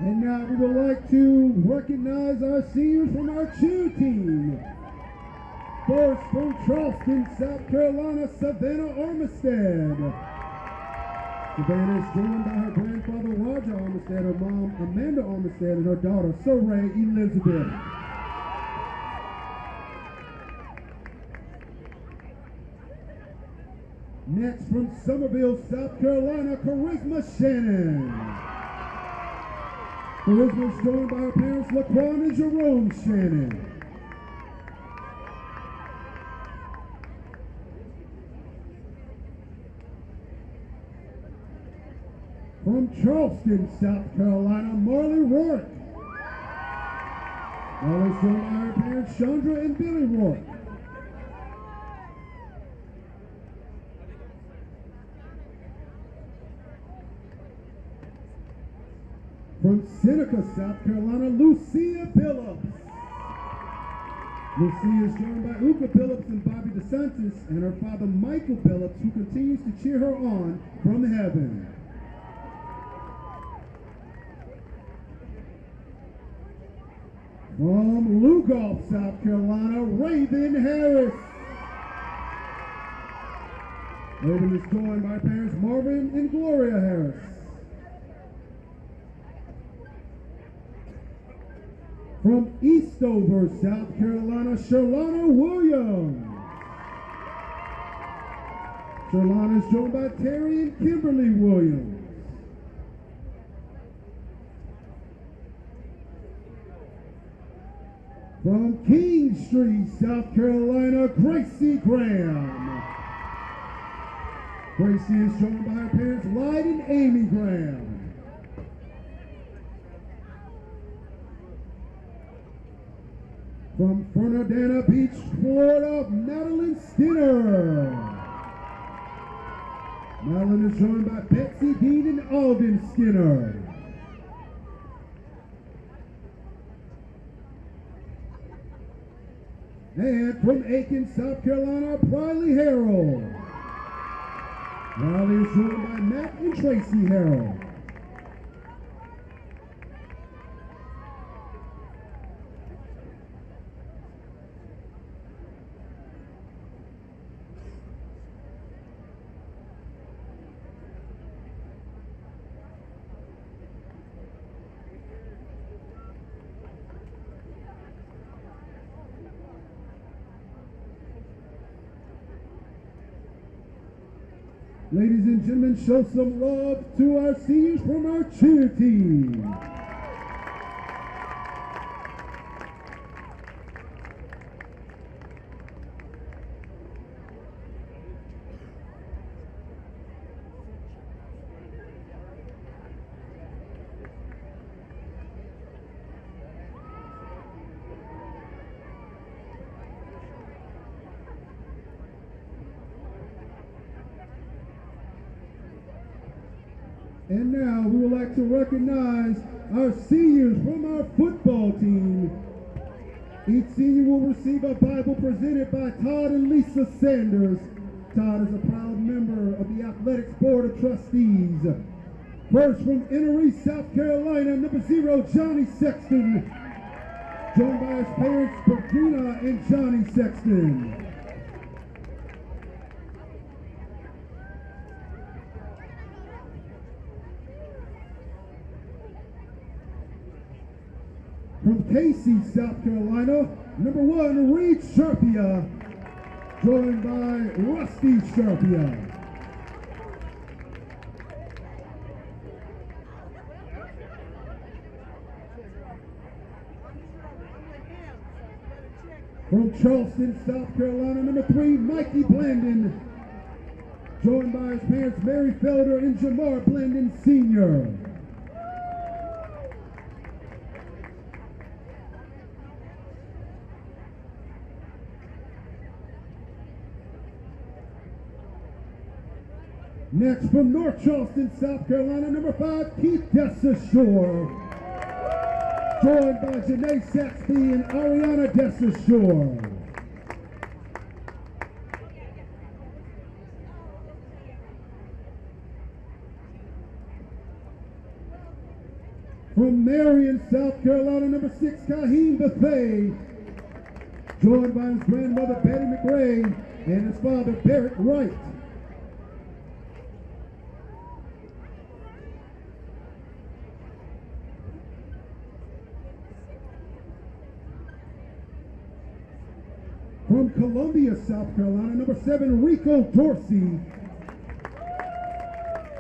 And now we would like to recognize our seniors from our cheer team. First from Charleston, South Carolina, Savannah Armistead. Savannah is joined by her grandfather Roger Armistead, her mom Amanda Armistead, and her daughter Saray Elizabeth. Next from Summerville, South Carolina, Charisma Shannon. Charisma is joined by her parents LaQuan and Jerome Shannon. From Charleston, South Carolina, Marley Rourke. Marley is joined by her parents Chandra and Billy Rourke. From Seneca, South Carolina, Lucia Phillips. Lucia is joined by Uka Phillips and Bobby DeSantis and her father Michael Phillips, who continues to cheer her on from heaven. From Lugoff, South Carolina, Raven Harris. Raven is joined by parents Marvin and Gloria Harris. From Eastover, South Carolina, Sherlana Williams. Sherlana is joined by Terry and Kimberly Williams. From King Street, South Carolina, Gracie Graham. Gracie is joined by her parents Lyde and Amy Graham. From Fernandina Beach, Florida, Madeline Skinner. Madeline is joined by Betsy Dean and Alden Skinner. And from Aiken, South Carolina, Briley Harrell. Briley is joined by Matt and Tracy Harrell. Ladies and gentlemen, show some love to our seniors from our cheer team. And now we would like to recognize our seniors from our football team. Each senior will receive a Bible presented by Todd and Lisa Sanders. Todd is a proud member of the Athletics Board of Trustees. First from Inner East, South Carolina, number 0, Johnny Sexton. Joined by his parents, Bergina and Johnny Sexton. From Casey, South Carolina, number 1, Reed Sharpia, joined by Rusty Sharpia. From Charleston, South Carolina, number 3, Mikey Blandon, joined by his parents, Mary Felder and Jamar Blandon Sr. Next from North Charleston, South Carolina, number 5, Keith Dessashore, joined by Janae Saxby and Ariana Dessashore. From Marion, South Carolina, number 6, Kaheem Bethay. Joined by his grandmother, Betty McRae, and his father, Barrett Wright. From Columbia, South Carolina, number 7, Rico Dorsey.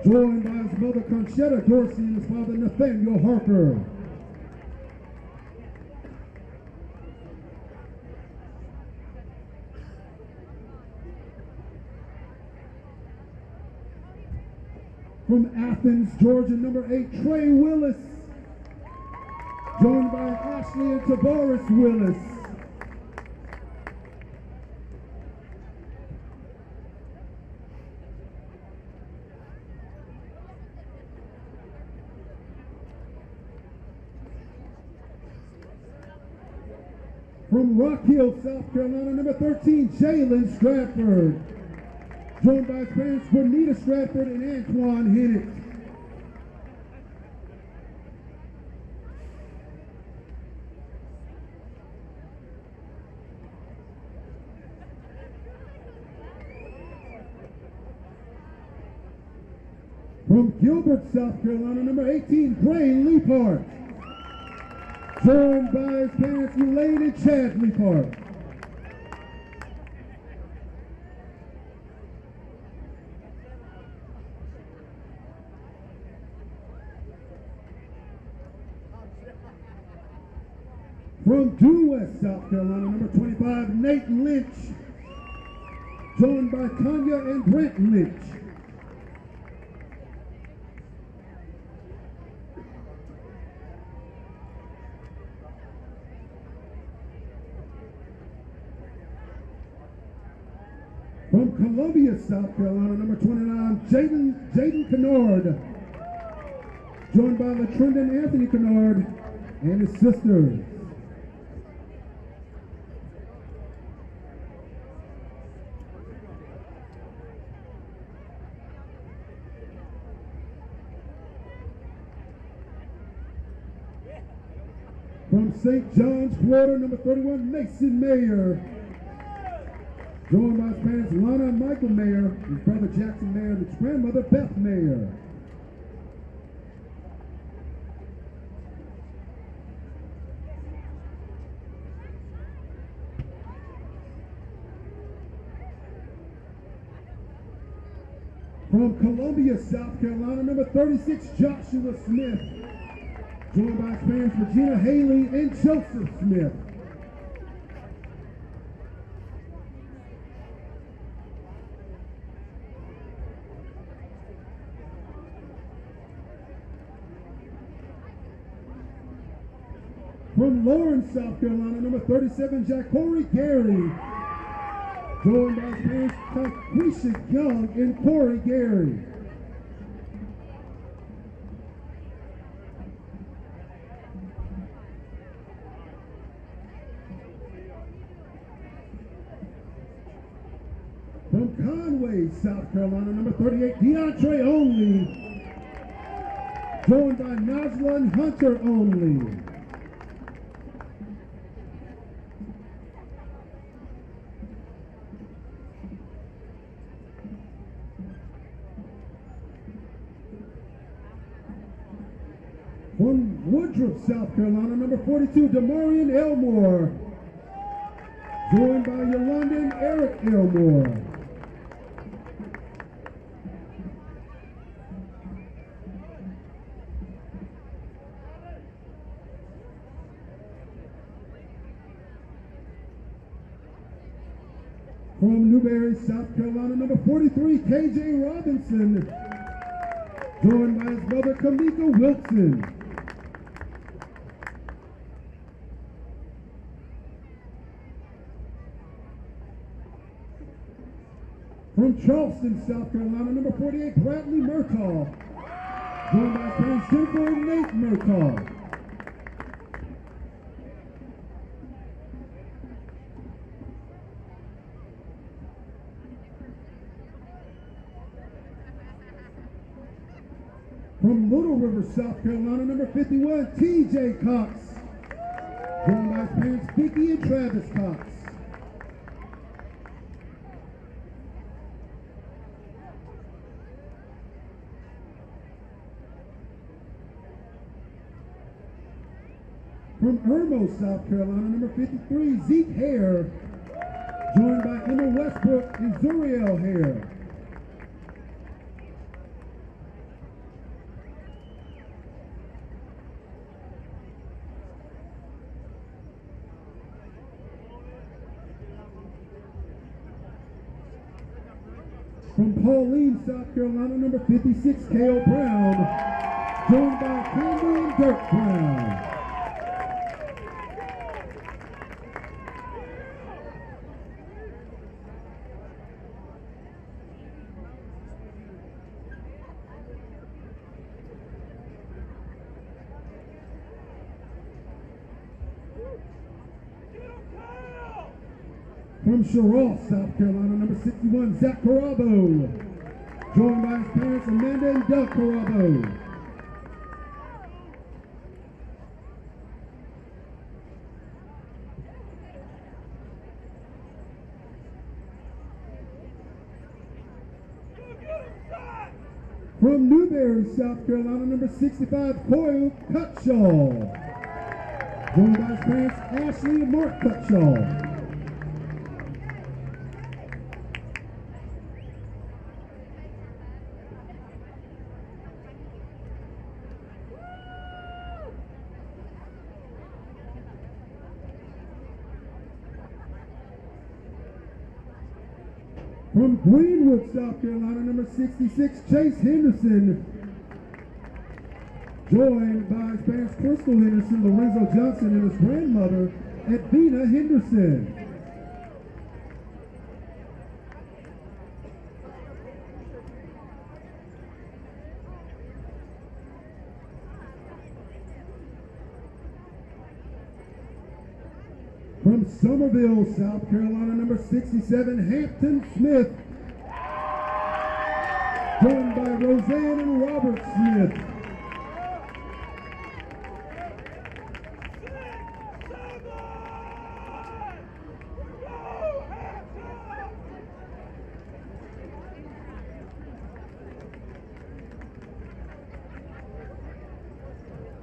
Joined by his mother, Conchetta Dorsey, and his father, Nathaniel Harper. From Athens, Georgia, number 8, Trey Willis. Joined by Ashley and Tavares Willis. From Rock Hill, South Carolina, number 13, Jalen Stratford. Joined by his parents, Bernita Stratford and Antoine Hennett. From Gilbert, South Carolina, number 18, Gray Leapart. Joined by his parents, Elaine and Chad Leapart. From Due West, South Carolina, number 25, Nate Lynch. Joined by Tanya and Brent Lynch. From Columbia, South Carolina, number 29, Jaden Kennard. Joined by LaTrendon Anthony Kennard and his sisters. From St. John's, Florida, number 31, Mason Mayer. Joined by his parents, Lana and Michael Mayer, his brother Jackson Mayer, and his grandmother, Beth Mayer. From Columbia, South Carolina, number 36, Joshua Smith. Joined by his parents, Regina Haley and Joseph Smith. From Lawrence, South Carolina, number 37, Jacori Gary. Joined by his parents, Taquisha Young and Corey Gary. From Conway, South Carolina, number 38, DeAndre Only. Joined by Najla and Hunter Only. From Woodruff, South Carolina, number 42, Demarion Elmore. Joined by Yolanda and Eric Elmore. From Newberry, South Carolina, number 43, KJ Robinson. Joined by his mother, Kamika Wilson. From Charleston, South Carolina, number 48, Bradley Murtaugh. Joined by his parents, Jennifer and Nate Murtaugh. From Little River, South Carolina, number 51, TJ Cox. Joined by his parents, Vicky and Travis Cox. From Irmo, South Carolina, number 53, Zeke Hare. Joined by Emma Westbrook and Zuriel Hare. From Pauline, South Carolina, number 56, Kale Brown. Joined by Candy and Dirk Brown. From Sherroll, South Carolina, number 61, Zach Carabo. Joined by his parents, Amanda and Doug Carabo. From Newberry, South Carolina, number 65, Coyle Cutshaw. Joined by his parents, Ashley and Mark Cutshaw. From Greenwood, South Carolina, number 66, Chase Henderson. Joined by his parents, Crystal Henderson, Lorenzo Johnson, and his grandmother, Edwina Henderson. From Somerville, South Carolina, number 67, Hampton Smith. Joined by Roseanne and Robert Smith.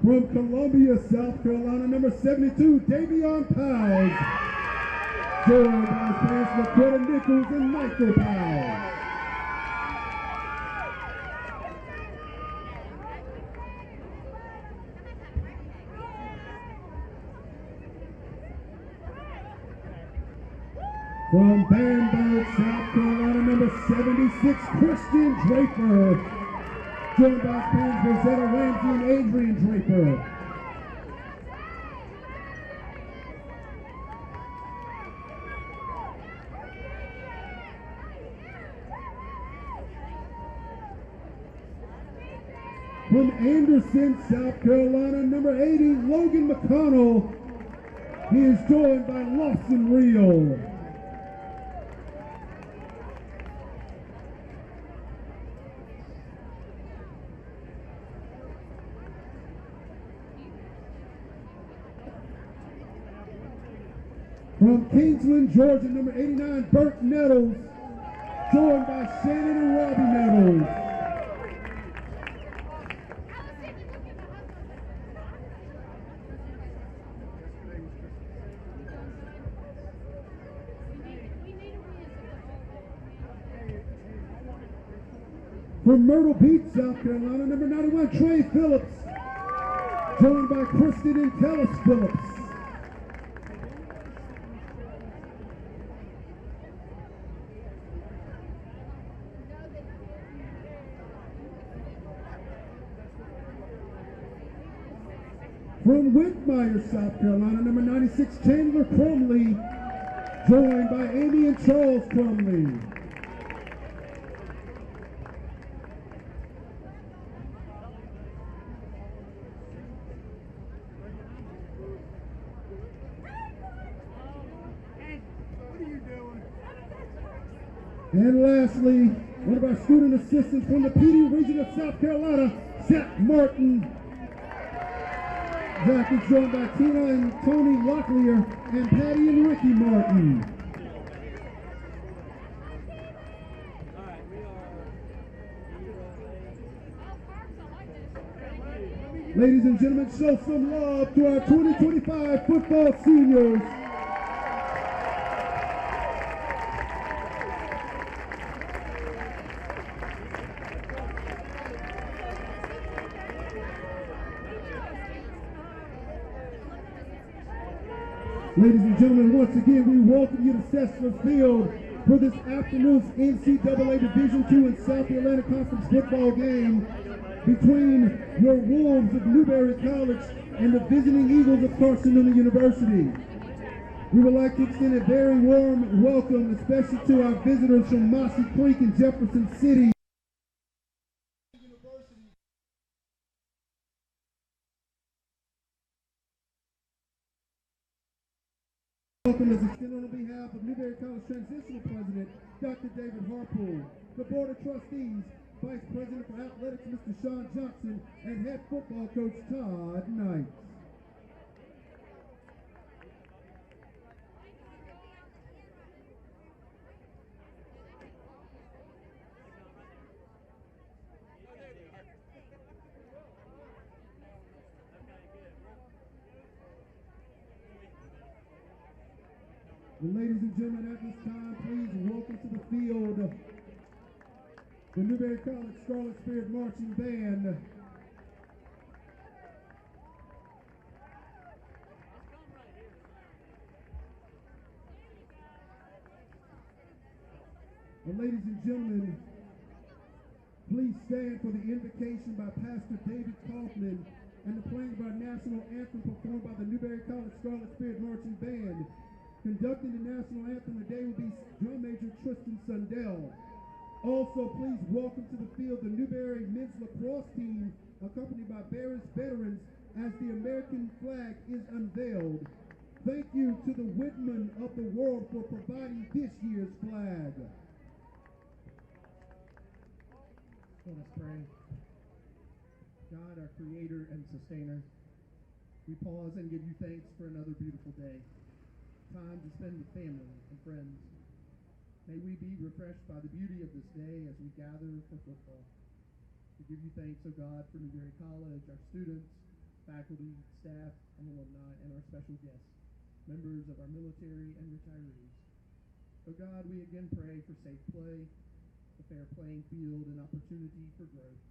From Columbia, South Carolina, number 72, Davion Powell. Joined by his parents, LaQuetta Nichols and Michael Powell. From Bamberg, South Carolina, number 76, Christian Draper. Joined by his parents, Rosetta Ramsey and Adrian Draper. From Anderson, South Carolina, number 80, Logan McConnell. He is joined by Lawson Reel. From Kingsland, Georgia, number 89, Burt Nettles, joined by Shannon and Robbie Nettles. From Myrtle Beach, South Carolina, number 91, Trey Phillips, joined by Kristen and Tellis Phillips. From Whitmire, South Carolina, number 96, Chandler Crumley, joined by Amy and Charles Crumley. And lastly, one of our student assistants from the PD region of South Carolina, Zach Martin. Zach is joined by Tina and Tony Locklear and Patty and Ricky Martin. Ladies and gentlemen, show some love to our 2025 football seniors. Ladies and gentlemen, once again, we welcome you to Cessna Field for this afternoon's NCAA Division II and South Atlantic Conference football game between your Wolves of Newberry College and the visiting Eagles of Carson-Newman University. We would like to extend a very warm welcome, especially to our visitors from Mossy Creek and Jefferson City. Welcome is extended on behalf of Newberry College Transitional President, Dr. David Harpool, the Board of Trustees, Vice President for Athletics, Mr. Sean Johnson, and Head Football Coach Todd Knight. And ladies and gentlemen, at this time, please welcome to the field the Newberry College Scarlet Spirit Marching Band. And ladies and gentlemen, please stand for the invocation by Pastor David Kaufman and the playing of our national anthem performed by the Newberry College Scarlet Spirit Marching Band. Conducting the national anthem today will be Drum Major Tristan Sundell. Also, please welcome to the field the Newberry men's lacrosse team, accompanied by various veterans as the American flag is unveiled. Thank you to the Whitman of the world for providing this year's flag. Let us pray. God, our creator and sustainer, we pause and give you thanks for another beautiful day. Time to spend with family and friends. May we be refreshed by the beauty of this day as we gather for football. We give you thanks, O God, for Newberry College, our students, faculty, staff, and alumni, and our special guests, members of our military and retirees. O God, we again pray for safe play, a fair playing field, and opportunity for growth.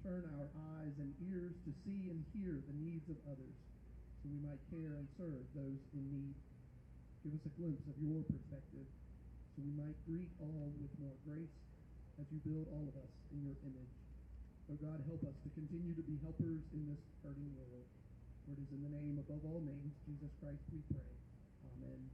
Turn our eyes and ears to see and hear the needs of others, so we might care and serve those in need. Give us a glimpse of your perspective, so we might greet all with more grace as you build all of us in your image. Oh God, help us to continue to be helpers in this hurting world. For it is in the name above all names, Jesus Christ, we pray. Amen.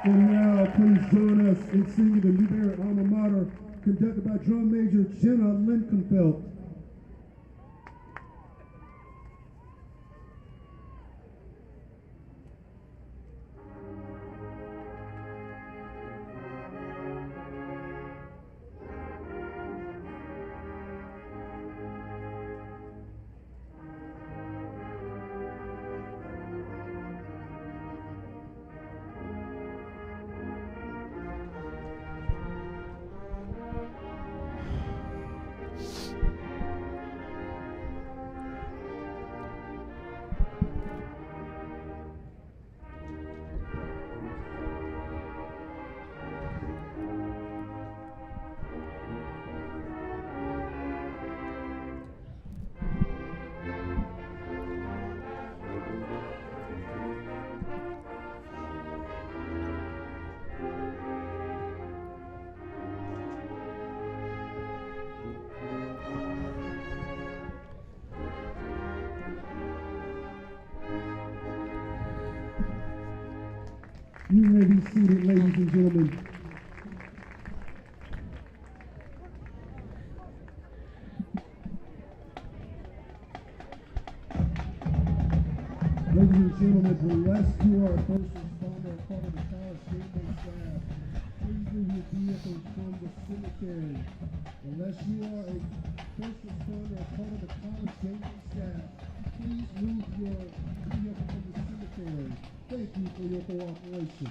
And now, please join us in singing the Newberry Alma Mater, conducted by Drum Major Jenna Lincolnfelt. You may be seated, ladies and gentlemen. Ladies and gentlemen, unless you are a first responder or part of the college game day staff, please move your vehicles from the cemetery. Unless you are a first responder or part of the college game day staff, please move your vehicle from the cemetery. Thank you for your cooperation.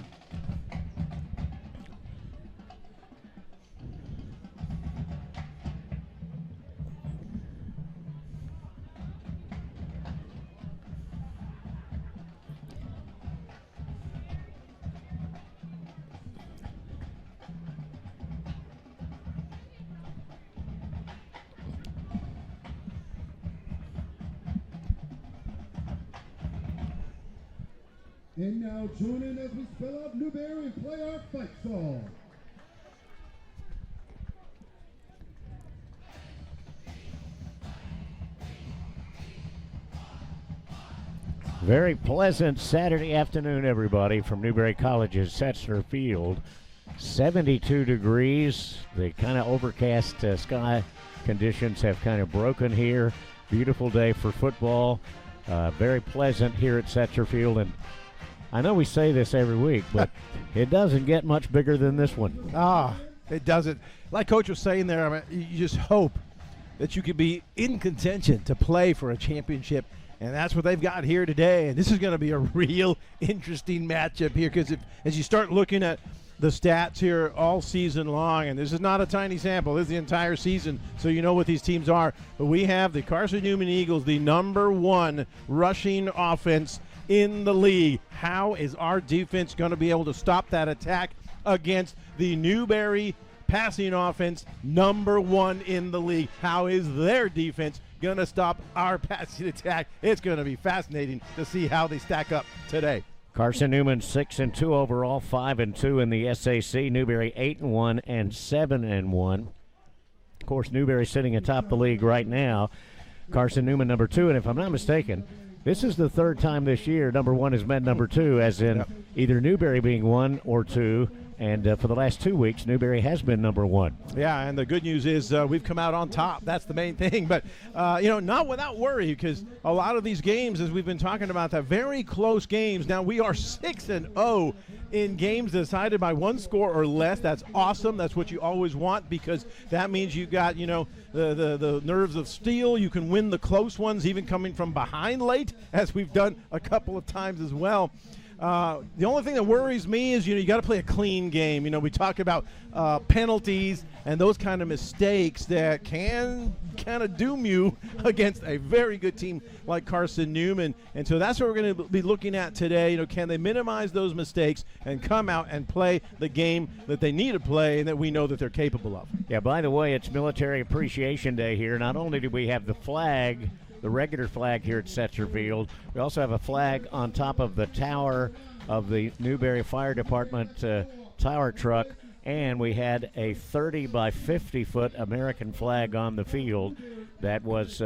And now join in as we spell out Newberry and play our fight song. Very pleasant Saturday afternoon, everybody, from Newberry College's Setzer Field. 72 degrees. The kind of overcast sky conditions have kind of broken here. Beautiful day for football. Very pleasant here at Setzer Field. And I know we say this every week, but it doesn't get much bigger than this one. It doesn't. Like Coach was saying there, I mean, you just hope that you could be in contention to play for a championship, and that's what they've got here today. And this is going to be a real interesting matchup here because as you start looking at the stats here all season long, and this is not a tiny sample, this is the entire season, so you know what these teams are. But we have the Carson-Newman Eagles, the #1 rushing offense in the league. How is our defense going to be able to stop that attack against the Newberry passing offense, #1 in the league? How is their defense going to stop our passing attack? It's going to be fascinating to see how they stack up today. Carson-Newman 6-2 overall, 5-2 in the SAC. Newberry 8-1 and 7-1. Of course, Newberry sitting atop the league right now. Carson-Newman #2, and if I'm not mistaken, this is the third time this year #1 has met #2, as in either Newberry being 1 or 2, and for the last 2 weeks, Newberry has been #1. Yeah, and the good news is we've come out on top. That's the main thing. But, not without worry, because a lot of these games, as we've been talking about, are very close games. Now, we are 6-0 in games decided by 1 score or less. That's awesome. That's what you always want, because that means you got, the nerves of steel. You can win the close ones, even coming from behind late, as we've done a couple of times as well. The only thing that worries me is, you got to play a clean game. We talk about penalties and those kind of mistakes that can kind of doom you against a very good team like Carson-Newman. And so that's what we're going to be looking at today. Can they minimize those mistakes and come out and play the game that they need to play and that we know that they're capable of? Yeah, by the way, it's Military Appreciation Day here. Not only do we have the flag, the regular flag here at Setzer Field, we also have a flag on top of the tower of the Newberry Fire Department tower truck, and we had a 30 by 50 foot American flag on the field that was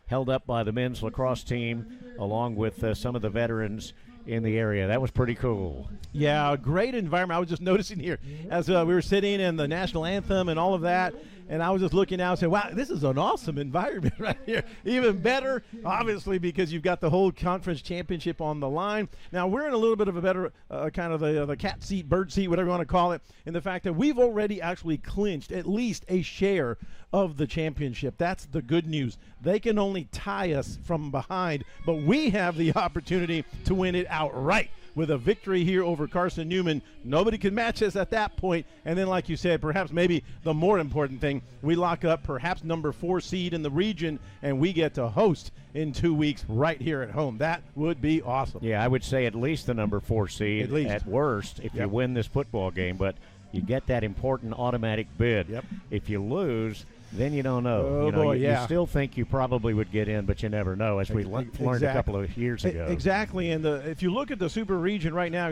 held up by the men's lacrosse team along with some of the veterans in the area. That was pretty cool. Yeah, great environment. I was just noticing here as we were sitting in the national anthem and all of that, and I was just looking out and saying, wow, this is an awesome environment right here. Even better, obviously, because you've got the whole conference championship on the line. Now, we're in a little bit of a better kind of the cat seat, bird seat, whatever you want to call it, in the fact that we've already actually clinched at least a share of the championship. That's the good news. They can only tie us from behind, but we have the opportunity to win it outright with a victory here over Carson-Newman. Nobody can match us at that point. And then, like you said, perhaps maybe the more important thing, we lock up perhaps #4 seed in the region, and we get to host in 2 weeks right here at home. That would be awesome. Yeah, I would say at least the #4 seed, at least. At worst, if you win this football game. But you get that important automatic bid. Yep. If you lose, then you don't know. You still think you probably would get in, but you never know, as we learned a couple of years ago. Exactly, and if you look at the Super Region right now,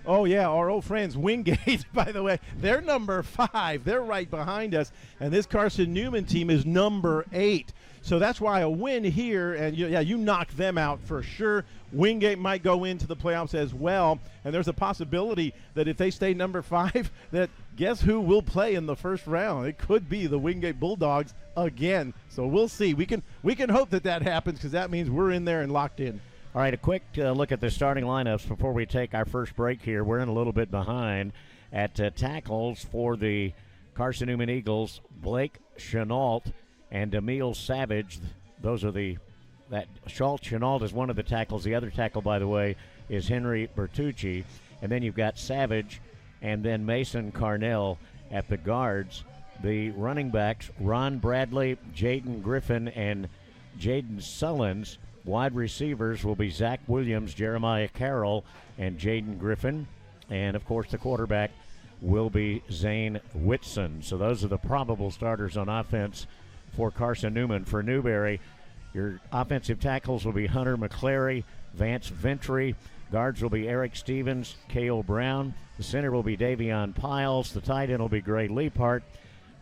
our old friends Wingate, by the way, they're #5. They're right behind us, and this Carson-Newman team is #8. So that's why a win here, and you knock them out for sure. Wingate might go into the playoffs as well, and there's a possibility that if they stay number 5, that guess who will play in the first round? It could be the Wingate Bulldogs again. So we'll see. We can hope that happens, because that means we're in there and locked in. All right, a quick look at the starting lineups before we take our first break here. We're in a little bit behind at tackles for the Carson-Newman Eagles. Blake Chenault and Emil Savage. Those are Chenault is one of the tackles. The other tackle, by the way, is Henry Bertucci. And then you've got Savage and then Mason Carnell at the guards. The running backs, Ron Bradley, Jaden Griffin, and Jaden Sullins. Wide receivers will be Zach Williams, Jeremiah Carroll, and Jaden Griffin. And, of course, the quarterback will be Zane Whitson. So those are the probable starters on offense for Carson-Newman. For Newberry, your offensive tackles will be Hunter McClary, Vance Ventry. Guards will be Eric Stevens, Cale Brown. The center will be Davion Piles. The tight end will be Gray Leapart.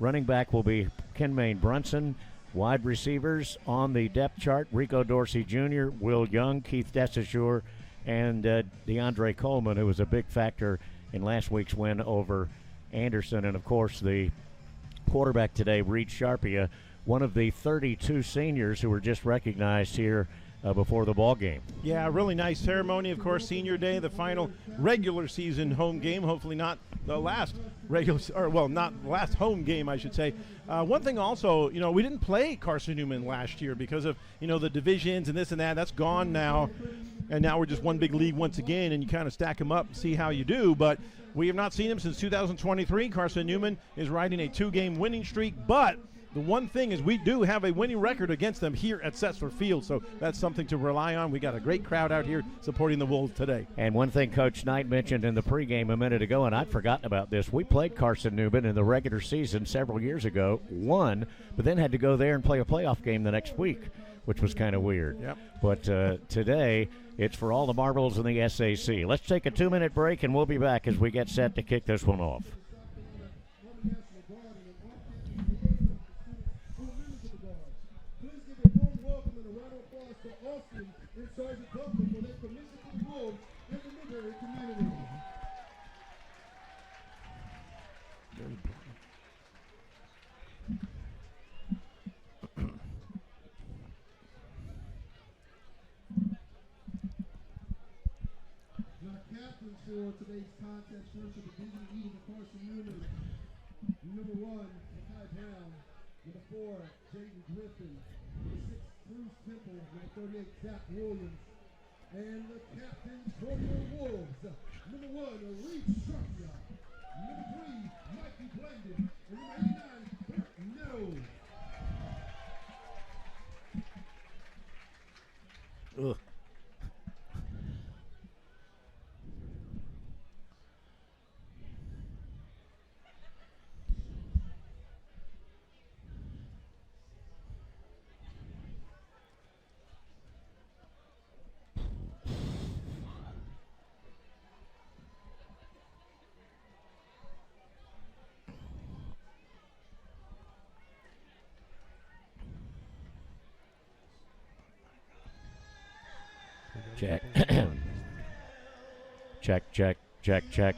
Running back will be Kenmaine Brunson. Wide receivers on the depth chart, Rico Dorsey Jr., Will Young, Keith Desasure, and DeAndre Coleman, who was a big factor in last week's win over Anderson. And, of course, the quarterback today, Reed Sharpia, one of the 32 seniors who were just recognized here before the ball game. Yeah, really nice ceremony. Of course, senior day, the final regular season home game. Hopefully not the last not last home game, I should say. One thing also, we didn't play Carson-Newman last year because of, the divisions and this and that. That's gone now. And now we're just one big league once again, and you kind of stack them up and see how you do. But we have not seen him since 2023. Carson-Newman is riding a 2-game winning streak, but the one thing is we do have a winning record against them here at Setzler Field, so that's something to rely on. We got a great crowd out here supporting the Wolves today. And one thing Coach Knight mentioned in the pregame a minute ago, and I'd forgotten about this, we played Carson-Newman in the regular season several years ago, won, but then had to go there and play a playoff game the next week, which was kind of weird. Yep. But today, it's for all the marbles in the SAC. Let's take a 2-minute break, and we'll be back as we get set to kick this one off. For today's contest, first of the Division E of Carson-Newman. Number 1, Makai Brown. Number 4, Jaden Griffin. Number 6, Bruce Temple. Number 38, Zach Williams. And the captains for the Wolves. Number 1, Reed Sharpia. Number 3, Mikey Blendon. And number 89, Bert Nettles. Ugh. Check. check.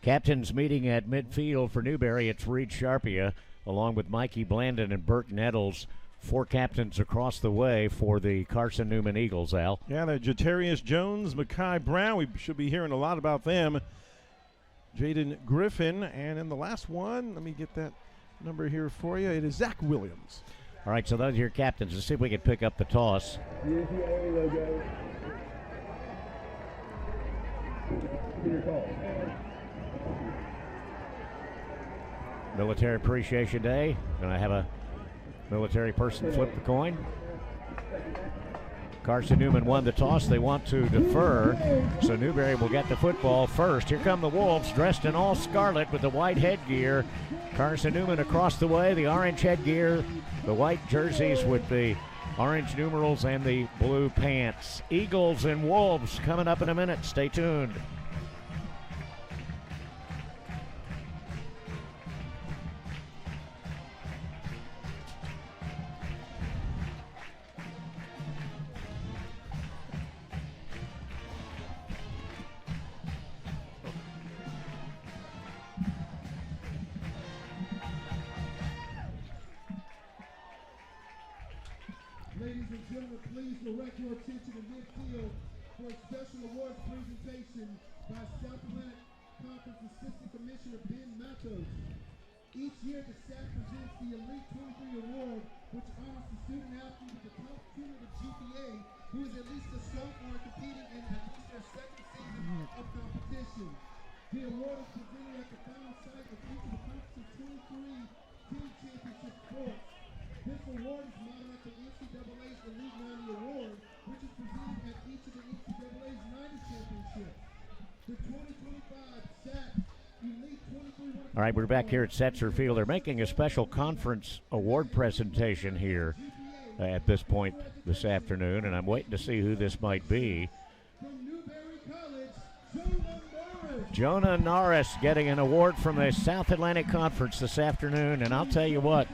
Captains meeting at midfield for Newberry. It's Reed Sharpia along with Mikey Blandon and Bert Nettles. 4 captains across the way for the Carson-Newman Eagles, Al. Yeah, they're Jatarius Jones, Makai Brown. We should be hearing a lot about them. Jaden Griffin. And in the last one, let me get that number here for you. It is Zach Williams. All right, so those are your captains. Let's see if we can pick up the toss. Military Appreciation Day. Going to have a military person flip the coin. Carson-Newman won the toss. They want to defer, so Newberry will get the football first. Here come the Wolves, dressed in all scarlet with the white headgear. Carson-Newman across the way, the orange headgear, the white jerseys with the orange numerals and the blue pants. Eagles and Wolves coming up in a minute. Stay tuned. Ladies and gentlemen, please direct your attention to midfield for a special awards presentation by South Atlantic Conference Assistant Commissioner Ben Matos. Each year, the SAC presents the Elite 23 Award, which honors the student athlete with the top cumulative GPA who is at least a sophomore competing in at least their second season of competition. The award is presented at the final site of each of the conference's 23 team championship sports. This award is modeled after NCAA's Elite 90 Award, which is presented at each of the NCAA's 90 championships. The 2025 SAC Elite 23. All right, we're back here at Setzer Field. They're making a special conference award presentation here at this point this afternoon, and I'm waiting to see who this might be. From Newberry College, Jonah Norris. Jonah Norris getting an award from the South Atlantic Conference this afternoon, and I'll tell you what,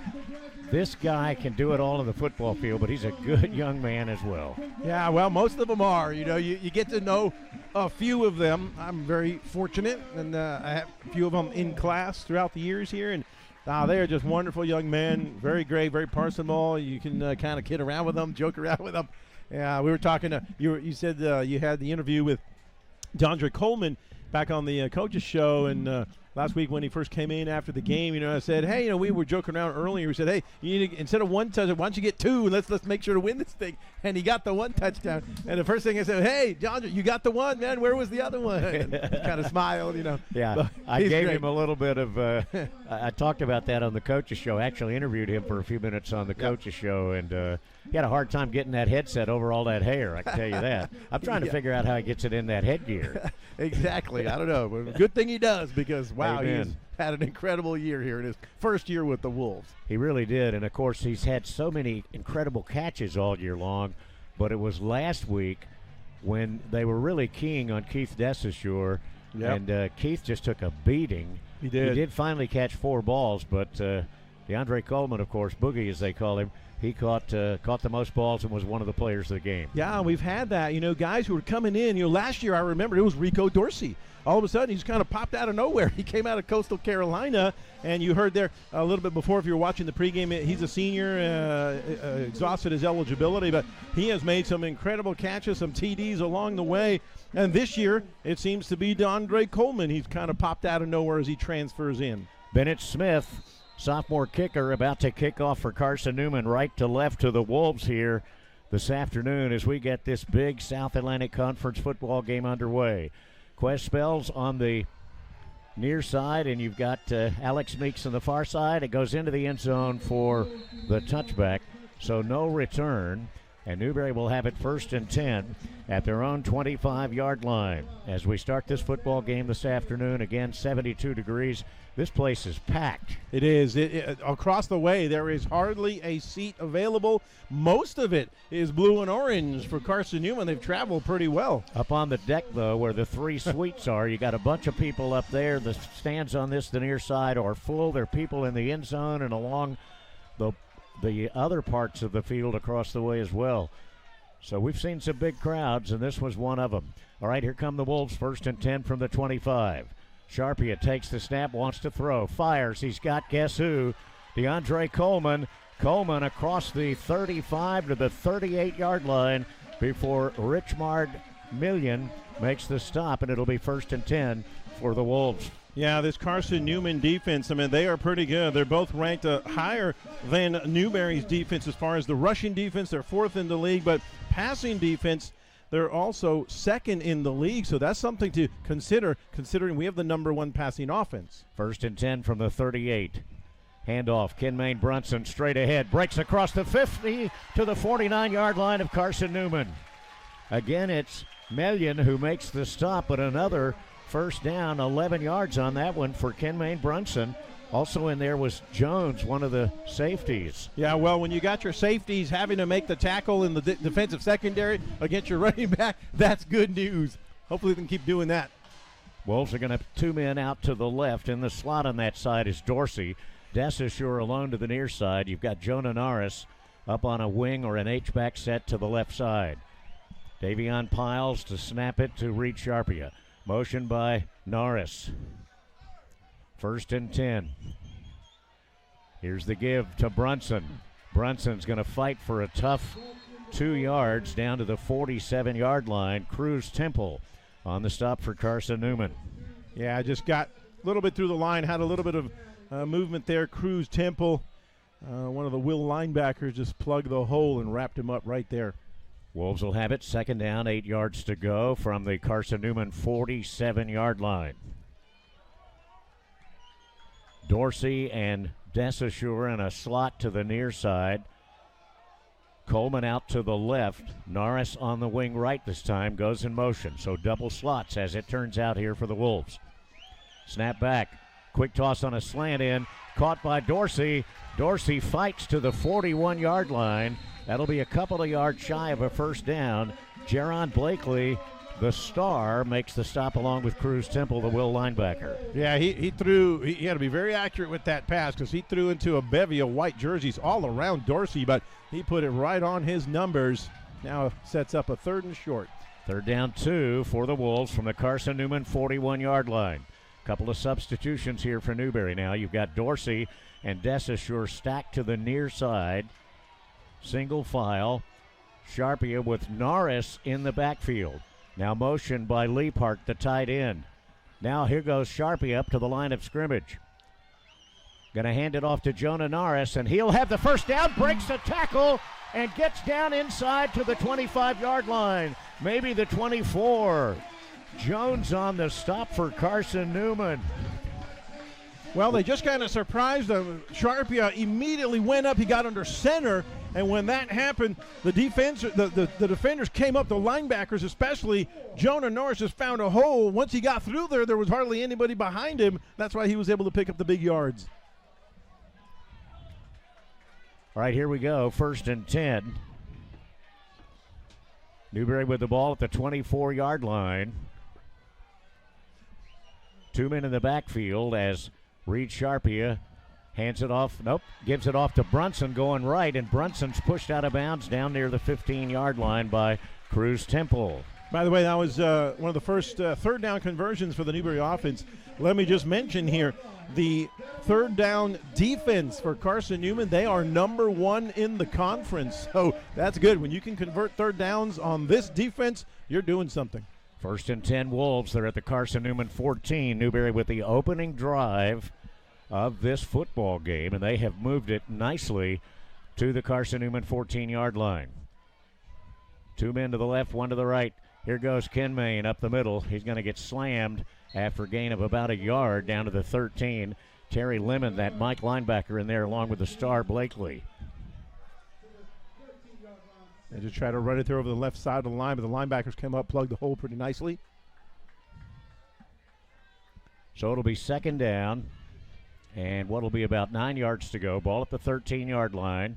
this guy can do it all in the football field, but he's a good young man as well. Yeah, well, most of them are. You know, you get to know a few of them. I'm very fortunate, and I have a few of them in class throughout the years here, and they are just wonderful young men, very great, very personable. You can kind of kid around with them, joke around with them. Yeah, we were talking you said you had the interview with DeAndre Coleman back on the coaches show, and last week when he first came in after the game, I said, hey, we were joking around earlier. We said, hey, you need to, instead of one touchdown, why don't you get two, and let's make sure to win this thing. And he got the one touchdown. And the first thing I said, hey, John, you got the one, man. Where was the other one? And he kind of smiled, Yeah, But I gave great. him a little bit of I talked about that on the coaches show. Actually interviewed him for a few minutes on the coaches show, and he had a hard time getting that headset over all that hair, I can tell you that. I'm trying to figure out how he gets it in that headgear. Exactly. I don't know. But good thing he does, because, wow, Amen. he's had an incredible year here in his first year with the Wolves. He really did, and of course he's had so many incredible catches all year long, but it was last week when they were really keying on Keith Desessure, and Keith just took a beating. He did. He did finally catch 4 balls, but DeAndre Coleman, of course, Boogie as they call him, he caught the most balls and was one of the players of the game. Yeah, we've had that. Guys who were coming in. Last year I remember it was Rico Dorsey. All of a sudden, he just kind of popped out of nowhere. He came out of Coastal Carolina, and you heard there a little bit before, if you were watching the pregame, he's a senior, exhausted his eligibility, but he has made some incredible catches, some TDs along the way. And this year, it seems to be DeAndre Coleman. He's kind of popped out of nowhere as he transfers in. Bennett Smith, sophomore kicker, about to kick off for Carson-Newman, right to left to the Wolves here this afternoon as we get this big South Atlantic Conference football game underway. Quest Spells on the near side, and you've got Alex Meeks on the far side. It goes into the end zone for the touchback, so no return. And Newberry will have it 1st and 10 at their own 25-yard line. As we start this football game this afternoon, again, 72 degrees. This place is packed. It is. Across the way, there is hardly a seat available. Most of it is blue and orange for Carson-Newman. They've traveled pretty well. Up on the deck, though, where the 3 suites are, you got a bunch of people up there. The stands on the near side are full. There are people in the end zone and along the other parts of the field across the way as well. So we've seen some big crowds, and this was one of them. All right, here come the Wolves, 1st and 10 from the 25. Sharpia takes the snap, wants to throw, fires. He's got, guess who? DeAndre Coleman. Coleman across the 35 to the 38-yard line before Richmard Million makes the stop, and it'll be 1st and 10 for the Wolves. Yeah, this Carson-Newman defense, they are pretty good. They're both ranked higher than Newberry's defense as far as the rushing defense. They're 4th in the league, but passing defense, they're also second in the league, so that's something to consider, considering we have the number 1 passing offense. 1st and 10 from the 38. Handoff, Kenmaine Brunson straight ahead, breaks across the 50 to the 49-yard line of Carson-Newman. Again, it's Melian who makes the stop, but another first down, 11 yards on that one for Kenmaine Brunson. Also in there was Jones, one of the safeties. Yeah, well, when you got your safeties having to make the tackle in the defensive secondary against your running back, that's good news. Hopefully they can keep doing that. Wolves are going to have 2 men out to the left. In the slot on that side is Dorsey. Desashore alone to the near side. You've got Jonah Norris up on a wing or an H-back set to the left side. Davion Piles to snap it to Reed Sharpia. Motion by Norris. 1st and 10. Here's the give to Brunson. Brunson's going to fight for a tough 2 yards down to the 47-yard line. Cruz Temple on the stop for Carson-Newman. Yeah, just got a little bit through the line, had a little bit of movement there. Cruz Temple, one of the Will linebackers, just plugged the hole and wrapped him up right there. Wolves will have it 2nd down, 8 yards to go from the Carson-Newman 47-yard line. Dorsey and Desashore in a slot to the near side. Coleman out to the left. Norris on the wing right this time, goes in motion. So double slots as it turns out here for the Wolves. Snap back. Quick toss on a slant in. Caught by Dorsey. Dorsey fights to the 41-yard line. That'll be a couple of yards shy of a first down. Jaron Blakely, the star, makes the stop along with Cruz Temple, the Will linebacker. Yeah, he had to be very accurate with that pass because he threw into a bevy of white jerseys all around Dorsey, but he put it right on his numbers. Now sets up a 3rd and short. 3rd down 2 for the Wolves from the Carson-Newman 41-yard line. Couple of substitutions here for Newberry now. You've got Dorsey and Desashore stacked to the near side. Single file. Sharpia with Norris in the backfield. Now motion by Leapart, the tight end. Now here goes Sharpie up to the line of scrimmage. Going to hand it off to Jonah Norris, and he'll have the first down, breaks a tackle, and gets down inside to the 25-yard line. Maybe the 24. Jones on the stop for Carson-Newman. Well, they just kind of surprised him. Sharpia immediately went up. He got under center, and when that happened, the defenders came up, the linebackers especially. Jonah Norris just found a hole. Once he got through there was hardly anybody behind him. That's why he was able to pick up the big yards. All right, here we go. 1st and 10. Newberry with the ball at the 24-yard line. 2 men in the backfield as Reed Sharpia hands it off. Nope, gives it off to Brunson going right, and Brunson's pushed out of bounds down near the 15-yard line by Cruz Temple. By the way, that was one of the first 3rd down conversions for the Newberry offense. Let me just mention here, the 3rd down defense for Carson-Newman, they are number 1 in the conference. So that's good. When you can convert 3rd downs on this defense, you're doing something. 1st and 10 Wolves. They're at the Carson-Newman 14. Newberry with the opening drive of this football game, and they have moved it nicely to the Carson-Newman 14-yard line. 2 men to the left, 1 to the right. Here goes Kenmaine up the middle. He's going to get slammed after a gain of about a yard down to the 13. Terry Lemon, that Mike linebacker in there, along with the star Blakely. They just try to run it there over the left side of the line, but the linebackers came up, plugged the hole pretty nicely. So it'll be 2nd down, and what'll be about 9 yards to go. Ball at the 13-yard line.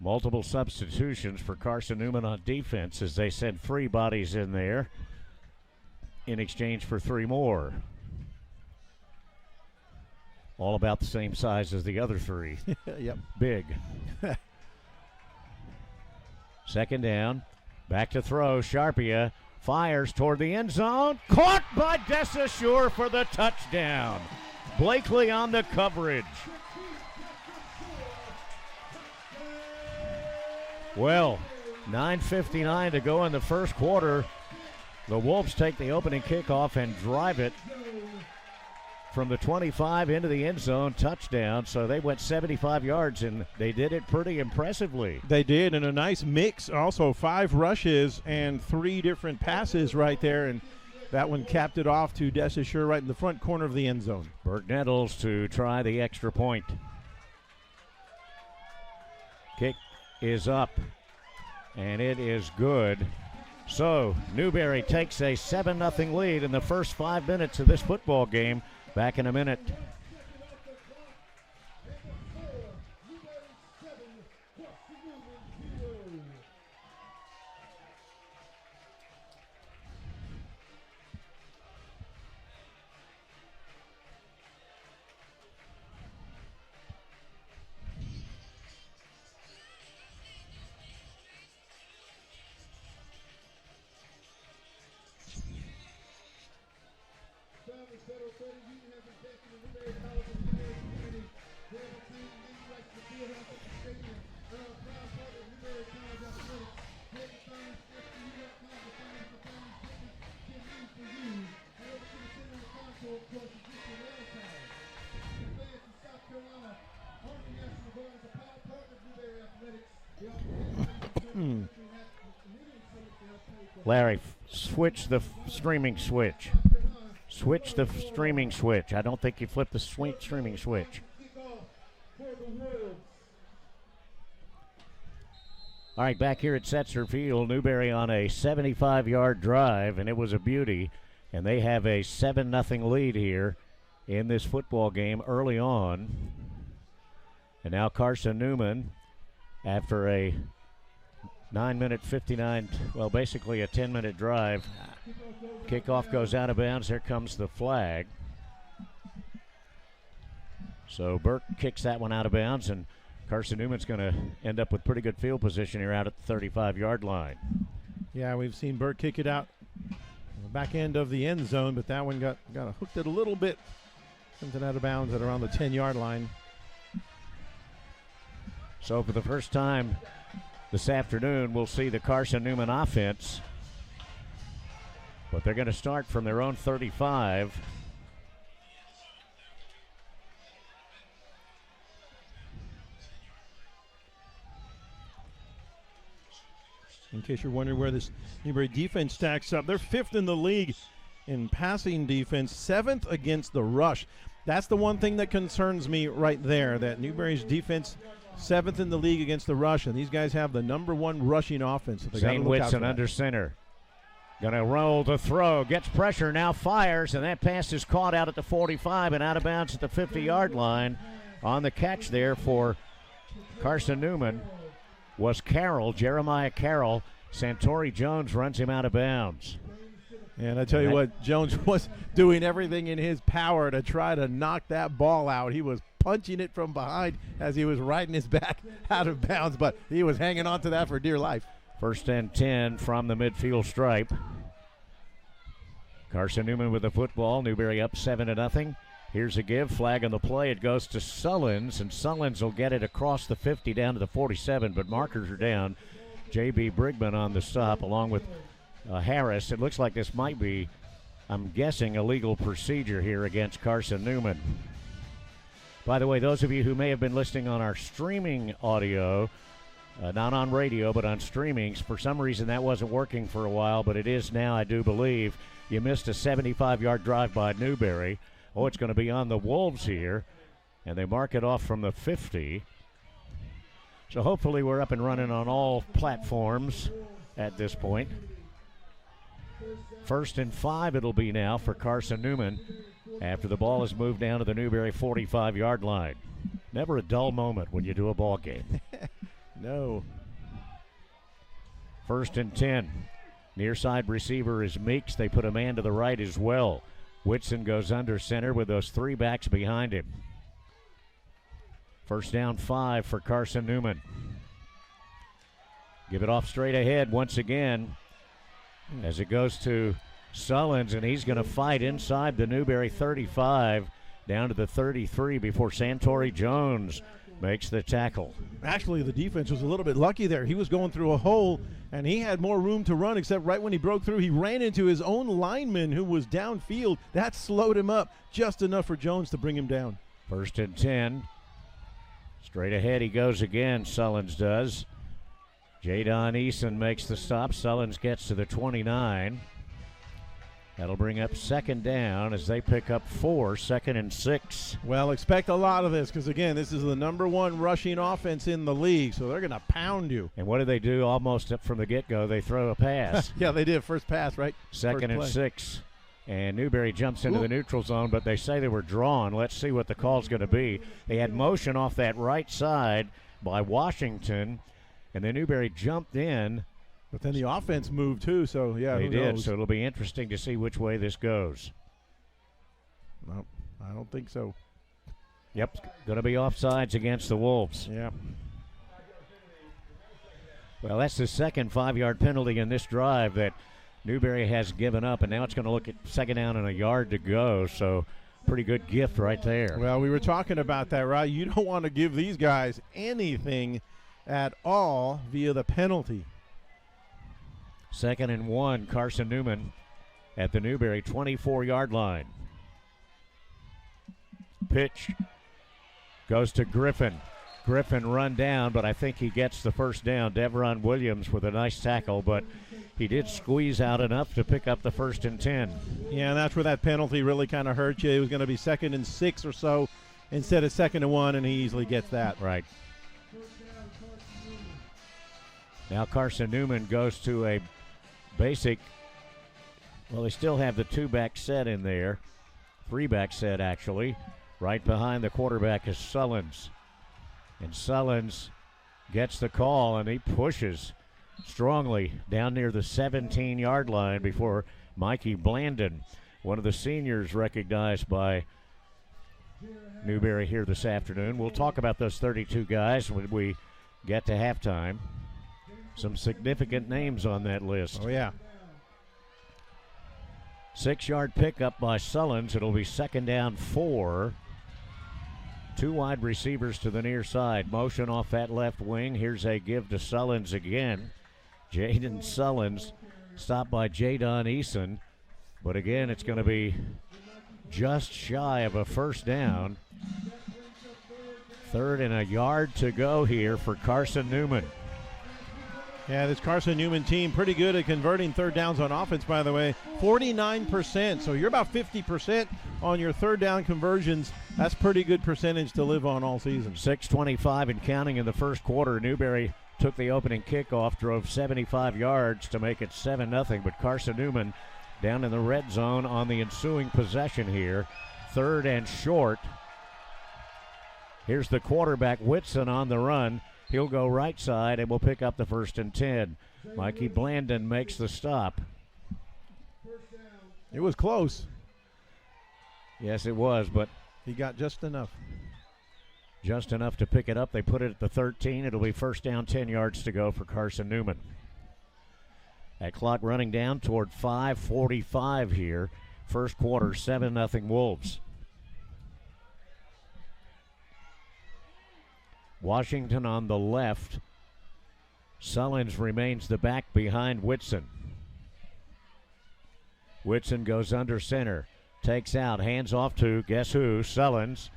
Multiple substitutions for Carson-Newman on defense as they send 3 bodies in there in exchange for 3 more. All about the same size as the other 3. Yep. Big. 2nd down. Back to throw. Sharpia fires toward the end zone. Caught by Desashore for the touchdown. Blakely on the coverage. Well, 9:59 to go in the first quarter. The Wolves take the opening kickoff and drive it from the 25 into the end zone, touchdown. So they went 75 yards, and they did it pretty impressively. They did, and a nice mix. Also 5 rushes and 3 different passes right there, and that one capped it off to Desasure right in the front corner of the end zone. Burke Nettles to try the extra point. Kick is up, and it is good. So Newberry takes a 7-0 lead in the first 5 minutes of this football game. Back in a minute. Larry, switch the streaming switch. Switch the streaming switch. I don't think you flipped the streaming switch. All right, back here at Setzer Field, Newberry on a 75-yard drive, and it was a beauty. And they have a 7-0 lead here in this football game early on. And now Carson-Newman, after a 9-minute 59, well, basically a 10-minute drive. Kickoff goes out of bounds. Here comes the flag. So Burke kicks that one out of bounds, and Carson-Newman's going to end up with pretty good field position here out at the 35-yard line. Yeah, we've seen Burke kick it out on the back end of the end zone, but that one got hooked it a little bit. Sent it out of bounds at around the 10-yard line. So for the first time this afternoon, we'll see the Carson-Newman offense. But they're going to start from their own 35. In case you're wondering where this Newberry defense stacks up, they're 5th in the league in passing defense, 7th against the rush. That's the one thing that concerns me right there, that Newberry's defense 7th in the league against the rush, and these guys have the #1 rushing offense. So Zane Whitson under center. Gonna roll the throw, gets pressure, now fires, and that pass is caught out at the 45 and out of bounds at the 50-yard line. On the catch there for Carson-Newman was Carroll, Jeremiah Carroll. Santori Jones runs him out of bounds. And I tell you what, Jones was doing everything in his power to try to knock that ball out. He was punching it from behind as he was riding his back out of bounds, but he was hanging on to that for dear life. 1st and 10 from the midfield stripe. Carson-Newman with the football. Newberry up 7-0. Here's a give. Flag on the play. It goes to Sullins, and Sullins will get it across the 50 down to the 47, but markers are down. J.B. Brigman on the stop along with Harris. It looks like this might be, I'm guessing, a legal procedure here against Carson-Newman. By the way, those of you who may have been listening on our streaming audio, not on radio, but on streaming, for some reason that wasn't working for a while, but it is now, I do believe. You missed a 75-yard drive by Newberry. Oh, it's going to be on the Wolves here, and they mark it off from the 50. So hopefully we're up and running on all platforms at this point. 1st and 5 it'll be now for Carson-Newman after the ball is moved down to the Newberry 45-yard line. Never a dull moment when you do a ball game. No. 1st and 10. Near side receiver is Meeks. They put a man to the right as well. Whitson goes under center with those 3 backs behind him. 1st down 5 for Carson-Newman. Give it off straight ahead once again as it goes to Sullins, and he's going to fight inside the Newberry 35 down to the 33 before Santori Jones makes the tackle. Actually, the defense was a little bit lucky there. He was going through a hole, and he had more room to run, except right when he broke through, he ran into his own lineman who was downfield. That slowed him up just enough for Jones to bring him down. 1st and 10. Straight ahead he goes again, Sullins does. Jadon Eason makes the stop. Sullins gets to the 29. That'll bring up 2nd down as they pick up 4, 2nd and 6. Well, expect a lot of this because, again, this is the #1 rushing offense in the league, so they're going to pound you. And what do they do almost from the get-go? They throw a pass. Yeah, they did. First pass, right? 2nd and 6. And Newberry jumps into the neutral zone, but they say they were drawn. Let's see what the call's going to be. They had motion off that right side by Washington, and then Newberry jumped in. But then the offense moved too, so yeah, they who did. knows? So it'll be interesting to see which way this goes. No, I don't think so. Yep, going to be offsides against the Wolves. Yeah. Well, that's the second 5-yard penalty in this drive that Newberry has given up, and now it's going to look at 2nd down and a yard to go. So pretty good gift right there. Well, we were talking about that, right? You don't want to give these guys anything at all via the penalty. 2nd and 1, Carson-Newman at the Newberry 24-yard line. Pitch goes to Griffin. Griffin run down, but I think he gets the first down. Devron Williams with a nice tackle, but he did squeeze out enough to pick up the 1st and 10. Yeah, and that's where that penalty really kind of hurt you. It was going to be 2nd and 6 or so instead of 2nd and 1, and he easily gets that. Right. Now Carson-Newman goes to a basic, well, they still have the 2-back set in there. 3-back set, actually. Right behind the quarterback is Sullins. And Sullins gets the call, and he pushes strongly down near the 17-yard line before Mikey Blandon, one of the seniors recognized by Newberry here this afternoon. We'll talk about those 32 guys when we get to halftime. Some significant names on that list. Oh, yeah. 6-yard pickup by Sullins. It'll be 2nd down 4. 2 wide receivers to the near side. Motion off that left wing. Here's a give to Sullins again. Jaden Sullins stopped by Jadon Eason. But again, it's going to be just shy of a 1st down. 3rd and a yard to go here for Carson-Newman. Yeah, this Carson-Newman team pretty good at converting 3rd downs on offense, by the way. 49%. So you're about 50% on your 3rd down conversions. That's pretty good percentage to live on all season. 6:25 and counting in the first quarter. Newberry took the opening kickoff, drove 75 yards to make it 7-0. But Carson-Newman down in the red zone on the ensuing possession here. 3rd and short. Here's the quarterback, Whitson, on the run. He'll go right side and will pick up the 1st and 10. Mikey Blandon makes the stop. It was close. Yes, it was, but he got just enough. Just enough to pick it up. They put it at the 13. It'll be 1st down, 10 yards to go for Carson-Newman. That clock running down toward 5:45 here. First quarter, 7-0 Wolves. Washington on the left. Sullins remains the back behind Whitson. Whitson goes under center. Takes out, hands off to, guess who? Sullins.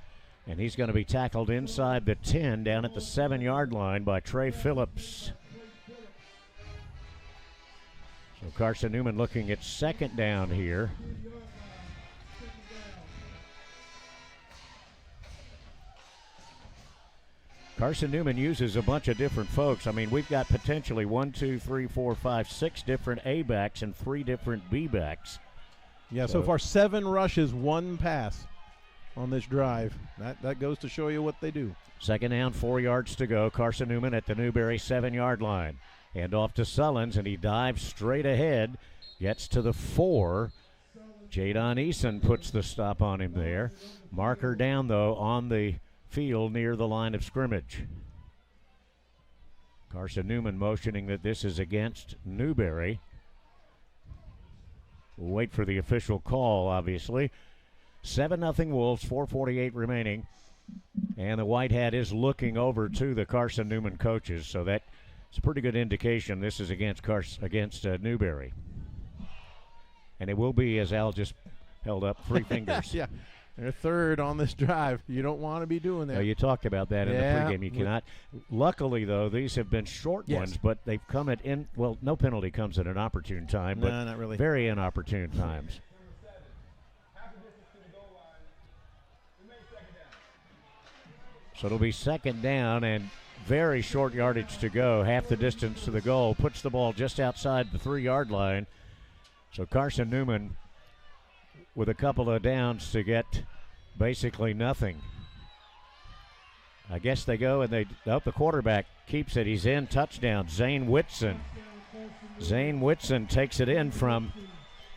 And he's going to be tackled inside the 10 down at the 7-yard line by Trey Phillips. So Carson-Newman looking at 2nd down here. Carson-Newman uses a bunch of different folks. I mean, we've got potentially 6 different A-backs and 3 different B-backs. Yeah, so far 7 rushes, 1 pass on this drive. That goes to show you what they do. 2nd down, 4 yards to go. Carson-Newman at the Newberry 7-yard line. Hand off to Sullins, and he dives straight ahead. Gets to the 4. Jadon Eason puts the stop on him there. Marker down, though, on the field near the line of scrimmage. Carson-Newman motioning that this is against Newberry. We'll wait for the official call, obviously. 7-0 Wolves, 4:48 remaining And the white hat is looking over to the Carson-Newman coaches, so that's a pretty good indication this is against Newberry. And it will be, as Al just held up, 3 fingers. Yeah, they're third on this drive. You don't want to be doing that. No, you talked about that in the pregame. You cannot. Luckily, though, these have been short ones, but they've come at no penalty comes at an opportune time, but not really. Very inopportune times. So it'll be second down and very short yardage to go, half the distance to the goal. Puts the ball just outside the 3-yard line. So Carson-Newman with a couple of downs to get basically nothing. I guess they go and the quarterback keeps it. He's in, touchdown. Zane Whitson. Zane Whitson takes it in from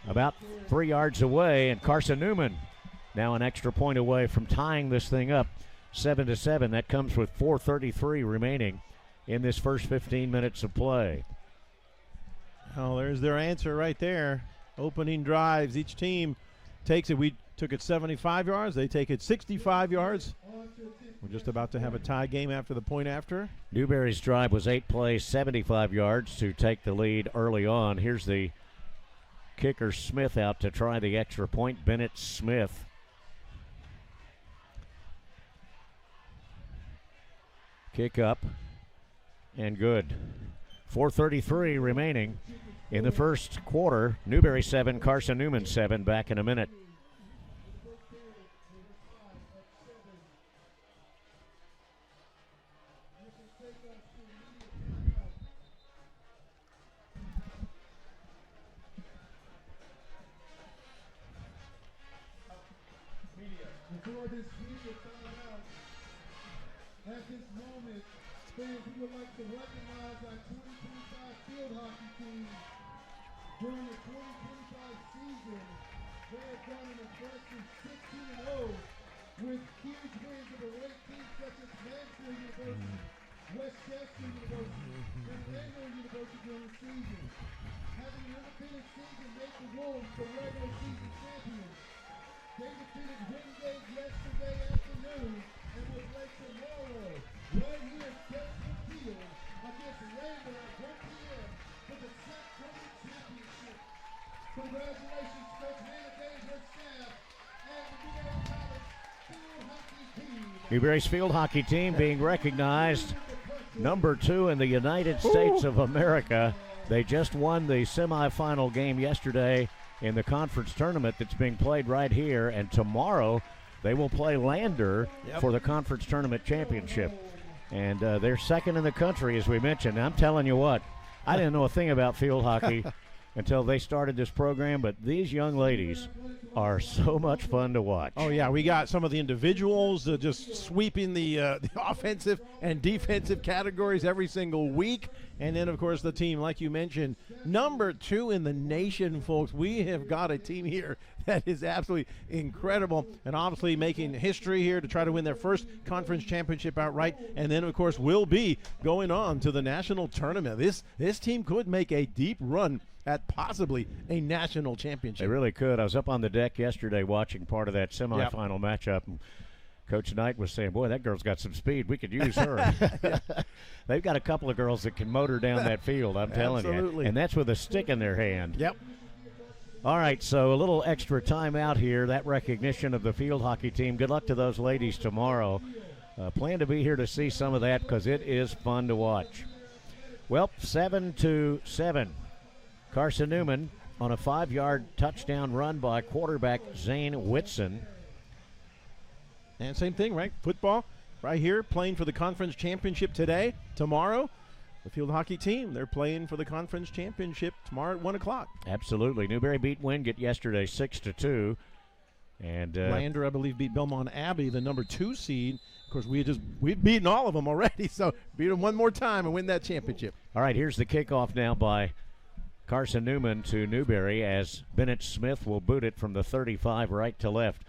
about 3 yards away, and Carson-Newman now an extra point away from tying this thing up 7-7. That comes with 4:33 remaining in this first 15 minutes of play. Oh, there's their answer right there. Opening drives. Each team takes it. We took it 75 yards. They take it 65 yards. We're just about to have a tie game after the point after. Newberry's drive was 8 plays, 75 yards to take the lead early on. Here's the kicker Smith out to try the extra point. Bennett Smith. Kick up and good. 4:33 remaining in the first quarter. Newberry 7, Carson-Newman 7. Back in a minute. Before this speech is out, at this moment, fans, we would like to recognize our 2025 field hockey team. During the 2025 season, they have done an impressive 16-0 with huge wins over ranked teams such as Mansfield University, Westchester University, and Randall University during the season. Having an independent season made the Wolves the regular season champions. They defeated Wingate yesterday afternoon and will play tomorrow right here at Desmond Field against Randall at 1 p.m. for the SAC Tournament Championship. Congratulations, Coach Hannah Day and her staff and the Newberry College field hockey team. Newberry's field hockey team being recognized number 2 in the United States of America. They just won the semifinal game yesterday in the conference tournament that's being played right here, and tomorrow they will play Lander for the conference tournament championship. And they're second in the country, as we mentioned. I'm telling you what, I didn't know a thing about field hockey until they started this program, but these young ladies are so much fun to watch. Oh, yeah, we got some of the individuals just sweeping the offensive and defensive categories every single week. And then, of course, the team, like you mentioned, number 2 in the nation, folks. We have got a team here that is absolutely incredible and obviously making history here to try to win their first conference championship outright. And then, of course, will be going on to the national tournament. This team could make a deep run at possibly a national championship. They really could. I was up on the deck yesterday watching part of that semifinal matchup, and Coach Knight was saying, boy, that girl's got some speed. We could use her. They've got a couple of girls that can motor down that field, I'm telling you. And that's with a stick in their hand. Yep. All right, so a little extra time out here, that recognition of the field hockey team. Good luck to those ladies tomorrow. Plan to be here to see some of that because it is fun to watch. Well, 7-7. Carson-Newman on a 5-yard touchdown run by quarterback Zane Whitson. And same thing, right? Football right here, playing for the conference championship today. Tomorrow, the field hockey team, they're playing for the conference championship tomorrow at 1 o'clock. Absolutely. Newberry beat Wingate yesterday 6-2. And Lander, I believe, beat Belmont Abbey, the number 2 seed. Of course, we'd beaten all of them already, so beat them one more time and win that championship. All right, here's the kickoff now by Carson-Newman to Newberry as Bennett Smith will boot it from the 35 right to left.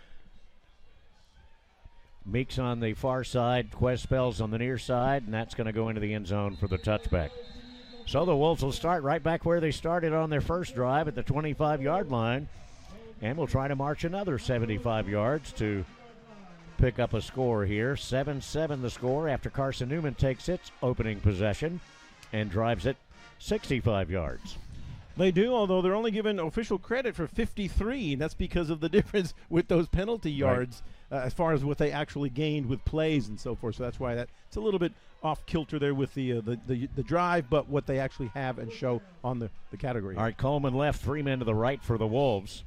Meeks on the far side, Quez Spells on the near side, and that's going to go into the end zone for the touchback. So the Wolves will start right back where they started on their first drive at the 25-yard line, and will try to march another 75 yards to pick up a score here. 7-7 the score after Carson-Newman takes its opening possession and drives it 65 yards. They do, although they're only given official credit for 53, and that's because of the difference with those penalty yards as far as what they actually gained with plays and so forth. So that's why it's a little bit off kilter there with the drive, but what they actually have and show on the category. All right, Coleman left, 3 men to the right for the Wolves.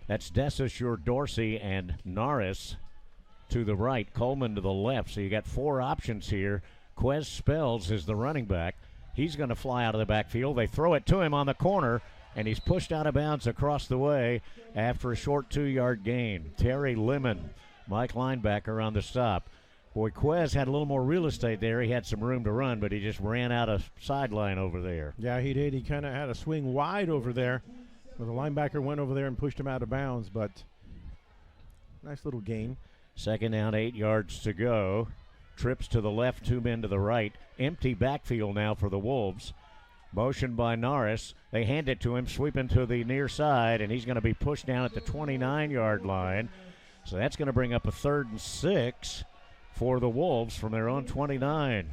That's Desasure, Dorsey, and Norris to the right. Coleman to the left. So you got 4 options here. Quez Spells is the running back. He's going to fly out of the backfield. They throw it to him on the corner, and he's pushed out of bounds across the way after a short 2-yard gain. Terry Lemon, Mike linebacker, on the stop. Boy, Quez had a little more real estate there. He had some room to run, but he just ran out of sideline over there. Yeah, he did. He kind of had a swing wide over there. Well, the linebacker went over there and pushed him out of bounds, but nice little gain. 2nd down, 8 yards to go. Trips to the left, 2 men to the right. Empty backfield now for the Wolves. Motion by Norris. They hand it to him, sweeping to the near side, and he's going to be pushed down at the 29-yard line. So that's going to bring up a 3rd and 6 for the Wolves from their own 29.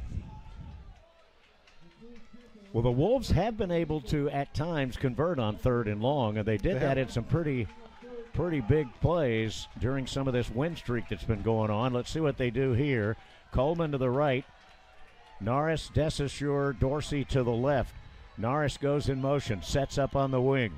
Well, the Wolves have been able to, at times, convert on 3rd and long, and they did that in some pretty big plays during some of this win streak that's been going on. Let's see what they do here. Coleman to the right. Norris, Desasure, Dorsey to the left. Norris goes in motion, sets up on the wing.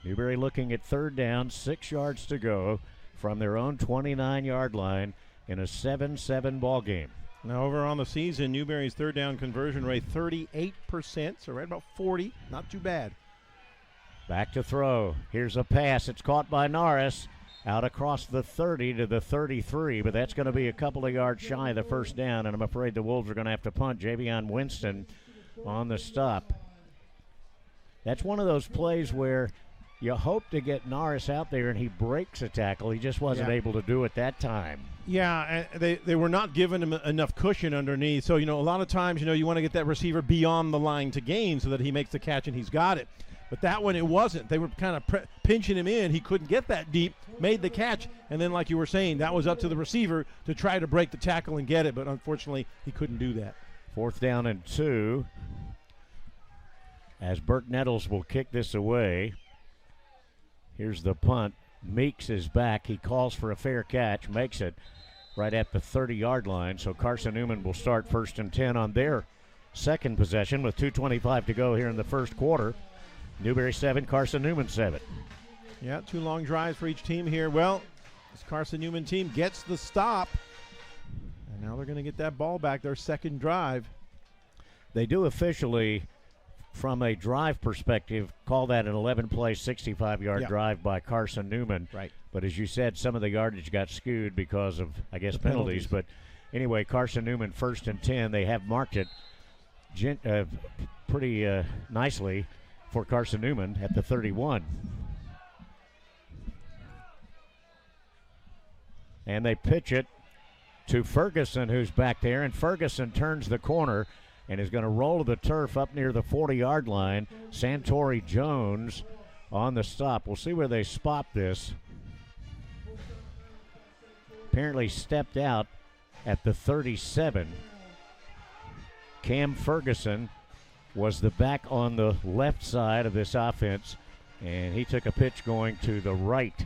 Newberry looking at 3rd down, 6 yards to go from their own 29-yard line in a 7-7 ball game. Now over on the season, Newberry's 3rd down conversion rate 38%, so right about 40, not too bad. Back to throw. Here's a pass. It's caught by Norris. Out across the 30 to the 33, but that's going to be a couple of yards shy of the 1st down, and I'm afraid the Wolves are going to have to punt. Javion Winston on the stop. That's one of those plays where you hope to get Norris out there, and he breaks a tackle. He just wasn't able to do it that time. Yeah, they were not giving him enough cushion underneath. So, a lot of times, you want to get that receiver beyond the line to gain so that he makes the catch and he's got it. But that one, it wasn't. They were kind of pinching him in. He couldn't get that deep, made the catch, and then like you were saying, that was up to the receiver to try to break the tackle and get it, but unfortunately, he couldn't do that. 4th down and 2 as Burke Nettles will kick this away. Here's the punt. Meeks is back. He calls for a fair catch, makes it right at the 30-yard line, so Carson-Newman will start 1st and 10 on their 2nd possession with 2:25 to go here in the 1st quarter. Newberry 7, Carson-Newman 7. Yeah, 2 long drives for each team here. Well, this Carson-Newman team gets the stop, and now they're going to get that ball back, their 2nd drive. They do officially, from a drive perspective, call that an 11-play, 65-yard drive by Carson-Newman. Right. But as you said, some of the yardage got skewed because of, I guess, penalties. But anyway, Carson-Newman 1st and 10. They have marked it pretty nicely for Carson-Newman at the 31. And they pitch it to Ferguson, who's back there, and Ferguson turns the corner and is going to roll to the turf up near the 40-yard line. Santori Jones on the stop. We'll see where they spot this. Apparently stepped out at the 37. Cam Ferguson was the back on the left side of this offense, and he took a pitch going to the right.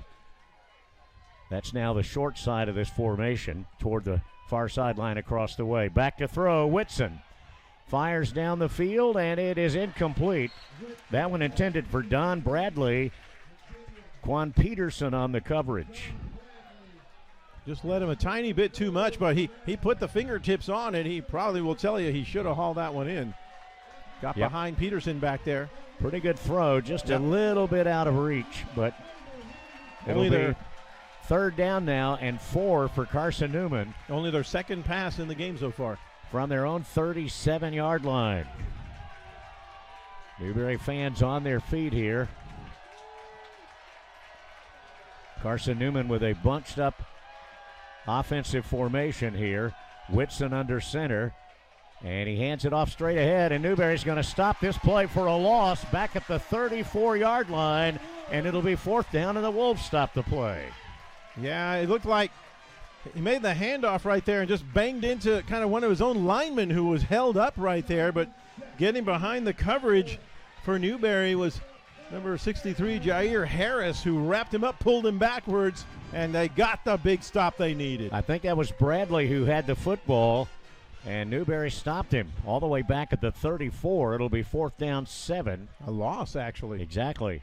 That's now the short side of this formation toward the far sideline across the way. Back to throw, Whitson fires down the field, and it is incomplete. That one intended for Don Bradley. Quan Peterson on the coverage. Just let him a tiny bit too much, but he put the fingertips on it. He probably will tell you he should have hauled that one in. Got behind Peterson back there. Pretty good throw, just a little bit out of reach, but it'll be 3rd down now and 4 for Carson-Newman. Only their 2nd pass in the game so far. From their own 37-yard line. Newberry fans on their feet here. Carson-Newman with a bunched up offensive formation here. Whitson under center. And he hands it off straight ahead, and Newberry's going to stop this play for a loss back at the 34-yard line, and it'll be 4th down, and the Wolves stop the play. Yeah, it looked like he made the handoff right there and just banged into kind of one of his own linemen who was held up right there. But getting behind the coverage for Newberry was number 63, Jair Harris, who wrapped him up, pulled him backwards, and they got the big stop they needed. I think that was Bradley who had the football, and Newberry stopped him all the way back at the 34. It'll be 4th down 7. A loss, actually. Exactly.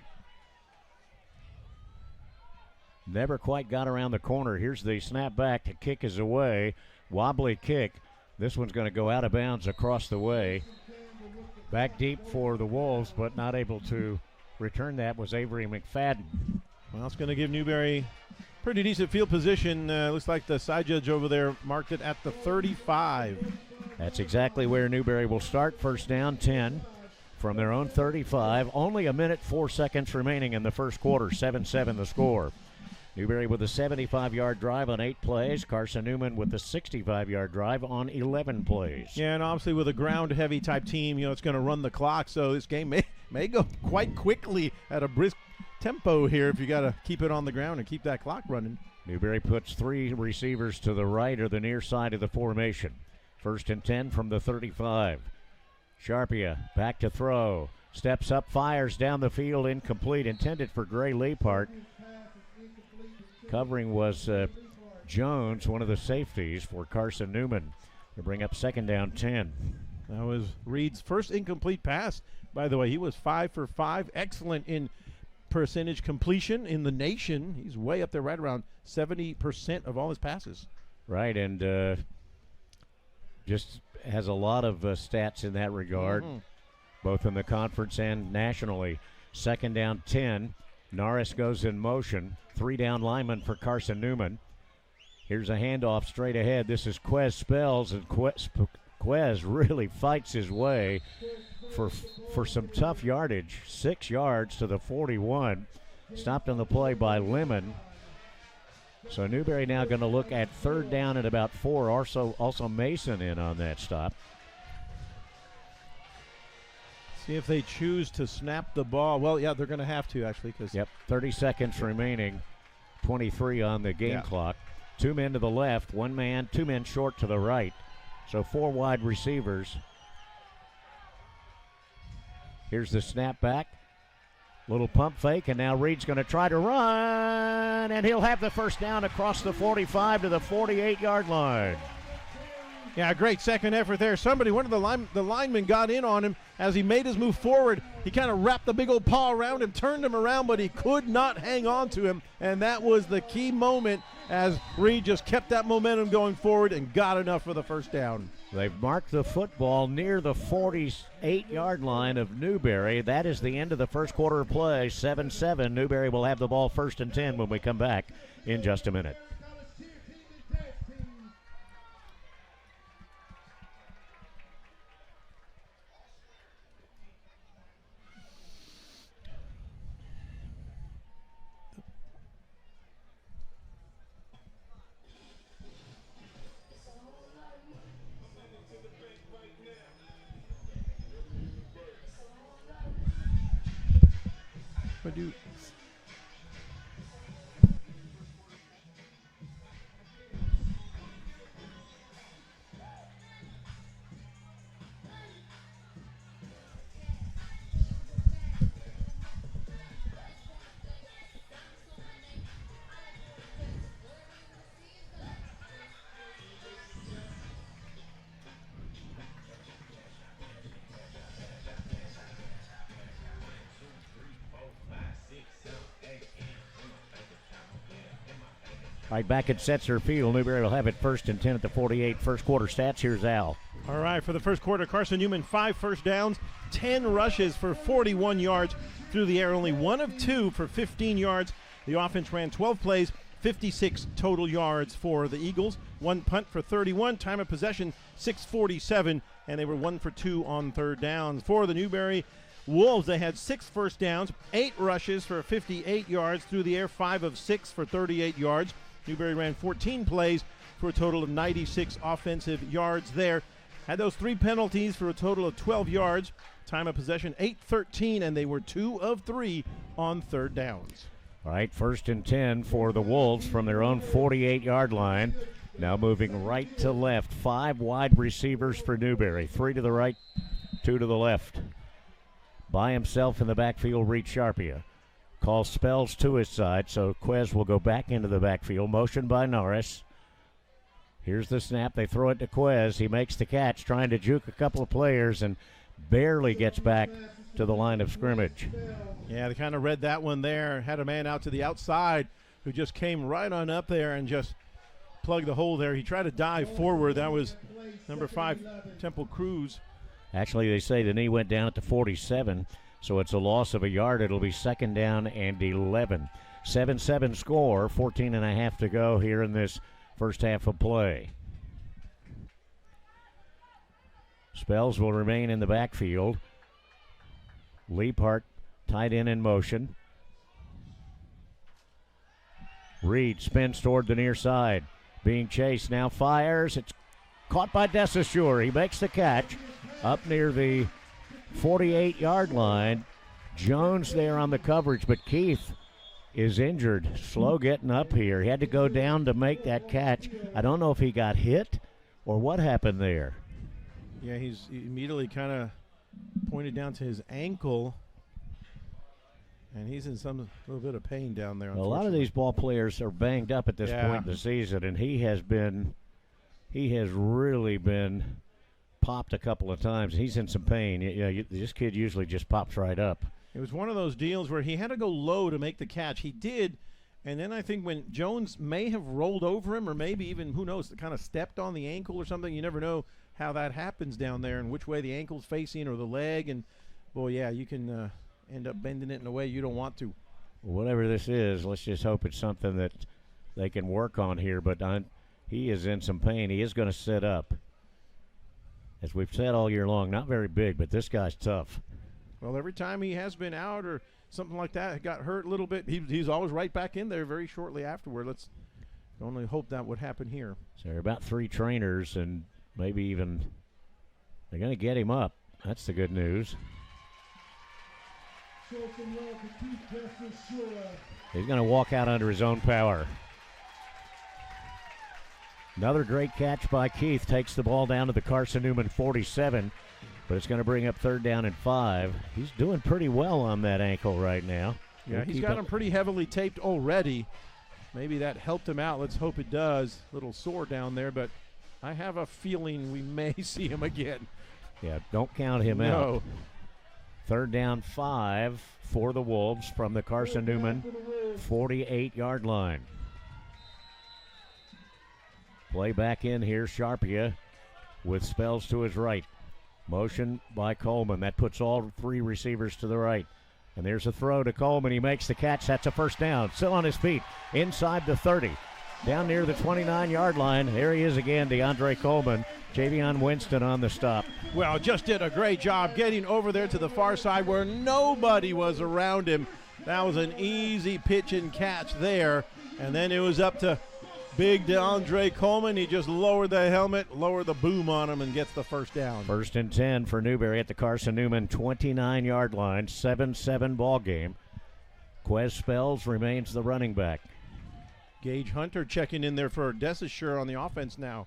Never quite got around the corner. Here's the snap back. The kick is away. Wobbly kick. This one's going to go out of bounds across the way. Back deep for the Wolves, but not able to return that was Avery McFadden. Well, it's going to give Newberry pretty decent field position. Looks like the side judge over there marked it at the 35. That's exactly where Newberry will start. 1st down 10 from their own 35. Only a minute, 4 seconds remaining in the first quarter. 7-7 the score. Newberry with a 75-yard drive on 8 plays. Carson-Newman with a 65-yard drive on 11 plays. Yeah, and obviously with a ground-heavy type team, it's going to run the clock. So this game may go quite quickly at a brisk tempo here if you got to keep it on the ground and keep that clock running. Newberry puts 3 receivers to the right or the near side of the formation. 1st and 10 from the 35. Sharpia back to throw. Steps up, fires down the field, incomplete. Intended for Gray Leapart. Covering was Jones, one of the safeties for Carson-Newman, to bring up 2nd down 10. That was Reed's first incomplete pass. By the way, he was 5 for 5. Excellent in percentage completion in the nation. He's way up there, right around 70% of all his passes. Right, and just has a lot of stats in that regard, both in the conference and nationally. 2nd down 10. Norris goes in motion. 3 down lineman for Carson-Newman. Here's a handoff straight ahead. This is Quez Spells, and Quez really fights his way for some tough yardage. 6 yards to the 41. Stopped on the play by Lemon. So Newberry now going to look at 3rd down at about 4. Also Mason in on that stop. See if they choose to snap the ball. Well, yeah, they're going to have to, actually. 30 seconds remaining. 23 on the game clock. 2 men to the left, 1 man, 2 men short to the right. So 4 wide receivers. Here's the snap back. Little pump fake, and now Reed's going to try to run, and he'll have the 1st down across the 45 to the 48-yard line. Yeah, great second effort there. One of the linemen got in on him as he made his move forward. He kind of wrapped the big old paw around him, turned him around, but he could not hang on to him. And that was the key moment as Reed just kept that momentum going forward and got enough for the 1st down. They've marked the football near the 48-yard line of Newberry. That is the end of the first quarter of play. 7-7. Newberry will have the ball 1st and 10 when we come back in just a minute. Right back at Setzer Field. Newberry will have it 1st and 10 at the 48. First quarter stats. Here's Al. All right, for the first quarter, Carson-Newman 5 first downs, 10 rushes for 41 yards through the air, only 1 of 2 for 15 yards. The offense ran 12 plays, 56 total yards for the Eagles. 1 punt for 31, time of possession 6:47, and they were 1 for 2 on 3rd downs. For the Newberry Wolves, they had 6 first downs, 8 rushes for 58 yards through the air, 5 of 6 for 38 yards. Newberry ran 14 plays for a total of 96 offensive yards there. Had those 3 penalties for a total of 12 yards. Time of possession 8:13, and they were 2 of 3 on 3rd downs. All right, 1st and 10 for the Wolves from their own 48-yard line. Now moving right to left. 5 wide receivers for Newberry. 3 to the right, 2 to the left. By himself in the backfield, Reed Sharpia. Calls spells to his side, so Quez will go back into the backfield. Motion by Norris. Here's the snap. They throw it to Quez. He makes the catch, trying to juke a couple of players and barely gets back to the line of scrimmage. Yeah, they kind of read that one there. Had a man out to the outside who just came right on up there and just plugged the hole there. He tried to dive forward. That was number 5, Temple Cruz. Actually, they say the knee went down at the 47, so it's a loss of a yard. It'll be 2nd down and 11. 7-7 score, 14 and a half to go here in this first half of play. Spells will remain in the backfield. Leapart tight end in motion. Reed spins toward the near side. Being chased, now fires. It's caught by Desaussure. He makes the catch up near the 48-yard line. Jones there on the coverage, but Keith is injured. Slow getting up here. He had to go down to make that catch. I don't know if he got hit or what happened there. Yeah, he immediately kind of pointed down to his ankle, and he's in some little bit of pain down there. A lot of these ball players are banged up at this point in the season, and he has really been popped a couple of times. He's in some pain. This kid usually just pops right up. It was one of those deals where he had to go low to make the catch. He did, and then I think when Jones may have rolled over him, or maybe even, who knows, kind of stepped on the ankle or something. You never know how that happens down there and which way the ankle's facing or the leg. And, boy, yeah, you can end up bending it in a way you don't want to. Whatever this is, let's just hope it's something that they can work on here. But he is in some pain. He is going to sit up. As we've said all year long, not very big, but this guy's tough. Well, every time he has been out or something like that, got hurt a little bit, he's always right back in there very shortly afterward. Let's only hope that would happen here. So there are about 3 trainers, and maybe even they're going to get him up. That's the good news. He's going to walk out under his own power. Another great catch by Keith. Takes the ball down to the Carson-Newman 47, but it's going to bring up 3rd down and 5. He's doing pretty well on that ankle right now. Yeah, he's got him pretty heavily taped already. Maybe that helped him out. Let's hope it does. A little sore down there, but I have a feeling we may see him again. Yeah, don't count him out. 3rd down 5 for the Wolves from the Carson-Newman 48-yard line. Play back in here, Sharpia with spells to his right. Motion by Coleman. That puts all 3 receivers to the right. And there's a throw to Coleman. He makes the catch. That's a 1st down. Still on his feet. Inside the 30. Down near the 29-yard line. There he is again, DeAndre Coleman. Javion Winston on the stop. Well, just did a great job getting over there to the far side where nobody was around him. That was an easy pitch and catch there. And then it was up to big DeAndre Coleman. He just lowered the helmet, lowered the boom on him, and gets the 1st down. 1st and 10 for Newberry at the Carson-Newman 29-yard line. 7-7 ball game. Quez Spells remains the running back. Gage Hunter checking in there for Desaussure on the offense now.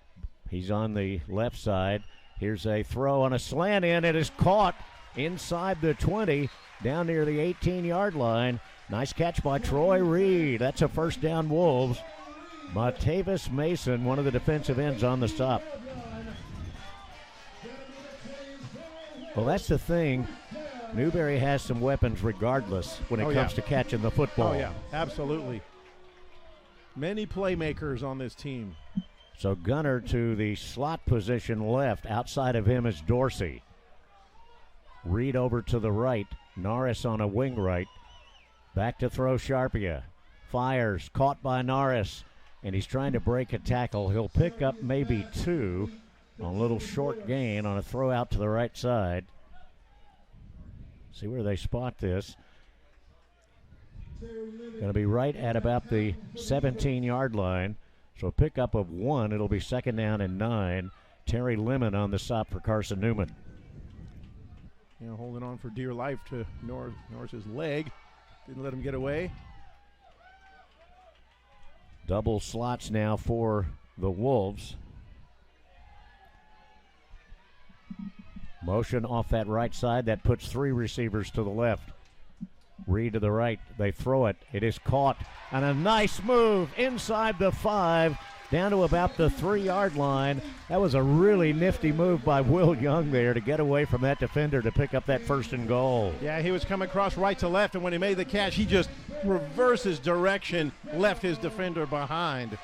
He's on the left side. Here's a throw on a slant in. It is caught inside the 20, down near the 18-yard line. Nice catch by Troy Reed. That's a 1st down Wolves. Matavis Mason, one of the defensive ends, on the stop. Well, that's the thing. Newberry has some weapons regardless when it comes to catching the football. Oh, yeah, absolutely. Many playmakers on this team. So Gunner to the slot position left. Outside of him is Dorsey. Reed over to the right. Norris on a wing right. Back to throw Sharpia. Fires. Caught by Norris. And he's trying to break a tackle. He'll pick up maybe 2 on a little short gain on a throw out to the right side. See where they spot this. Going to be right at about the 17-yard line. So a pickup of 1. It'll be 2nd down and 9. Terry Lemon on the stop for Carson-Newman. Holding on for dear life to Norris's leg. Didn't let him get away. Double slots now for the Wolves. Motion off that right side. That puts 3 receivers to the left. Reed to the right. They throw it. It is caught. And a nice move inside the 5, down to about the 3-yard line. That was a really nifty move by Will Young there to get away from that defender to pick up that 1st and goal. Yeah, he was coming across right to left, and when he made the catch, he just reverses direction, left his defender behind.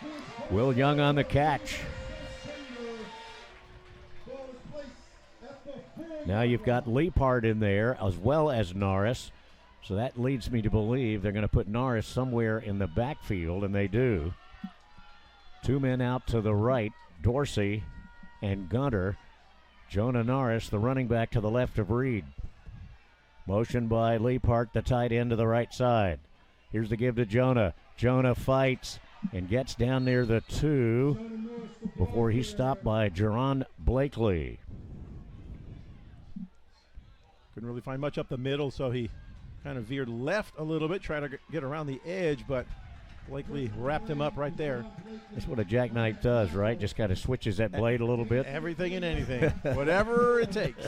Will Young on the catch. Now you've got Leapart in there as well as Norris. So that leads me to believe they're going to put Norris somewhere in the backfield, and they do. 2 men out to the right, Dorsey and Gunter. Jonah Norris, the running back, to the left of Reed. Motion by Leapart, the tight end, to the right side. Here's the give to Jonah. Jonah fights and gets down near the 2 before he's stopped by Jerron Blakely. Couldn't really find much up the middle, so he kind of veered left a little bit, trying to get around the edge, but Blakely wrapped him up right there. That's what a jackknife does, right? Just kind of switches that blade a little bit. Everything and anything. Whatever it takes.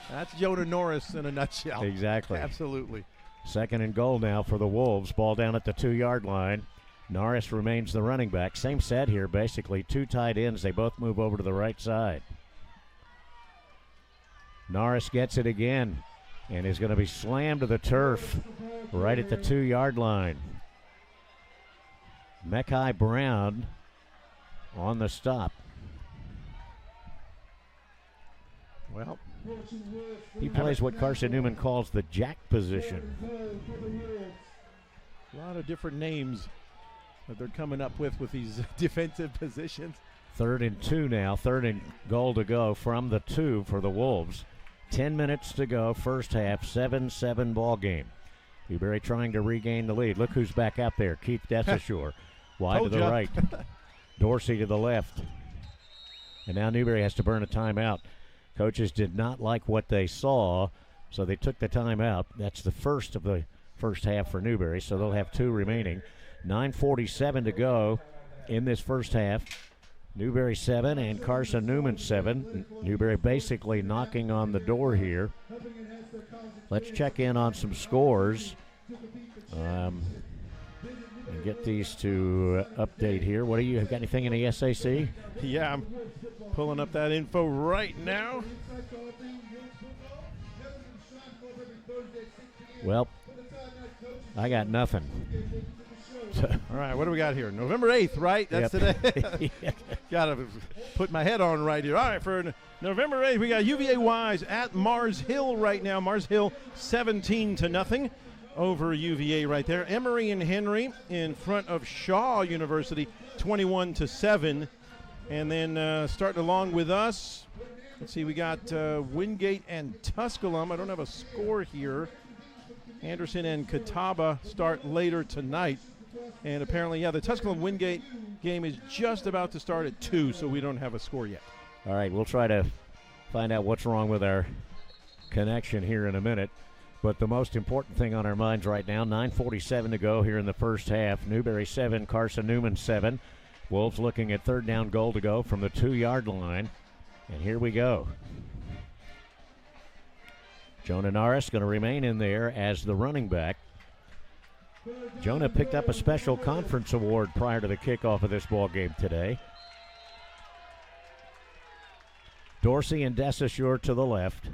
That's Jonah Norris in a nutshell. Exactly. Absolutely. 2nd and goal now for the Wolves. Ball down at the 2-yard line. Norris remains the running back. Same set here, basically. 2 tight ends. They both move over to the right side. Norris gets it again and is going to be slammed to the turf right at the 2-yard line. Mekhi Brown on the stop. Well, he plays what Carson-Newman calls the jack position. A lot of different names that they're coming up with these defensive positions. 3rd and 2 now. 3rd and goal to go from the 2 for the Wolves. 10 minutes to go, first half, 7-7 ball game. Newberry trying to regain the lead. Look who's back out there. Keith Desashore. Wide to the right. Dorsey to the left. And now Newberry has to burn a timeout. Coaches did not like what they saw, so they took the timeout. That's the first of the first half for Newberry, so they'll have 2 remaining. 9:47 to go in this first half. Newberry 7 and Carson-Newman 7. Newberry basically knocking on the door here. Let's check in on some scores and get these to update here. What do you got? Anything in the SAC? Yeah, I'm pulling up that info right now. Well, I got nothing. All right, what do we got here? November 8th, right? That's today. Got to put my head on right here. All right, for November 8th, we got UVA Wise at Mars Hill right now. Mars Hill 17-0 over UVA right there. Emory and Henry in front of Shaw University 21-7. And then starting along with us, let's see, we got Wingate and Tusculum. I don't have a score here. Anderson and Catawba start later tonight. And apparently, yeah, the Tusculum-Wingate game is just about to start at 2, so we don't have a score yet. All right, we'll try to find out what's wrong with our connection here in a minute. But the most important thing on our minds right now, 9:47 to go here in the first half. Newberry 7, Carson-Newman 7. Wolves looking at 3rd down goal to go from the 2-yard line. And here we go. Jonah Norris going to remain in there as the running back. Jonah picked up a special conference award prior to the kickoff of this ball game today. Dorsey and Desashore to the left.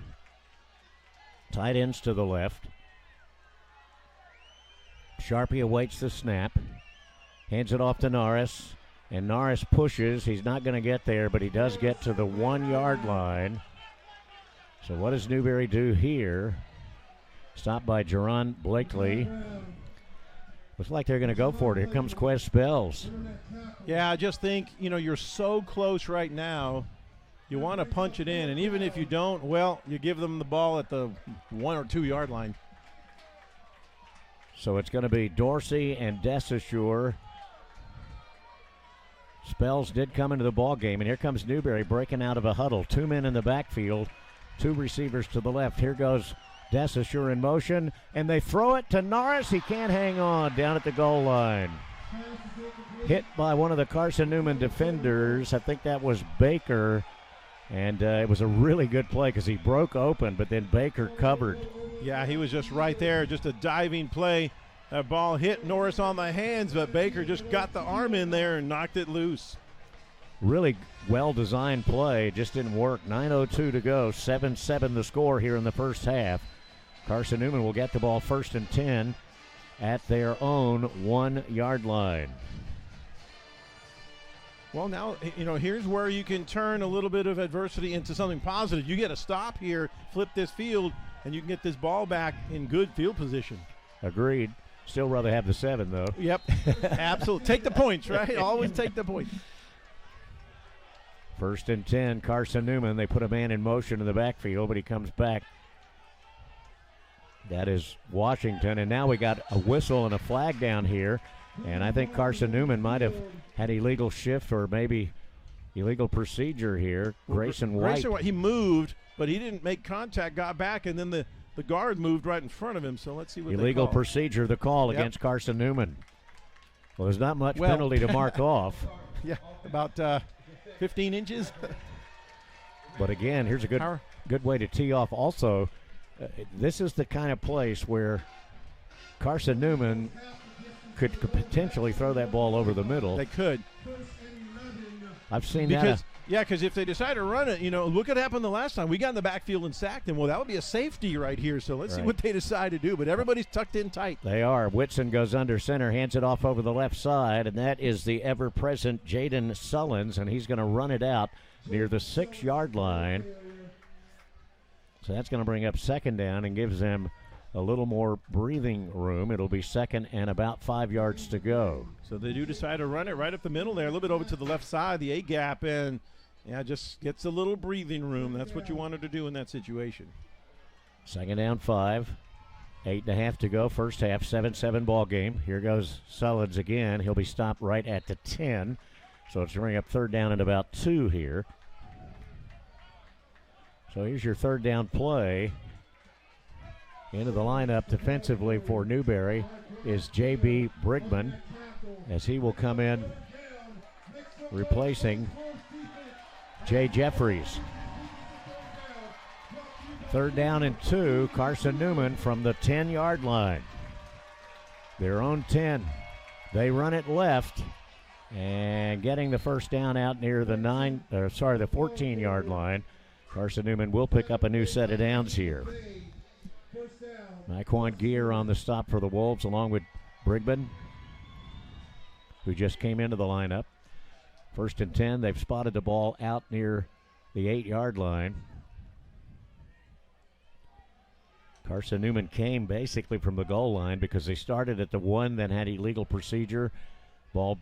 Tight ends to the left. Sharpie awaits the snap. Hands it off to Norris. And Norris pushes. He's not going to get there, but he does get to the 1-yard line. So what does Newberry do here? Stopped by Jerron Blakely. Looks like they're going to go for it. Here comes Quez Spells. Yeah, I just think, you're so close right now. You want to punch it in, and even if you don't, well, you give them the ball at the 1 or 2 yard line. So it's going to be Dorsey and Desashore. Spells did come into the ball game, and here comes Newberry breaking out of a huddle. 2 men in the backfield, 2 receivers to the left. Here goes Desashore in motion, and they throw it to Norris. He can't hang on down at the goal line. hit by one of the Carson-Newman defenders. I think that was Baker. And it was a really good play because he broke open, but then Baker covered. Yeah, he was just right there, just a diving play. That ball hit Norris on the hands, but Baker just got the arm in there and knocked it loose. Really well-designed play, just didn't work. 9:02 to go, 7-7 the score here in the first half. Carson-Newman will get the ball 1st and 10 at their own 1-yard line. Well, now, here's where you can turn a little bit of adversity into something positive. You get a stop here, flip this field, and you can get this ball back in good field position. Agreed. Still rather have the 7, though. Yep, absolutely. Take the points, right? Always take the points. 1st and 10, Carson-Newman. They put a man in motion in the backfield, but he comes back. That is Washington, and now we got a whistle and a flag down here. And I think Carson-Newman might have had illegal shift or maybe illegal procedure here. Grayson White. He moved, but he didn't make contact, got back, and then the guard moved right in front of him. So let's see what illegal they call. Procedure, the call against Carson-Newman. Well, there's not much penalty to mark off. Yeah, about 15 inches. But again, here's a good way to tee off. Also, this is the kind of place where Carson-Newman could potentially throw that ball over the middle. They could. I've seen that. Because if they decide to run it, look what happened the last time. We got in the backfield and sacked him. Well, that would be a safety right here. So let's see what they decide to do. But everybody's tucked in tight. They are. Whitson goes under center, hands it off over the left side, and that is the ever-present Jaden Sullins, and he's going to run it out near the 6-yard line. So that's going to bring up 2nd down and gives them a little more breathing room. It'll be 2nd and about 5 yards to go. So they do decide to run it right up the middle there, a little bit over to the left side, the A-gap, and just gets a little breathing room. That's what you wanted to do in that situation. 2nd down 5, 8.5 to go, first half, 7-7 ball game. Here goes Sullins again. He'll be stopped right at the 10. So it's bring up 3rd down and about 2 here. So here's your 3rd down play. Into the lineup defensively for Newberry is J.B. Brigman, as he will come in replacing Jay Jeffries. 3rd down and 2, Carson-Newman from the 10-yard line. Their own 10. They run it left and getting the first down out near the 14-yard line. Carson-Newman will pick up a new set of downs here. Naquan Gear on the stop for the Wolves along with Brigman, who just came into the lineup. 1st and 10, they've spotted the ball out near the 8-yard line. Carson-Newman came basically from the goal line because they started at the 1, then had illegal procedure. Ball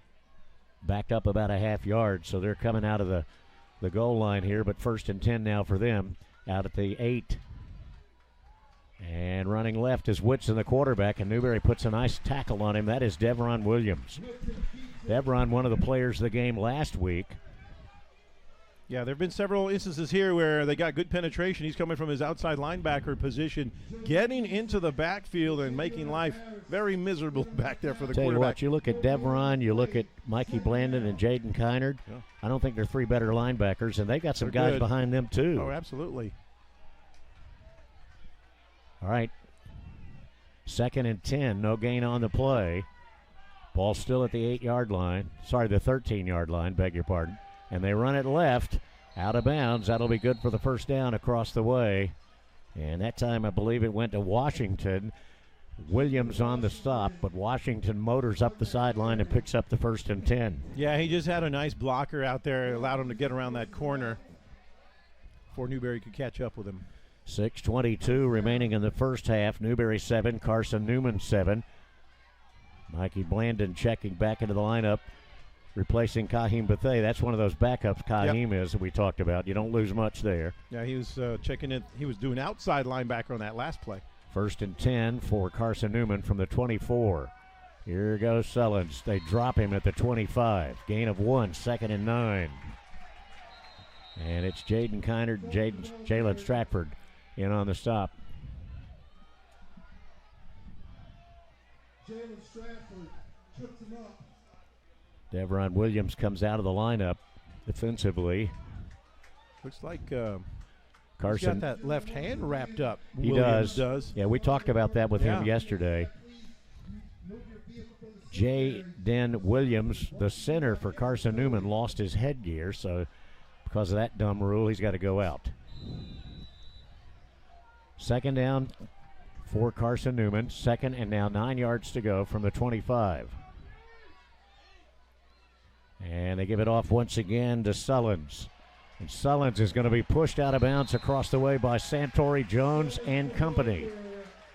backed up about a half yard, so they're coming out of the goal line here, but 1st and 10 now for them out at the 8. And running left is Whitson, the quarterback, and Newberry puts a nice tackle on him. That is Devron Williams. Devron, one of the players of the game last week. Yeah, there have been several instances here where they got good penetration. He's coming from his outside linebacker position, getting into the backfield and making life very miserable back there for the quarterback. Tell you what, you look at Devron, you look at Mikey Blandon and Jaden Kynard. Yeah. I don't think they're 3 better linebackers, and they got some guys behind them too. Oh, absolutely. All right, 2nd and 10, no gain on the play. Ball still at the 8-yard line. Sorry, the 13-yard line, beg your pardon. And they run it left, out of bounds. That'll be good for the first down across the way. And that time I believe it went to Washington. Williams on the stop, but Washington motors up the sideline and picks up the 1st and 10. Yeah, he just had a nice blocker out there, allowed him to get around that corner before Newberry could catch up with him. 6:22 remaining in the first half. Newberry 7, Carson-Newman 7. Mikey Blandon checking back into the lineup, replacing Kaheem Bethea. That's one of those backups Kaheem is that we talked about. You don't lose much there. Yeah, he was checking it. He was doing outside linebacker on that last play. 1st and 10 for Carson-Newman from the 24. Here goes Sullins. They drop him at the 25. Gain of 1, 2nd and 9. And it's Jaden Kynard and Jalen Stratford in on the stop. Jalen Stratford trips him up. Devron Williams comes out of the lineup defensively. Looks like Carson he's got that left hand wrapped up. He does. Yeah, we talked about that with him yesterday. Jaden Williams, the center for Carson-Newman, lost his headgear, so because of that dumb rule, he's got to go out. Second down for Carson-Newman. Second and now 9 yards to go from the 25. And they give it off once again to Sullins. And Sullins is going to be pushed out of bounds across the way by Santori Jones and company.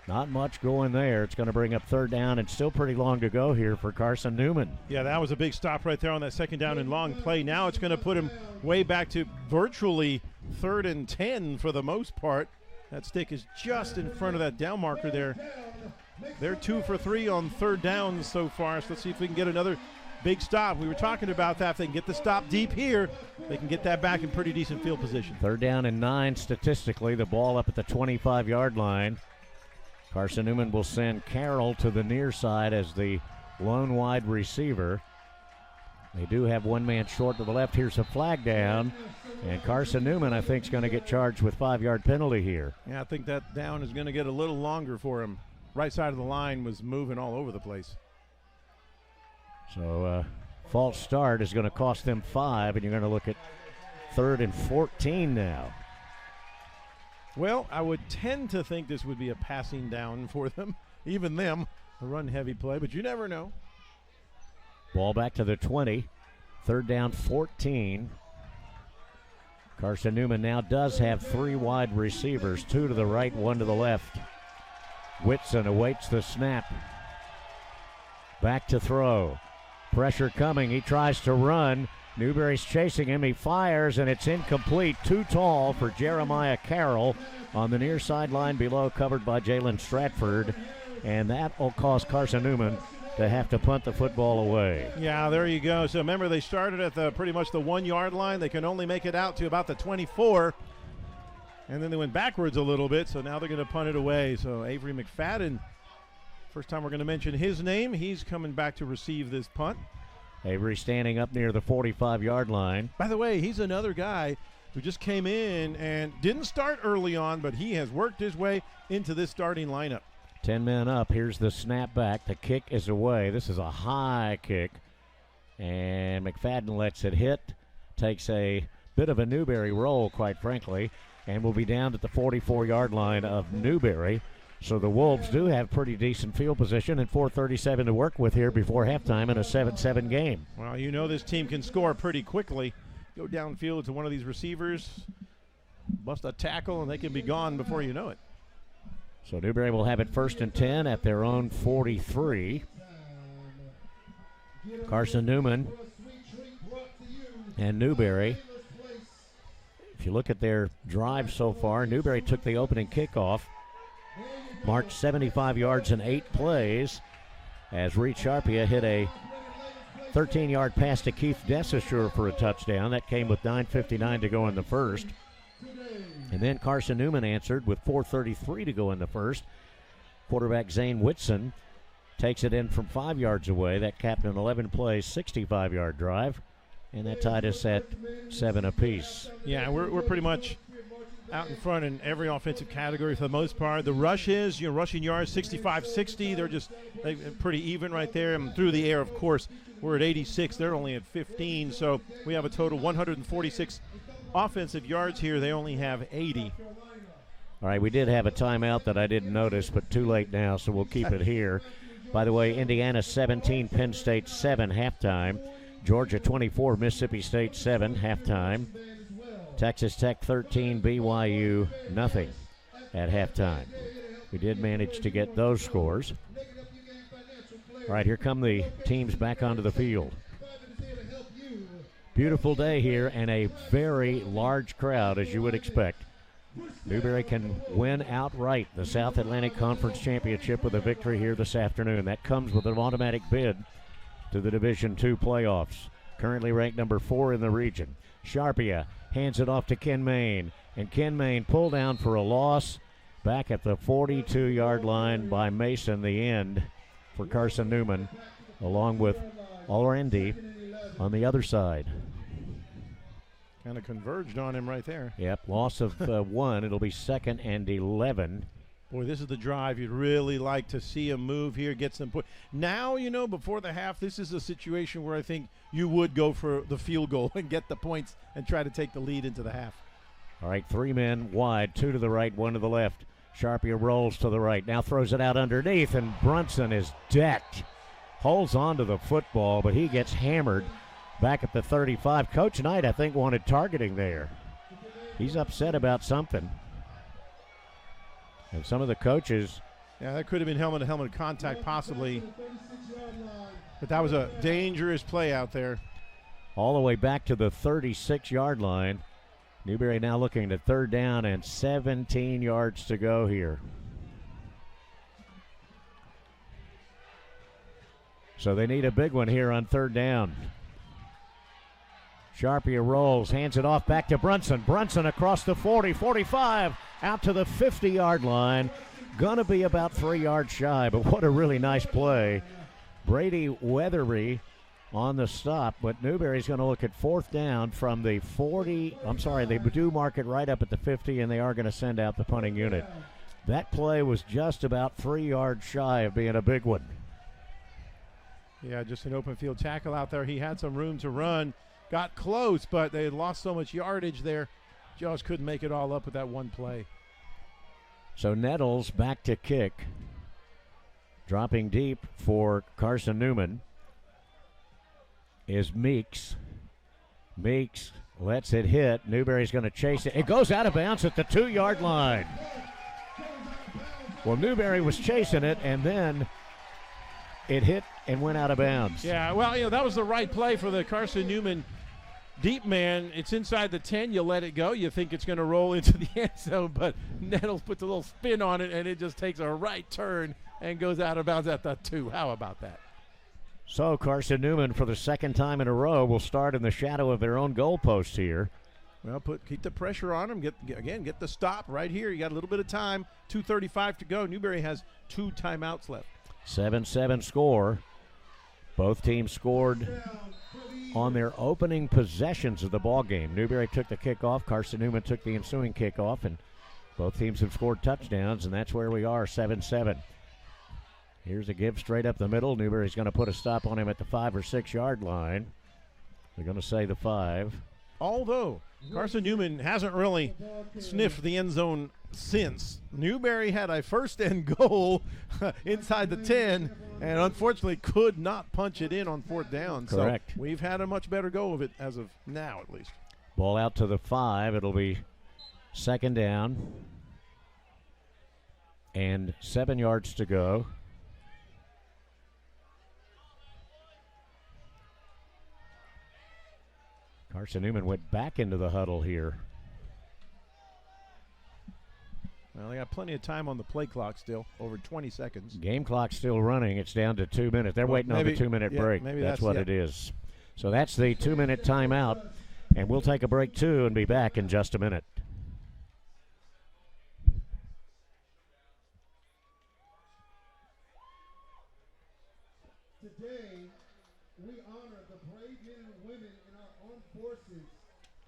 Not much going there. It's going to bring up third down and still pretty long to go here for Carson-Newman. Yeah, that was a big stop right there on that second down and long play. Now it's going to put him way back to virtually 3rd and 10 for the most part. That stick is just in front of that down marker there. They're 2 for 3 on third down so far, so let's see if we can get another big stop. We were talking about that. If they can get the stop deep here, they can get that back in pretty decent field position. 3rd down and 9 statistically. The ball up at the 25-yard line. Carson-Newman will send Carroll to the near side as the lone wide receiver. They do have one man short to the left. Here's a flag down. And Carson-Newman, I think, is going to get charged with 5-yard penalty here. Yeah, I think that down is going to get a little longer for him. Right side of the line was moving all over the place. So false start is going to cost them 5, and you're going to look at 3rd and 14 now. Well, I would tend to think this would be a passing down for them, even them, a run-heavy play, but you never know. Ball back to the 20, 3rd down 14. Carson-Newman now does have 3 wide receivers, 2 to the right, 1 to the left. Whitson awaits the snap. Back to throw. Pressure coming. He tries to run. Newberry's chasing him. He fires, and it's incomplete. Too tall for Jeremiah Carroll on the near sideline below, covered by Jalen Stratford. And that will cause Carson-Newman to have to punt the football away. Yeah, there you go. So remember, they started at pretty much the 1-yard line. They can only make it out to about the 24. And then they went backwards a little bit, so now they're going to punt it away. So Avery McFadden, first time we're going to mention his name, he's coming back to receive this punt. Avery standing up near the 45-yard line. By the way, he's another guy who just came in and didn't start early on, but he has worked his way into this starting lineup. 10 men up. Here's the snap back. The kick is away. This is a high kick. And McFadden lets it hit. Takes a bit of a Newberry roll, quite frankly, and will be down at the 44-yard line of Newberry. So the Wolves do have pretty decent field position and 4:37 to work with here before halftime in a 7-7 game. Well, you know this team can score pretty quickly. Go downfield to one of these receivers, bust a tackle, and they can be gone before you know it. So Newberry will have it 1st and 10 at their own 43. Carson-Newman and Newberry. If you look at their drive so far, Newberry took the opening kickoff, marched 75 yards in 8 plays as Reed Sharpia hit a 13-yard pass to Keith Desasure for a touchdown. That came with 9:59 to go in the first. And then Carson-Newman answered with 4:33 to go in the first. Quarterback Zane Whitson takes it in from 5 yards away. That capped an 11 plays, 65-yard drive. And that tied us at 7 apiece. Yeah, we're pretty much out in front in every offensive category for the most part. The rushes, rushing yards, 65-60. They're pretty even right there. And through the air, of course, we're at 86. They're only at 15. So we have a total 146 offensive yards here. They only have 80. All right, we did have a timeout that I didn't notice, but too late now, so we'll keep it here. By the way, Indiana 17, Penn State 7 halftime. Georgia 24, Mississippi State 7 halftime. Texas Tech 13, BYU nothing at halftime. We did manage to get those scores. All right, here come the teams back onto the field. Beautiful day here and a very large crowd, as you would expect. Newberry can win outright the South Atlantic Conference Championship with a victory here this afternoon. That comes with an automatic bid to the Division II playoffs. Currently ranked number 4 in the region. Sharpia hands it off to Ken Main, and Ken Main pulled down for a loss back at the 42-yard line by Mason, the end for Carson-Newman, along with Orendi on the other side. Kind of converged on him right there. Yep, loss of 1. It'll be 2nd and 11. Boy, this is the drive you'd really like to see him move here, get some point. Now, before the half, this is a situation where I think you would go for the field goal and get the points and try to take the lead into the half. All right, 3 men wide, 2 to the right, 1 to the left. Sharpie rolls to the right, now throws it out underneath, and Brunson is decked. Holds on to the football, but he gets hammered back at the 35. Coach Knight, I think, wanted targeting there. He's upset about something. And some of the coaches. Yeah, that could have been helmet-to-helmet contact possibly. But that was a dangerous play out there. All the way back to the 36-yard line. Newberry now looking at 3rd down and 17 yards to go here. So they need a big one here on 3rd down. Sharpie rolls, hands it off back to Brunson. Brunson across the 40, 45, out to the 50-yard line. Gonna be about 3 yards shy, but what a really nice play. Brady Weatherby on the stop, but Newberry's going to look at 4th down from the 40. I'm sorry, they do mark it right up at the 50, and they are going to send out the punting unit. That play was just about 3 yards shy of being a big one. Yeah, just an open field tackle out there. He had some room to run. Got close, but they had lost so much yardage there. Just couldn't make it all up with that one play. So Nettles back to kick. Dropping deep for Carson-Newman is Meeks. Meeks lets it hit. Newberry's going to chase it. It goes out of bounds at the 2-yard line. Well, Newberry was chasing it, and then it hit and went out of bounds. Yeah, well, that was the right play for the Carson-Newman deep man. It's inside the 10. You let it go. You think it's going to roll into the end zone, but Nettles puts a little spin on it, and it just takes a right turn and goes out of bounds at the 2. How about that? So Carson-Newman, for the 2nd time in a row, will start in the shadow of their own goalpost here. Well, keep the pressure on them. Get the stop right here. You got a little bit of time. 2:35 to go. Newberry has 2 timeouts left. 7-7 score. Both teams scored on their opening possessions of the ball game. Newberry took the kickoff. Carson-Newman took the ensuing kickoff, and both teams have scored touchdowns, and that's where we are, 7-7. Here's a give straight up the middle. Newberry's going to put a stop on him at the 5 or 6 yard line. They're going to say the 5. Although Carson-Newman hasn't really sniffed the end zone since. Newberry had a 1st and goal inside the 10 and unfortunately could not punch it in on 4th down. Correct. So we've had a much better go of it as of now, at least. Ball out to the 5. It'll be 2nd down and 7 yards to go. Carson-Newman went back into the huddle here. Well, they got plenty of time on the play clock still, over 20 seconds. Game clock's still running. It's down to 2 minutes. They're waiting on the 2-minute break. Maybe that's what it is. So that's the 2-minute timeout, and we'll take a break too and be back in just a minute. Today, we honor the brave men and women in our armed forces,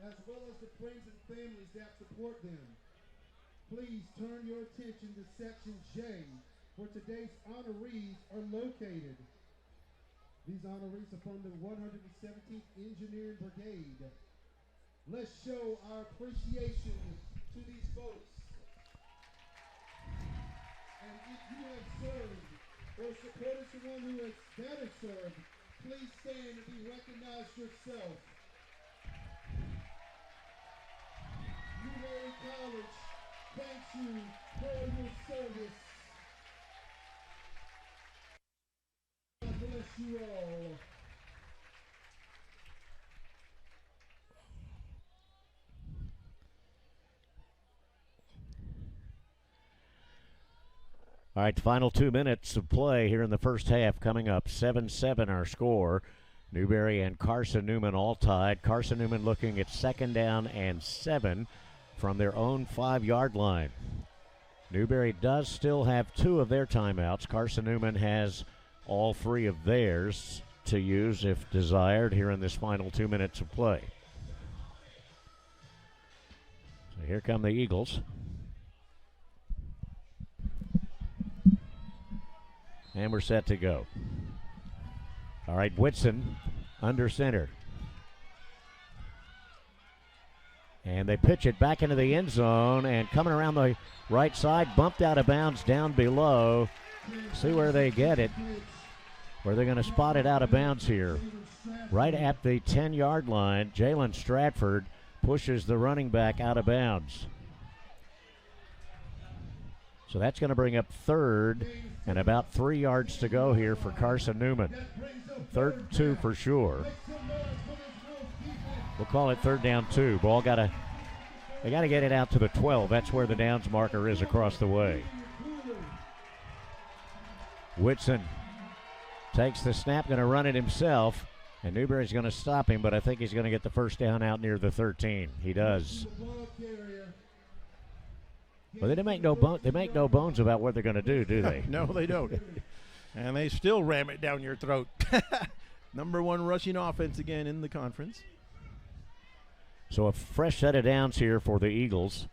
as well as the friends and families that support them. Please turn your attention to Section J, where today's honorees are located. These honorees are from the 117th Engineering Brigade. Let's show our appreciation to these folks. And if you have served or supported someone who has better served, please stand and be recognized yourself. Newberry College, thank you for your service. God bless you all. All right, the final 2 minutes of play here in the first half coming up. 7-7 our score. Newberry and Carson-Newman all tied. Carson-Newman looking at 2nd down and 7 from their own 5-yard line. Newberry does still have 2 of their timeouts. Carson-Newman has all 3 of theirs. to use if desired here in this final 2 minutes of play. So here come the Eagles. And we're set to go. All right, Whitson under center. And they pitch it back into the end zone, and coming around the right side, bumped out of bounds down below. See where they get it, where they're going to spot it out of bounds here. Right at the 10-yard line, Jalen Stratford pushes the running back out of bounds. So that's going to bring up third and about 3 yards to go here for Carson-Newman. 3rd and 2 for sure. We'll call it 3rd down 2. They got to get it out to the 12. That's where the downs marker is across the way. Whitson takes the snap, going to run it himself, and Newberry's going to stop him, but I think he's going to get the first down out near the 13. He does. Well, they make no bones about what they're going to do they? No, they don't. And they still ram it down your throat. Number 1 rushing offense again in the conference. So a fresh set of downs here for the Eagles.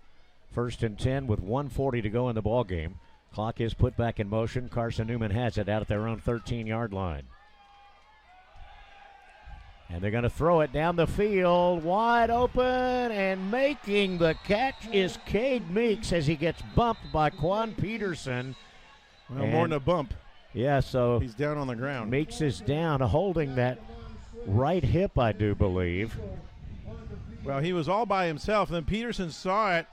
1st and 10 with 1:40 to go in the ball game. Clock is put back in motion. Carson-Newman has it out at their own 13-yard line. And they're going to throw it down the field, wide open, and making the catch is Cade Meeks as he gets bumped by Quan Peterson. Well, more than a bump. Yeah, so he's down on the ground. Meeks is down, holding that right hip, I do believe. Well, he was all by himself. Then Peterson saw it,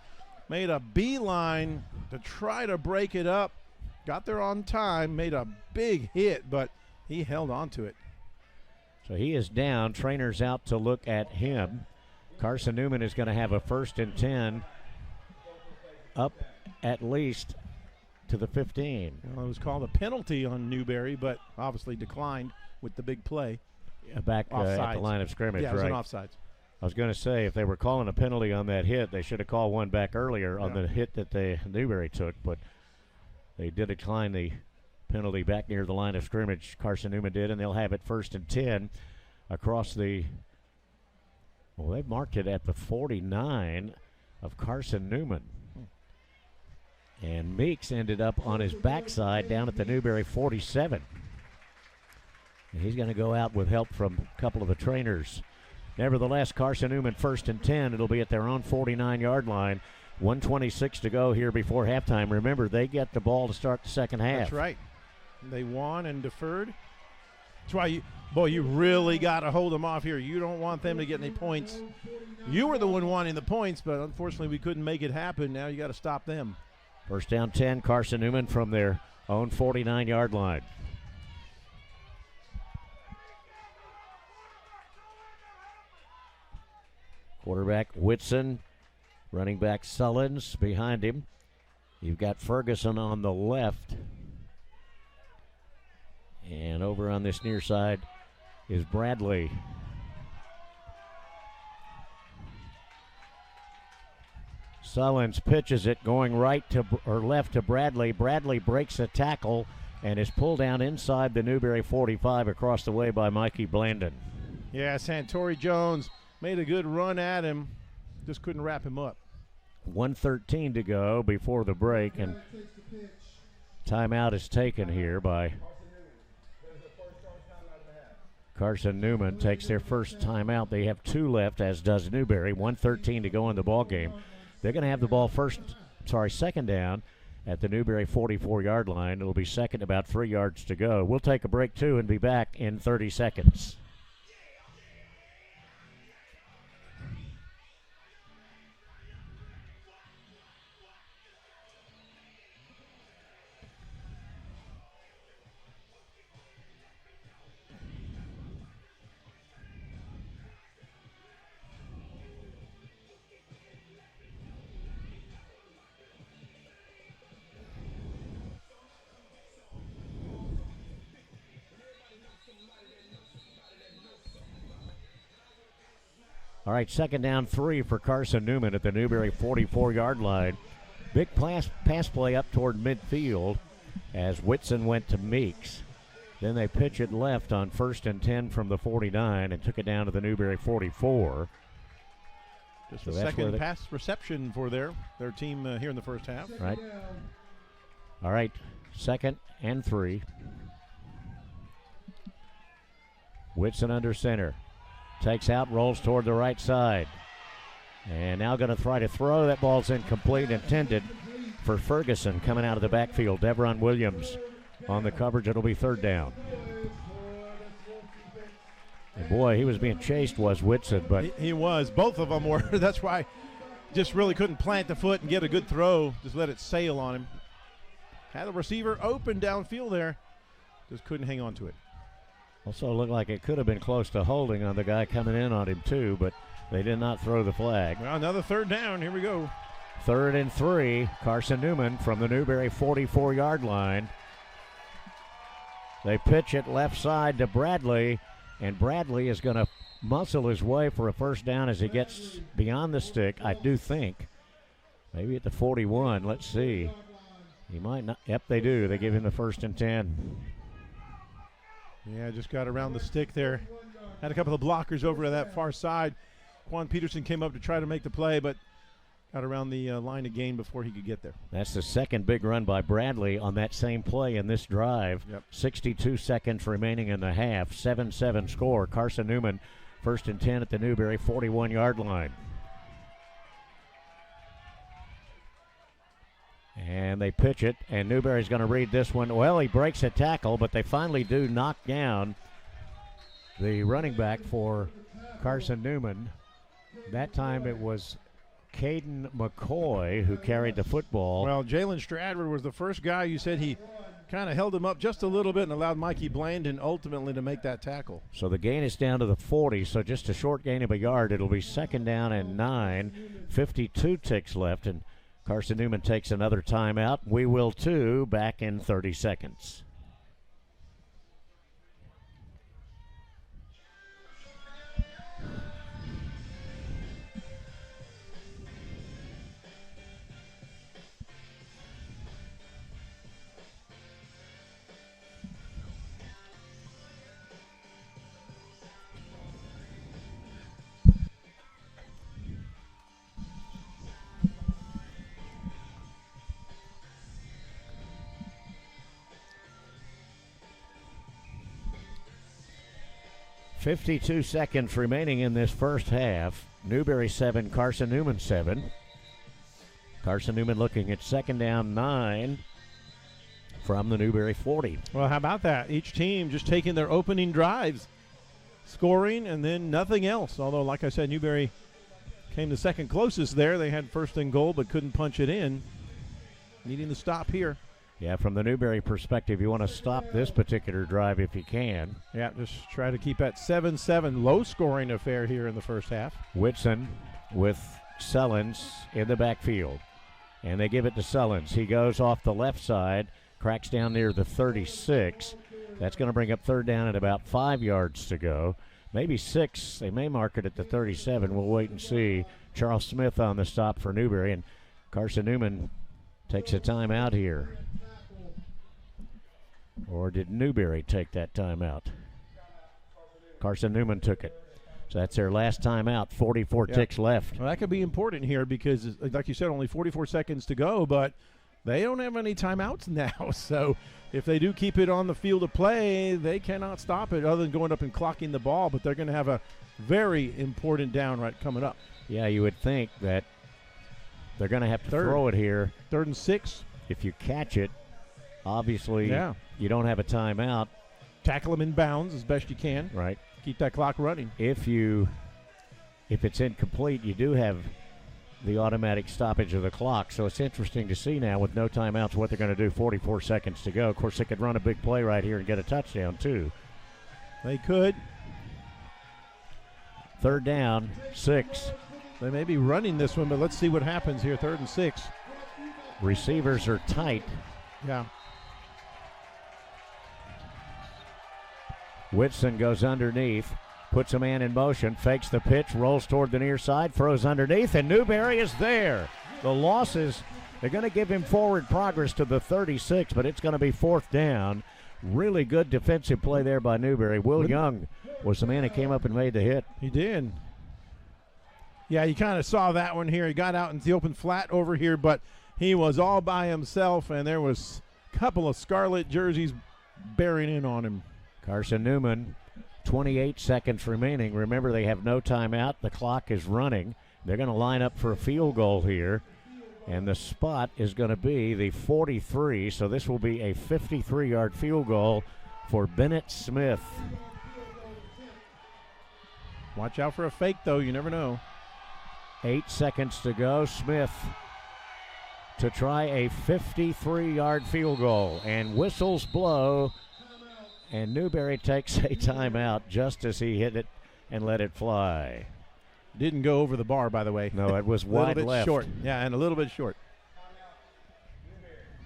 made a beeline to try to break it up. Got there on time, made a big hit, but he held on to it. So he is down. Trainer's out to look at him. Carson-Newman is going to have a 1st and 10 up at least to the 15. Well, it was called a penalty on Newberry, but obviously declined with the big play. Back at the line of scrimmage, yeah, it was right? an offsides. I was going to say, if they were calling a penalty on that hit, they should have called one back earlier on the hit that Newberry took, but they did decline the penalty back near the line of scrimmage. Carson-Newman did, and they'll have it 1st and 10 across the, well, they've marked it at the 49 of Carson-Newman. And Meeks ended up on his backside down at the Newberry 47. And he's going to go out with help from a couple of the trainers. Nevertheless, Carson-Newman 1st and 10. It'll be at their own 49-yard line. 1:26 to go here before halftime. Remember, they get the ball to start the second half. That's right. They won and deferred. That's why you really got to hold them off here. You don't want them to get any points. You were the one wanting the points, but unfortunately we couldn't make it happen. Now you got to stop them. 1st down 10, Carson-Newman from their own 49-yard line. Quarterback Whitson, running back Sullins behind him. You've got Ferguson on the left. And over on this near side is Bradley. Sullins pitches it going right to or left to Bradley. Bradley breaks a tackle and is pulled down inside the Newberry 45 across the way by Mikey Blandon. Yeah, Santori Jones made a good run at him, just couldn't wrap him up. 1:13 to go before the break, and timeout is taken here by Carson-Newman. Takes their first timeout. They have 2 left, as does Newberry. 1:13 to go in the ball game. They're going to have the ball second down at the Newberry 44-yard line. It'll be second, about 3 yards to go. We'll take a break, too, and be back in 30 seconds. All right, second down 3 for Carson-Newman at the Newberry 44-yard line. Big pass play up toward midfield as Whitson went to Meeks. Then they pitch it left on 1st and 10 from the 49 and took it down to the Newberry 44. Just So a that's where second pass reception for their team here in the first half. Right. All right, 2nd and 3. Whitson under center. Takes out, rolls toward the right side. And now going to try to throw. That ball's incomplete, intended for Ferguson coming out of the backfield. Devron Williams on the coverage. It'll be 3rd down. And boy, he was being chased, was Whitson, but he was. Both of them were. That's why just really couldn't plant the foot and get a good throw. Just let it sail on him. Had the receiver open downfield there. Just couldn't hang on to it. also looked like it could have been close to holding on the guy coming in on him too, but they did not throw the flag. Well, another 3rd down. Here we go. 3rd and 3. Carson-Newman from the Newberry 44-yard line. They pitch it left side to Bradley, and Bradley is going to muscle his way for a 1st down as he gets beyond the stick, I do think. Maybe at the 41. Let's see. He might not. Yep, they do. They give him the 1st and 10. Yeah, just got around the stick there. Had a couple of blockers over to that far side. Quan Peterson came up to try to make the play, but got around the line of gain before he could get there. That's the 2nd big run by Bradley on that same play in this drive. Yep. 62 seconds remaining in the half. 7-7 score. Carson-Newman 1st and 10 at the Newberry 41-yard line. And they pitch it, and Newberry's going to read this one. Well, he breaks a tackle, but they finally do knock down the running back for Carson-Newman. That time it was Caden McCoy who carried the football. Well, Jalen Stradford was the first guy. You said he kind of held him up just a little bit and allowed Mikey Blandon ultimately to make that tackle. So the gain is down to the 40, so just a short gain of a yard. It'll be 2nd down and 9. 52 ticks left, and Carson-Newman takes another timeout. We will too, back in 30 seconds. .52 seconds remaining in this first half. Newberry 7, Carson-Newman 7. Carson-Newman looking at 2nd down 9 from the Newberry 40. Well, how about that? Each team just taking their opening drives, scoring, and then nothing else. Although, like I said, Newberry came the 2nd closest there. They had 1st and goal but couldn't punch it in. Needing to stop here. Yeah, from the Newberry perspective, you want to stop this particular drive if you can. Yeah, just try to keep that 7-7 low-scoring affair here in the first half. Whitson with Sullins in the backfield. And they give it to Sullins. He goes off the left side, cracks down near the 36. That's going to bring up 3rd down at about 5 yards to go. Maybe 6. They may mark it at the 37. We'll wait and see. Charles Smith on the stop for Newberry, and Carson-Newman takes a timeout here. Or did Newberry take that timeout? Carson-Newman took it. So that's their last timeout, 44 ticks left. Well, that could be important here because, like you said, only 44 seconds to go, but they don't have any timeouts now. So if they do keep it on the field of play, they cannot stop it other than going up and clocking the ball, but they're going to have a very important down right coming up. Yeah, you would think that they're going to have to throw it here. 3rd and 6. If you catch it, obviously you don't have a timeout. Tackle them in bounds as best you can. Right. Keep that clock running. If it's incomplete, you do have the automatic stoppage of the clock. So it's interesting to see now with no timeouts what they're going to do. 44 seconds to go. Of course, they could run a big play right here and get a touchdown too. They could. 3rd down, 6. They may be running this one, but let's see what happens here. 3rd and 6. Receivers are tight. Yeah. Whitson goes underneath, puts a man in motion, fakes the pitch, rolls toward the near side, throws underneath, and Newberry is there. The losses, they're going to give him forward progress to the 36, but it's going to be 4th down. Really good defensive play there by Newberry. Will Young was the man who came up and made the hit. He did. Yeah, you kind of saw that one here. He got out into the open flat over here, but he was all by himself, and there was a couple of scarlet jerseys bearing in on him. Carson-Newman, 28 seconds remaining. Remember, they have no timeout. The clock is running. They're going to line up for a field goal here, and the spot is going to be the 43, so this will be a 53-yard field goal for Bennett Smith. Watch out for a fake, though. You never know. 8 seconds to go. Smith to try a 53-yard field goal, and whistles blow, and Newberry takes a timeout just as he hit it and let it fly. Didn't go over the bar, by the way. No, it was wide left. A little bit short. Yeah, and a little bit short.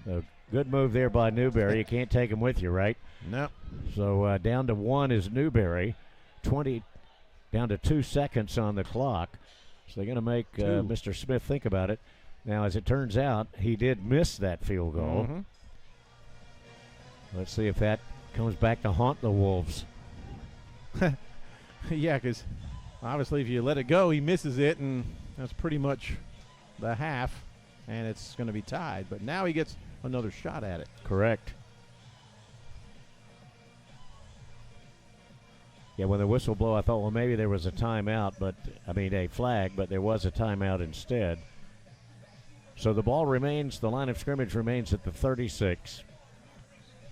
So good move there by Newberry. You can't take him with you, right? No. So down to 1 is Newberry. 20 down to 2 seconds on the clock. So they're going to make Mr. Smith think about it. Now, as it turns out, he did miss that field goal. Mm-hmm. Let's see if that comes back to haunt the Wolves. Yeah, because obviously if you let it go, he misses it, and that's pretty much the half, and it's going to be tied. But now he gets another shot at it. Correct. Yeah, when the whistle blew, I thought, well, maybe there was a timeout, a flag, but there was a timeout instead. So the ball remains, the line of scrimmage remains at the 36.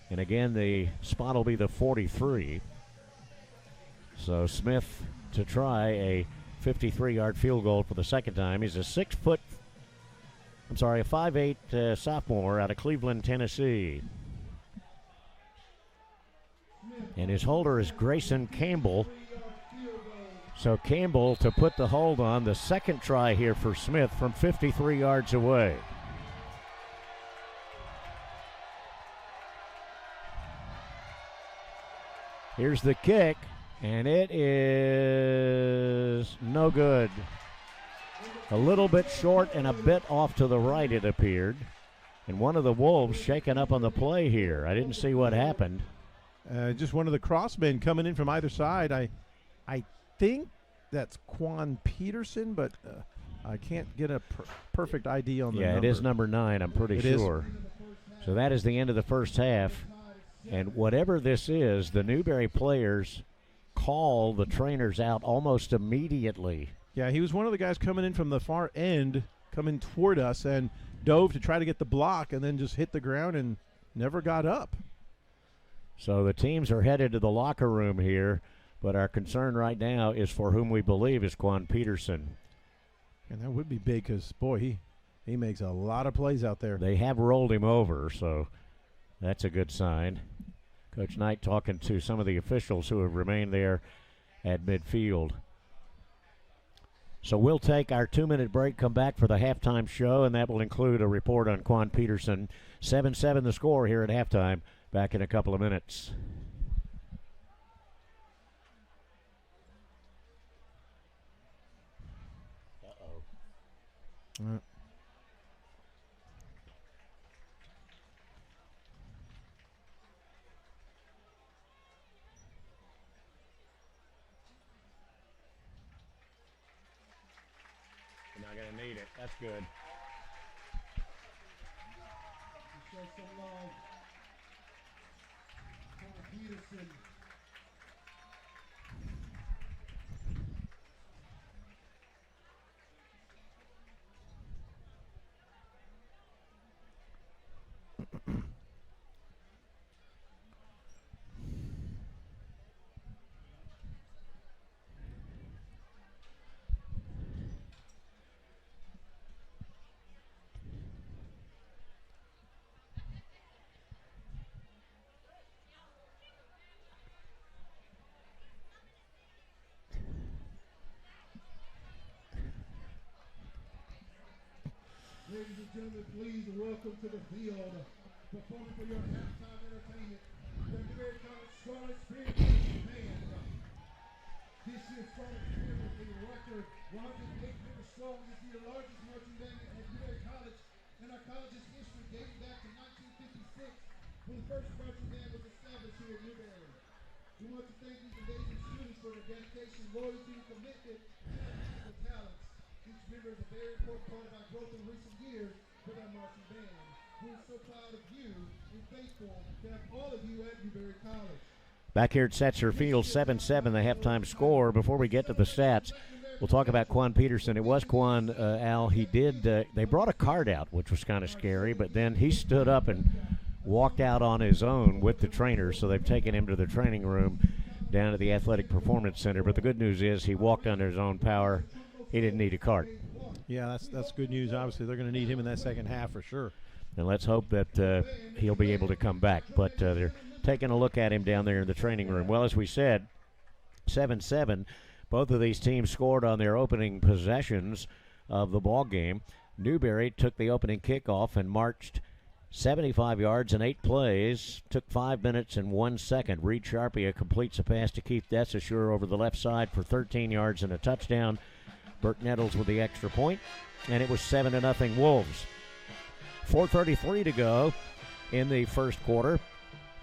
And again, the spot will be the 43. So Smith to try a 53-yard field goal for the second time. He's a 5'8" sophomore out of Cleveland, Tennessee. And his holder is Grayson Campbell. So Campbell to put the hold on the second try here for Smith from 53 yards away. Here's the kick, and it is no good. A little bit short and a bit off to the right, it appeared. And one of the Wolves shaken up on the play here. I didn't see what happened. Just one of the crossmen coming in from either side. I think that's Quan Peterson, but I can't get a perfect ID on the number. Yeah, it is number 9, I'm pretty sure. So that is the end of the first half. And whatever this is, the Newberry players call the trainers out almost immediately. Yeah, he was one of the guys coming in from the far end, coming toward us, and dove to try to get the block and then just hit the ground and never got up. So the teams are headed to the locker room here, but our concern right now is for whom we believe is Quan Peterson. And that would be big because, boy, he makes a lot of plays out there. They have rolled him over, so that's a good sign. Coach Knight talking to some of the officials who have remained there at midfield. So we'll take our 2-minute break, come back for the halftime show, and that will include a report on Quan Peterson. 7-7 the score here at halftime. Back in a couple of minutes. Uh-oh. You're not going to need it. That's good. Show some love. Peterson. Ladies and gentlemen, please welcome to the field, performing for your halftime entertainment, the Newberry College Scarlet Spirit Band. This year's Scarlet Spirit with a record 108 members strong is the largest marching band at Newberry College in our college's history, dating back to 1956. for the first marching band was established here at Newberry. We want to thank these amazing students for their dedication, loyalty, commitment, and musical talents. Each member is a very important part of our growth in recent years with our marching band. We're so proud of you and thankful to have all of you at Newberry College. Back here at Setzer Field, 7-7, the halftime score. Before we get to the stats, we'll talk about Quan Peterson. It was Quan, Al. He did, they brought a card out, which was kind of scary, but then he stood up and walked out on his own with the trainers, so they've taken him to the training room down at the Athletic Performance Center. But the good news is he walked under his own power. He didn't need a cart. Yeah, that's good news. Obviously, they're going to need him in that second half for sure. And let's hope that he'll be able to come back. But they're taking a look at him down there in the training room. Well, as we said, 7-7. Both of these teams scored on their opening possessions of the ball game. Newberry took the opening kickoff and marched 75 yards in 8 plays. Took 5 minutes and 1 second. Reed Sharpia completes a pass to Keith Desasure over the left side for 13 yards and a touchdown. Burke Nettles with the extra point, and it was 7-0 Wolves. 4:33 to go in the first quarter.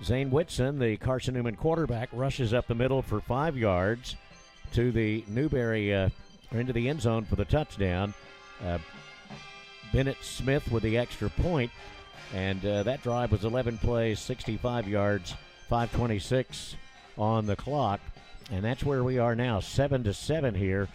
Zane Whitson, the Carson-Newman quarterback, rushes up the middle for 5 yards to the Newberry, into the end zone for the touchdown. Bennett Smith with the extra point, and that drive was 11 plays, 65 yards, 5:26 on the clock, and that's where we are now, 7-7 here,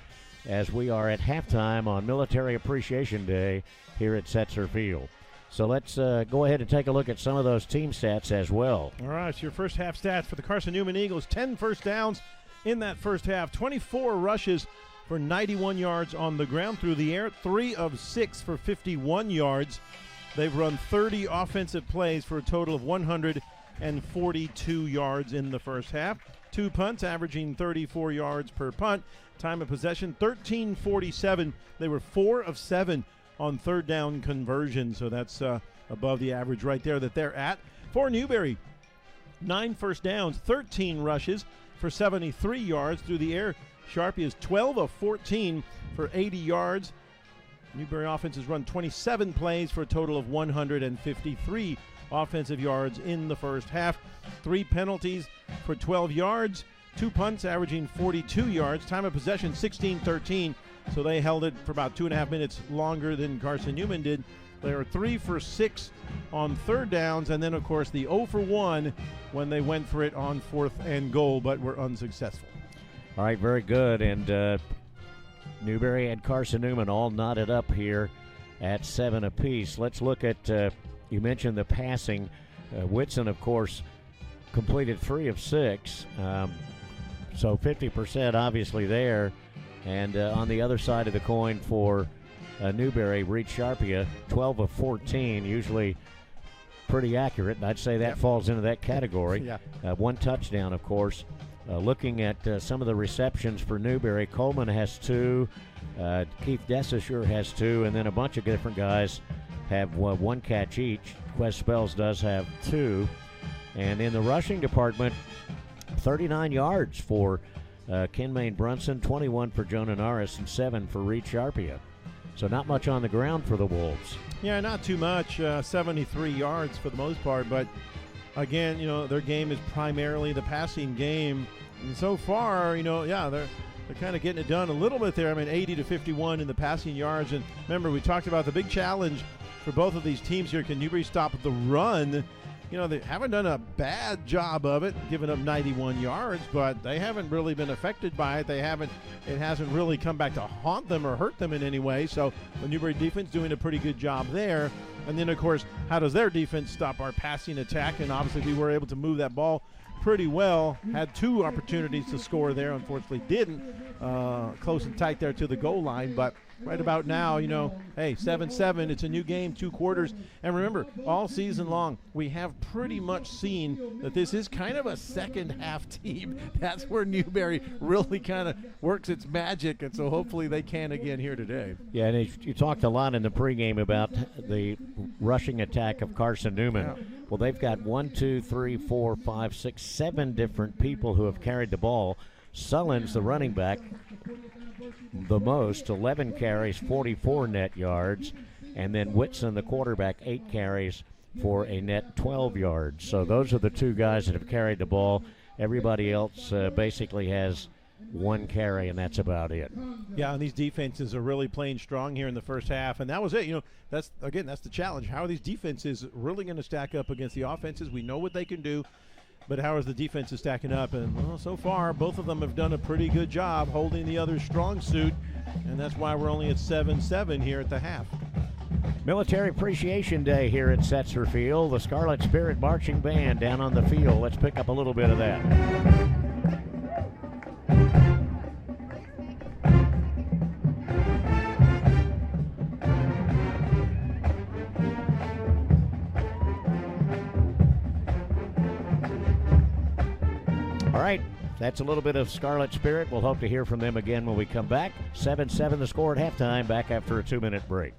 as we are at halftime on Military Appreciation Day here at Setzer Field. So let's go ahead and take a look at some of those team stats as well. All right, so your first half stats for the Carson-Newman Eagles: 10 first downs in that first half, 24 rushes for 91 yards on the ground through the air, 3 of 6 for 51 yards. They've run 30 offensive plays for a total of 142 yards in the first half. 2 punts, averaging 34 yards per punt. Time of possession, 13:47. They were 4 of 7 on third down conversion, so that's above the average right there that they're at. For Newberry, 9 first downs, 13 rushes for 73 yards through the air. Sharpie is 12 of 14 for 80 yards. Newberry offense has run 27 plays for a total of 153 offensive yards in the first half. 3 penalties for 12 yards. 2 punts averaging 42 yards. Time of possession 16-13. So they held it for about 2.5 minutes longer than Carson-Newman did. They were 3 for 6 on third downs, and then, of course, the 0 for 1 when they went for it on 4th and goal, but were unsuccessful. All right, very good. And Newberry and Carson-Newman all knotted up here at 7 apiece. Let's look at, you mentioned the passing. Whitson, of course, completed 3 of 6, so 50% obviously there. And on the other side of the coin for Newberry, Reed Sharpia, 12 of 14, usually pretty accurate. And I'd say that falls into that category. Yeah. 1 touchdown, of course. Looking at some of the receptions for Newberry, Coleman has 2, Keith Desasure has 2, and then a bunch of different guys have 1 catch each. Quez Spells does have 2. And in the rushing department, 39 yards for Kenmaine Brunson, 21 for Jonah Norris, and 7 for Reed Sharpia. So not much on the ground for the Wolves. Yeah, not too much, 73 yards for the most part, but again, their game is primarily the passing game. And so far, they're kind of getting it done a little bit there. 80-51 in the passing yards. And remember, we talked about the big challenge for both of these teams here. Can Newberry stop the run? They haven't done a bad job of it, giving up 91 yards, but they haven't really been affected by it. It hasn't really come back to haunt them or hurt them in any way. So the Newberry defense doing a pretty good job there. And then, of course, how does their defense stop our passing attack? And obviously we were able to move that ball pretty well. Had 2 opportunities to score there. Unfortunately didn't. Close and tight there to the goal line. But right about now, hey, 7-7. It's a new game, 2 quarters. And remember, all season long, we have pretty much seen that this is kind of a second-half team. That's where Newberry really kind of works its magic. And so hopefully they can again here today. Yeah, and you talked a lot in the pregame about the rushing attack of Carson-Newman. Yeah. Well, they've got 1, 2, 3, 4, 5, 6, 7 different people who have carried the ball. Sullins, the running back, the most, 11 carries, 44 net yards. And then Whitson, the quarterback, 8 carries, for a net 12 yards. So those are the two guys that have carried the ball. Everybody else basically has one carry, and that's about it. Yeah, and these defenses are really playing strong here in the first half, and that was it. You know, that's the challenge. How are these defenses really going to stack up against the offenses? We know what they can do, but how is the defenses stacking up? And well, so far, both of them have done a pretty good job holding the other's strong suit, and that's why we're only at 7-7 here at the half. Military Appreciation Day here at Setzer Field. The Scarlet Spirit Marching Band down on the field. Let's pick up a little bit of that. All right, that's a little bit of Scarlet Spirit. We'll hope to hear from them again when we come back. 7-7 the score at halftime, back after a 2-minute break.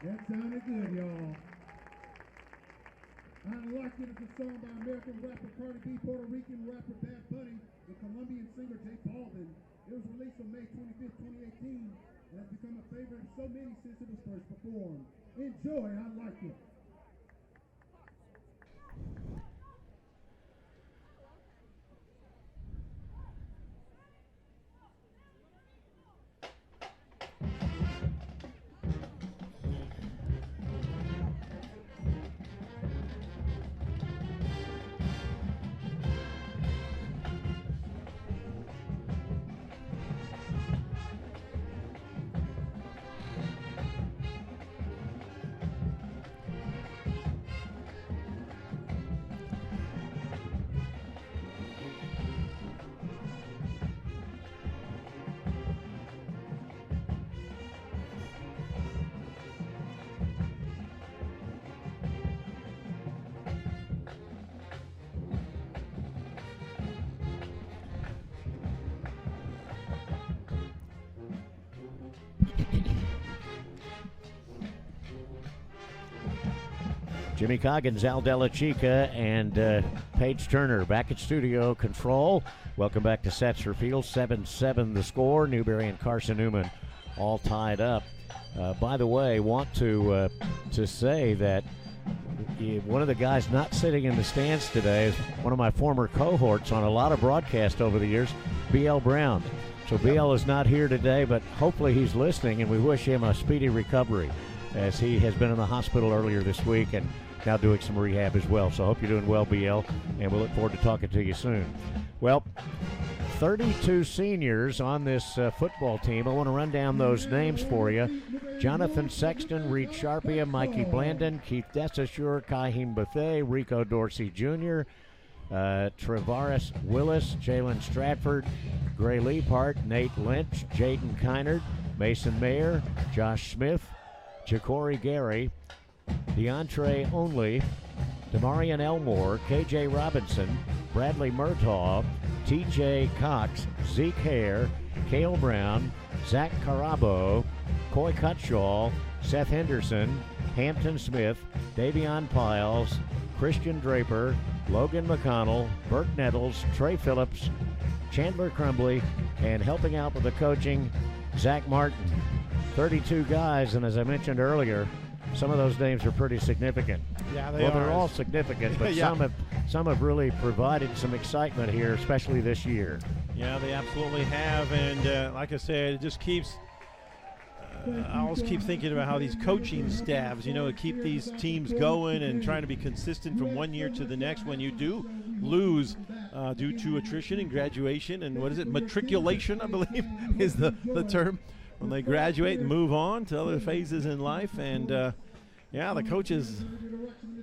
That sounded good, y'all. I Like It is a song by American rapper Cardi B, Puerto Rican rapper Bad Bunny, and Colombian singer J Balvin. It was released on May 25th, 2018, and has become a favorite of so many since it was first performed. Enjoy, I Like It. Jimmy Coggins, Al Della Chica, and Paige Turner back at studio control. Welcome back to Setzer Field. 7-7 the score. Newberry and Carson-Newman all tied up. By the way, want to say that one of the guys not sitting in the stands today is one of my former cohorts on a lot of broadcasts over the years, B.L. Brown. So B.L. is not here today, but hopefully he's listening, and we wish him a speedy recovery, as he has been in the hospital earlier this week and now doing some rehab as well. So I hope you're doing well, BL, and we'll look forward to talking to you soon. Well, 32 seniors on this football team. I want to run down those names for you. Jonathan Sexton, Reed Sharpia, Mikey Blandon, Keith Desasure, Kaheem Bethea, Rico Dorsey Jr., Travaris Willis, Jalen Stratford, Gray Leapart, Nate Lynch, Jaden Kynard, Mason Mayer, Josh Smith, Ja'Cory Gary, DeAndre Only, Demarion Elmore, KJ Robinson, Bradley Murtaugh, TJ Cox, Zeke Hare, Cale Brown, Zach Carabo, Coy Cutshaw, Seth Henderson, Hampton Smith, Davion Piles, Christian Draper, Logan McConnell, Burt Nettles, Trey Phillips, Chandler Crumbly, and helping out with the coaching, Zach Martin. 32 guys, and as I mentioned earlier, some of those names are pretty significant. Yeah, they are. They're all significant, but Yeah. some have really provided some excitement here, especially this year. Yeah, they absolutely have, and like I said, it just keeps I always keep thinking about how these coaching staffs, keep these teams going and trying to be consistent from one year to the next. When you do lose due to attrition and graduation and matriculation, I believe is the term, when they graduate and move on to other phases in life. And the coaches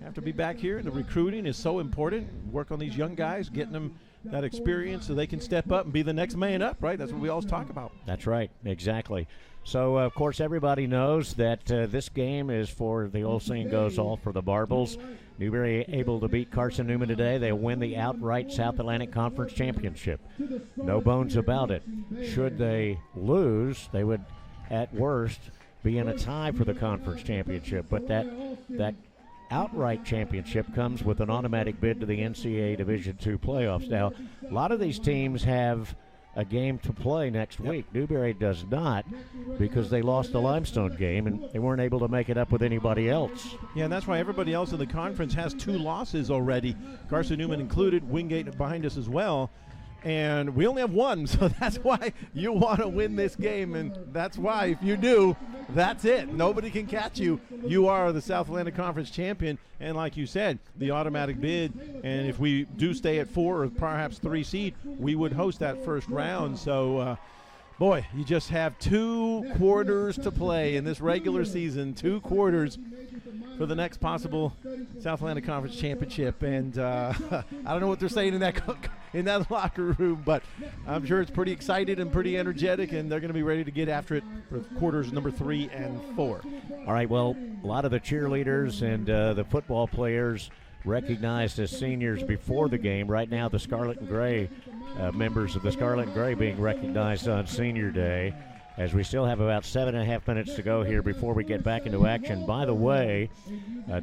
have to be back here. The recruiting is so important. Work on these young guys, getting them that experience so they can step up and be the next man up, right? That's what we always talk about. That's right, exactly. So, of course, everybody knows that this game is for the old saying goes all for the Barbles. Newberry able to beat Carson-Newman today. They win the outright South Atlantic Conference Championship. No bones about it. Should they lose, they would, at worst, be in a tie for the conference championship. But that outright championship comes with an automatic bid to the NCAA Division II playoffs. Now, a lot of these teams have a game to play next week. Newberry does not, because they lost the Limestone game and they weren't able to make it up with anybody else. Yeah, and that's why everybody else in the conference has 2 losses already, Carson-Newman included, Wingate behind us as well. And we only have 1, so that's why you want to win this game. And that's why, if you do, that's it. Nobody can catch you. You are the South Atlantic Conference champion. And like you said, the automatic bid. And if we do stay at 4 or perhaps 3 seed, we would host that first round. So, boy, you just have 2 quarters to play in this regular season, 2 quarters for the next possible South Atlantic Conference championship. And I don't know what they're saying in that locker room, but I'm sure it's pretty excited and pretty energetic, and they're going to be ready to get after it for quarters number 3 and 4. All right, well, a lot of the cheerleaders and the football players recognized as seniors before the game. Right now, the Scarlet and Gray, members of the Scarlet and Gray being recognized on Senior Day, as we still have about 7.5 minutes to go here before we get back into action. By the way,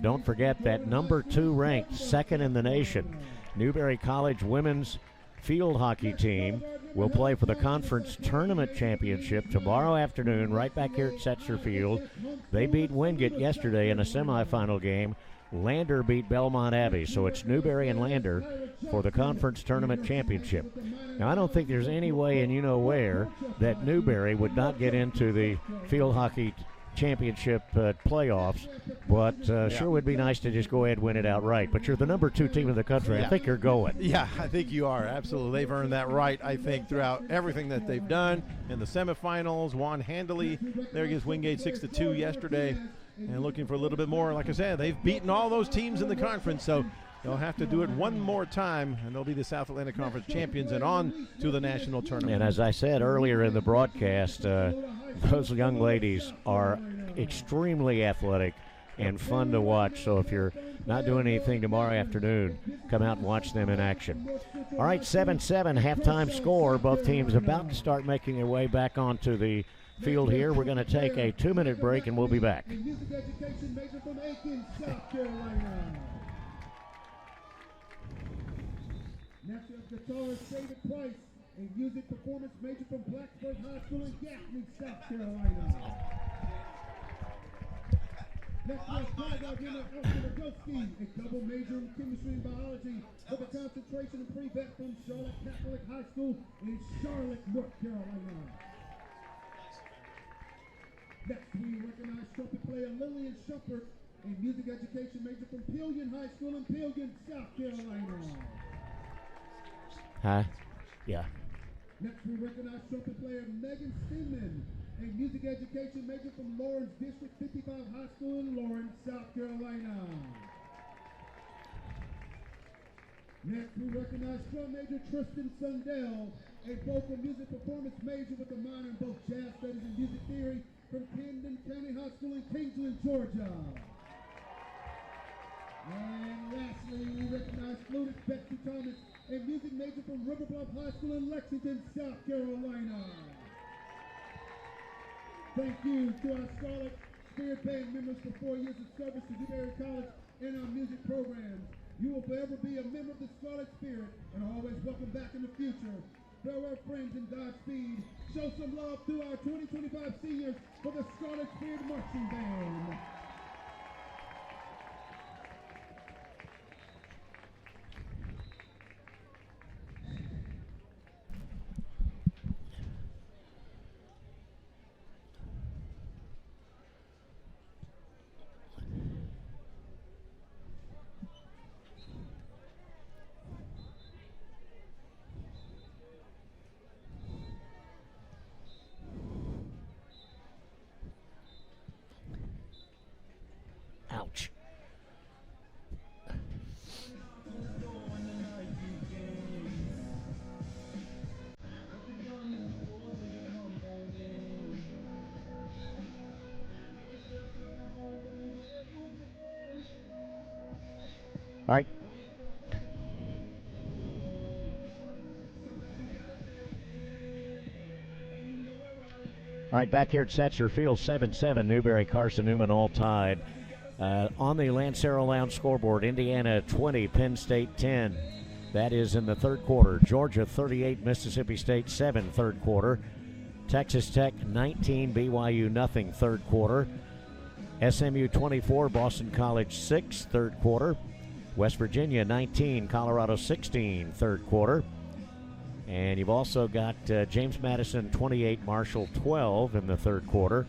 don't forget that number 2 ranked, second in the nation, Newberry College women's field hockey team will play for the conference tournament championship tomorrow afternoon right back here at Setzer Field. They beat Wingate yesterday in a semifinal game. Lander beat Belmont Abbey, so it's Newberry and Lander for the conference tournament championship. Now, I don't think there's any way, and you know where, that Newberry would not get into the field hockey championship playoffs, but sure would be nice to just go ahead and win it outright. But you're the number 2 team in the country. I think you're going. Yeah, I think you are. Absolutely. They've earned that right, I think, throughout everything that they've done. In the semifinals, won handily there against Wingate 6-2 yesterday. And looking for a little bit more. Like I said, they've beaten all those teams in the conference, so they'll have to do it one more time, and they'll be the South Atlantic Conference champions and on to the national tournament. And as I said earlier in the broadcast, those young ladies are extremely athletic and fun to watch. So if you're not doing anything tomorrow afternoon, come out and watch them in action. All right, 7-7 halftime score. Both teams about to start making their way back onto the field here. We're going to take a 2-minute break, and we'll be back. Music education major from Aiken, South Carolina. Next up, guitarist David Price, a music performance major from Blacksburg High School in Gaffney, South Carolina. Next up, Private winner Austin Nagowski, a double major in chemistry and biology with a concentration in pre-vet from Charlotte Catholic High School in Charlotte, North Carolina. Next, we recognize trumpet player Lillian Shumpert, a music education major from Pilgrim High School in Pilgrim, South Carolina. Huh? Yeah. Next, we recognize trumpet player Megan Steinman, a music education major from Lawrence District 55 High School in Lawrence, South Carolina. Next, we recognize drum major Tristan Sundell, a vocal music performance major with a minor in both jazz studies and music theory from Camden County High School in Kingsland, Georgia. And lastly, we recognize fluentist Betsy Thomas, a music major from River Bluff High School in Lexington, South Carolina. Thank you to our Scarlet Spirit Band members for 4 years of service to Newberry College and our music programs. You will forever be a member of the Scarlet Spirit and are always welcome back in the future. Farewell, friends, and Godspeed. Show some love to our 2025 seniors for the Scarlet Spirit Marching Band. Ouch. All right. All right, back here at Setzer Field, 7-7, Newberry, Carson-Newman all tied. On the Lancero Lounge scoreboard, Indiana 20, Penn State 10. That is in the third quarter. Georgia 38, Mississippi State 7, third quarter. Texas Tech 19, BYU nothing, third quarter. SMU 24, Boston College 6, third quarter. West Virginia 19, Colorado 16, third quarter. And you've also got James Madison 28, Marshall 12 in the third quarter.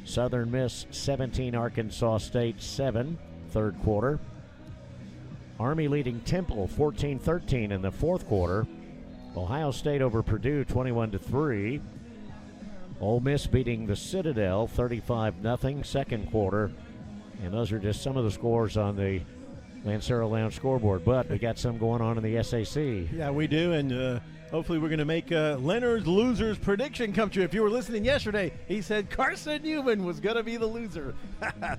Southern Miss 17, Arkansas State 7, third quarter. Army leading Temple 14-13 in the fourth quarter. Ohio State over Purdue 21-3. Ole Miss beating the Citadel 35-0, second quarter. And those are just some of the scores on the Lancero Lounge scoreboard, but we got some going on in the SAC. Yeah, we do, and hopefully we're going to make Leonard's loser's prediction come true. If you were listening yesterday, he said Carson-Newman was going to be the loser.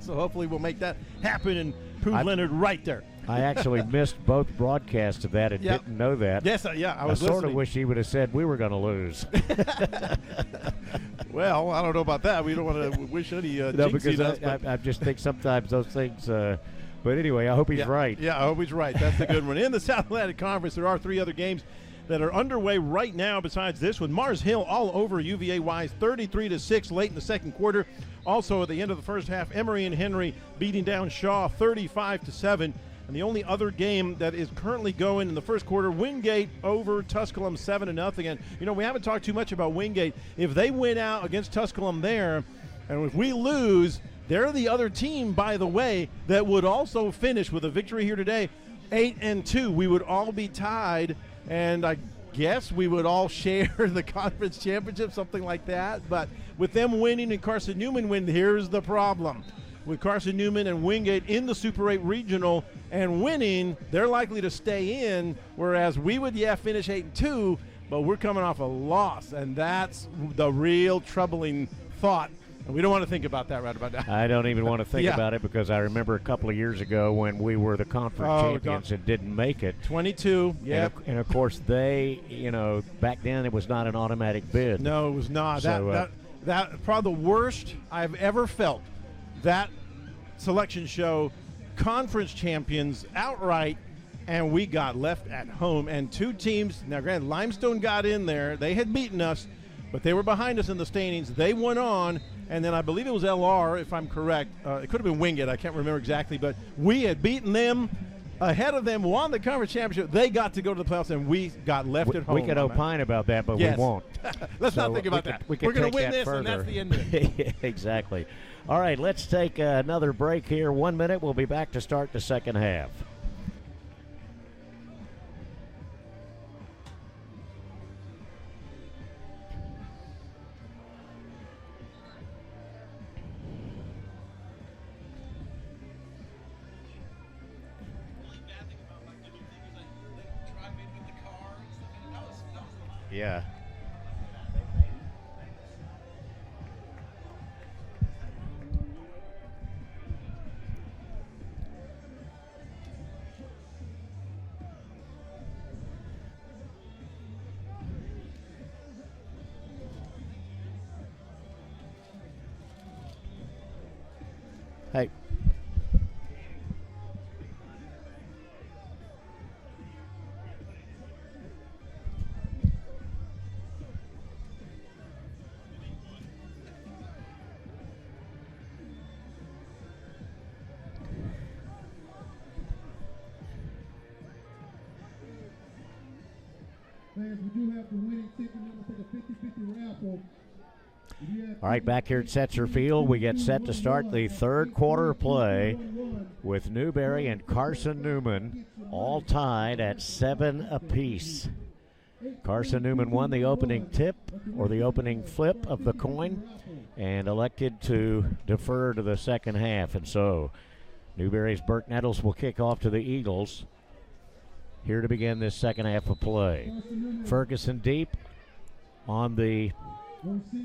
So hopefully we'll make that happen and prove Leonard right there. I actually missed both broadcasts of that and didn't know that. Yes, I was sort of wish he would have said we were going to lose. Well, I don't know about that. We don't want to wish any no, because I just think sometimes those things but anyway, I hope he's right. Yeah, I hope he's right. That's the good one. In the South Atlantic Conference, there are three other games that are underway right now besides this one. Mars Hill all over UVA Wise, 33-6 late in the second quarter. Also at the end of the first half, Emory and Henry beating down Shaw 35-7. And the only other game that is currently going in the first quarter, Wingate over Tusculum 7-0. And, you know, we haven't talked too much about Wingate. If they win out against Tusculum there, and if we lose, they're the other team, by the way, that would also finish with a victory here today, 8-2. We would all be tied, and I guess we would all share the conference championship, something like that. But with them winning and Carson-Newman win, here's the problem. With Carson-Newman and Wingate in the Super 8 Regional and winning, they're likely to stay in, whereas we would, finish 8-2, but we're coming off a loss, and that's the real troubling thought. And we don't want to think about that right about now. I don't even want to think about it because I remember a couple of years ago when we were the conference champions and didn't make it. 22, And of course, they, back then it was not an automatic bid. No, it was not. So, that probably the worst I've ever felt. That selection show, conference champions outright, and we got left at home. And two teams, now granted, Limestone got in there. They had beaten us, but they were behind us in the standings. They went on, and then I believe it was LR, if I'm correct. It could have been Wingate. I can't remember exactly, but we had beaten them ahead of them, won the conference championship. They got to go to the playoffs, and we got left at home. We could opine about that, but we won't. Let's not think about that. We're going to win this, and that's the end of it. Exactly. All right, let's take another break here. 1 minute. We'll be back to start the second half. Yeah. Hey. Fans, we do have the winning ticket number for the 50-50 raffle. All right, back here at Setzer Field, we get set to start the third quarter play with Newberry and Carson-Newman all tied at 7 apiece. Carson-Newman won the opening tip or the opening flip of the coin and elected to defer to the second half. And so Newberry's Burke Nettles will kick off to the Eagles here to begin this second half of play. Ferguson deep on the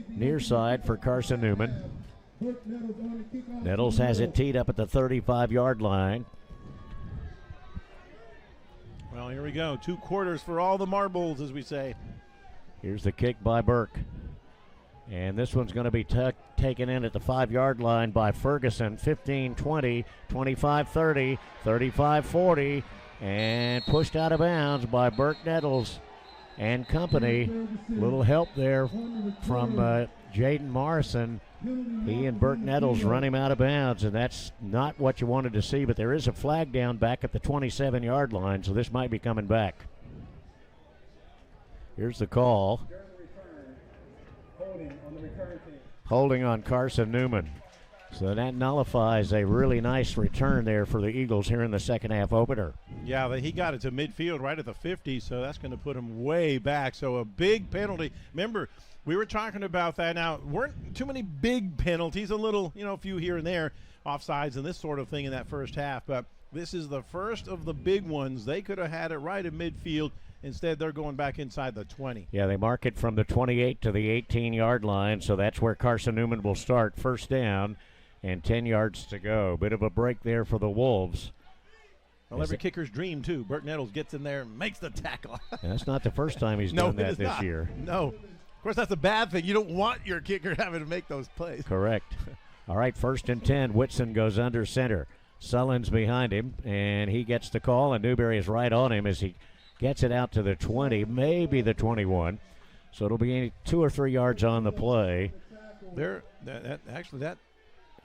near side for Carson-Newman. Nettles has it teed up at the 35-yard line. Well, here we go. 2 quarters for all the marbles, as we say. Here's the kick by Burke. And this one's going to be taken in at the 5-yard line by Ferguson. 15-20, 25-30, 35-40, and pushed out of bounds by Burke Nettles and company. Little help there from Jaden Morrison. He and Burke Nettles run him out of bounds, and that's not what you wanted to see, but there is a flag down back at the 27-yard line, so this might be coming back. Here's the call. Holding on Carson-Newman. So that nullifies a really nice return there for the Eagles here in the second half opener. Yeah, he got it to midfield right at the 50, so that's going to put him way back. So a big penalty. Remember, we were talking about that. Now, weren't too many big penalties, a little, a few here and there, offsides and this sort of thing in that first half. But this is the first of the big ones. They could have had it right at midfield. Instead, they're going back inside the 20. Yeah, they mark it from the 28 to the 18-yard line, so that's where Carson-Newman will start. First down and 10 yards to go. Bit of a break there for the Wolves. Well, every kicker's dream, too. Burke Nettles gets in there and makes the tackle. That's not the first time he's done that this year. No. Of course, that's a bad thing. You don't want your kicker having to make those plays. Correct. All right, 1st and 10. Whitson goes under center. Sullen's behind him, and he gets the call, and Newberry is right on him as he gets it out to the 20, maybe the 21. So it'll be 2 or 3 yards on the play. That's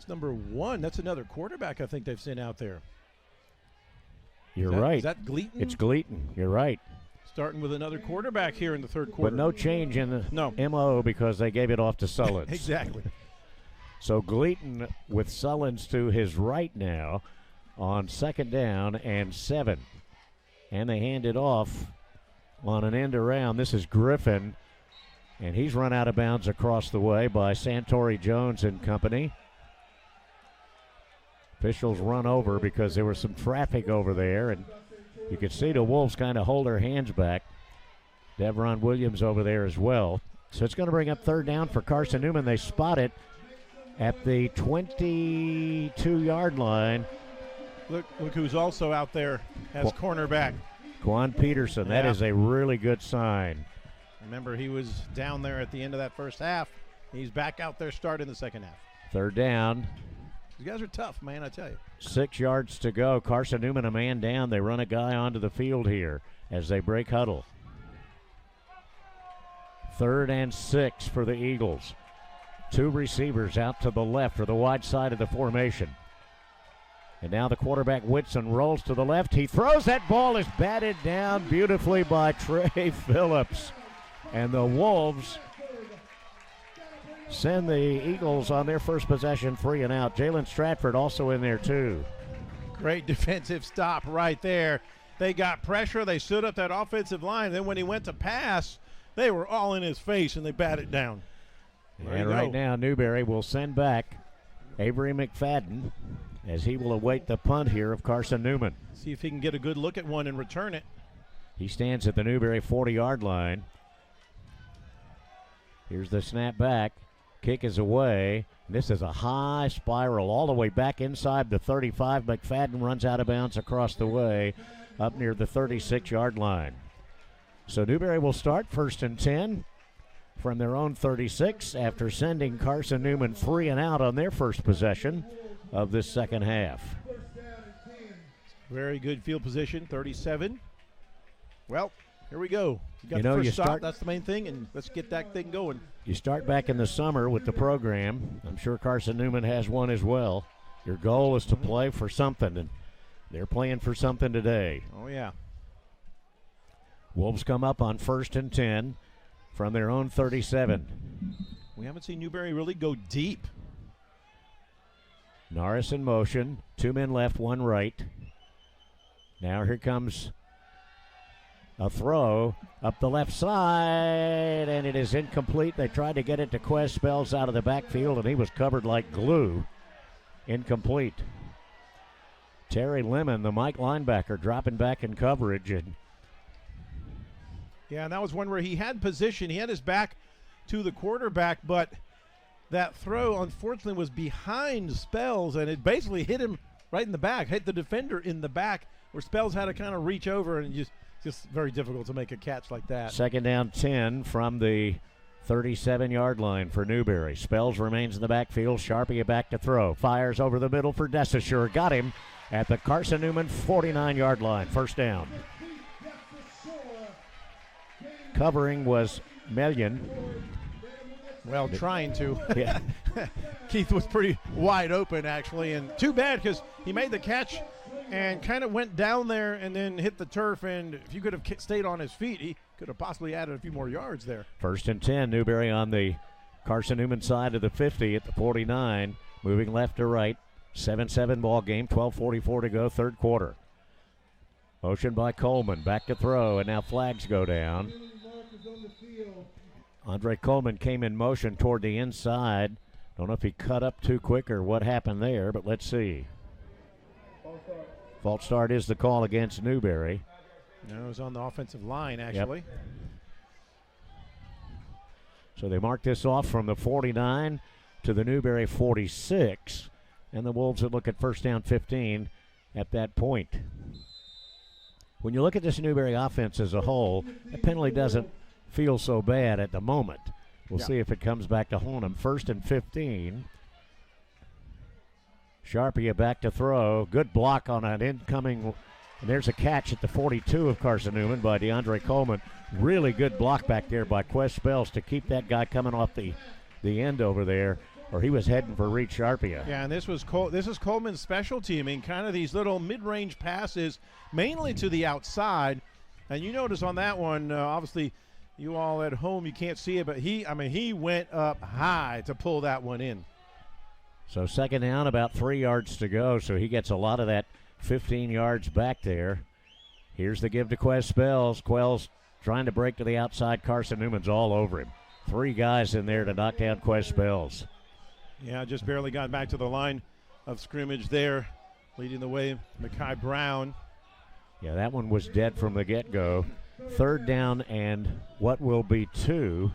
number 1. That's another quarterback I think they've sent out there. You're right. Is that Gleaton? It's Gleaton. You're right. Starting with another quarterback here in the third quarter. But no change in the MO because they gave it off to Sullens. Exactly. So Gleaton with Sullens to his right now on 2nd down and 7. And they hand it off on an end around. This is Griffin, and he's run out of bounds across the way by Santori Jones and company. Officials run over because there was some traffic over there, and you could see the Wolves kind of hold their hands back. Devron Williams over there as well. So it's going to bring up 3rd down for Carson-Newman. They spot it at the 22-yard line. Look who's also out there as cornerback. Quan Peterson. That is a really good sign. Remember, he was down there at the end of that first half. He's back out there starting the second half. 3rd down. You guys are tough, man, I tell you. 6 yards to go. Carson-Newman a man down. They run a guy onto the field here as they break huddle. 3rd and 6 for the Eagles. 2 receivers out to the left or the wide side of the formation. And now the quarterback, Whitson, rolls to the left. He throws. That ball is batted down beautifully by Trey Phillips. And the Wolves send the Eagles on their first possession 3 and out. Jalen Stratford also in there too. Great defensive stop right there. They got pressure. They stood up that offensive line. Then when he went to pass, they were all in his face, and they batted down. And right now, Newberry will send back Avery McFadden as he will await the punt here of Carson-Newman. See if he can get a good look at one and return it. He stands at the Newberry 40-yard line. Here's the snap back. Kick is away. This is a high spiral all the way back inside the 35. McFadden runs out of bounds across the way up near the 36-yard line. So Newberry will start 1st and 10 from their own 36 after sending Carson-Newman 3 and out on their first possession of this second half. Very good field position, 37. Well, here we go. You got the first shot, that's the main thing, and let's get that thing going. You start back in the summer with the program. I'm sure Carson-Newman has one as well. Your goal is to play for something, and they're playing for something today. Oh, yeah. Wolves come up on 1st and 10 from their own 37. We haven't seen Newberry really go deep. Norris in motion. 2 men left, 1 right. Now here comes a throw up the left side, and it is incomplete. They tried to get it to Quez Spells out of the backfield, and he was covered like glue. Incomplete. Terry Lemon, the Mike linebacker, dropping back in coverage. And yeah, and that was one where he had position. He had his back to the quarterback, but that throw, unfortunately, was behind Spells, and it basically hit him right in the back, hit the defender in the back, where Spells had to kind of reach over, and just very difficult to make a catch like that. Second down 10 from the 37-yard line for Newberry. Spells remains in the backfield. Sharpie back to throw. Fires over the middle for Desasure. Got him at the Carson-Newman 49-yard line. First down. Covering was Melian. Well, trying to. Yeah. Keith was pretty wide open, actually, and too bad because he made the catch and kind of went down there and then hit the turf, and if you could have stayed on his feet, he could have possibly added a few more yards there. First and 10, Newberry on the Carson-Newman side of the 50 at the 49, moving left to right. 7-7 ball game, 12:44 to go, third quarter. Motion by Coleman, back to throw, and now flags go down. Andre Coleman came in motion toward the inside. Don't know if he cut up too quick or what happened there, but let's see. False start is the call against Newberry. No, it was on the offensive line, actually. Yep. So they mark this off from the 49 to the Newberry 46, and the Wolves would look at first down 15 at that point. When you look at this Newberry offense as a whole, the penalty doesn't feel so bad at the moment. We'll see if it comes back to haunt him. First and 15. Sharpie back to throw. Good block on an incoming. And there's a catch at the 42 of Carson-Newman by DeAndre Coleman. Really good block back there by Quest Spells to keep that guy coming off the end over there, or he was heading for Reed Sharpia. Yeah, and this is Coleman's specialty. I mean, kind of these little mid-range passes, mainly to the outside. And you notice on that one, obviously, you all at home, you can't see it, but he went up high to pull that one in. So second down, about 3 yards to go, so he gets a lot of that 15 yards back there. Here's the give to Quest Spells. Quell's trying to break to the outside. Carson-Newman's all over him. 3 guys in there to knock down Quest Spells. Yeah, just barely got back to the line of scrimmage there. Leading the way, Mekhi Brown. Yeah, that one was dead from the get-go. Third down and what will be 2.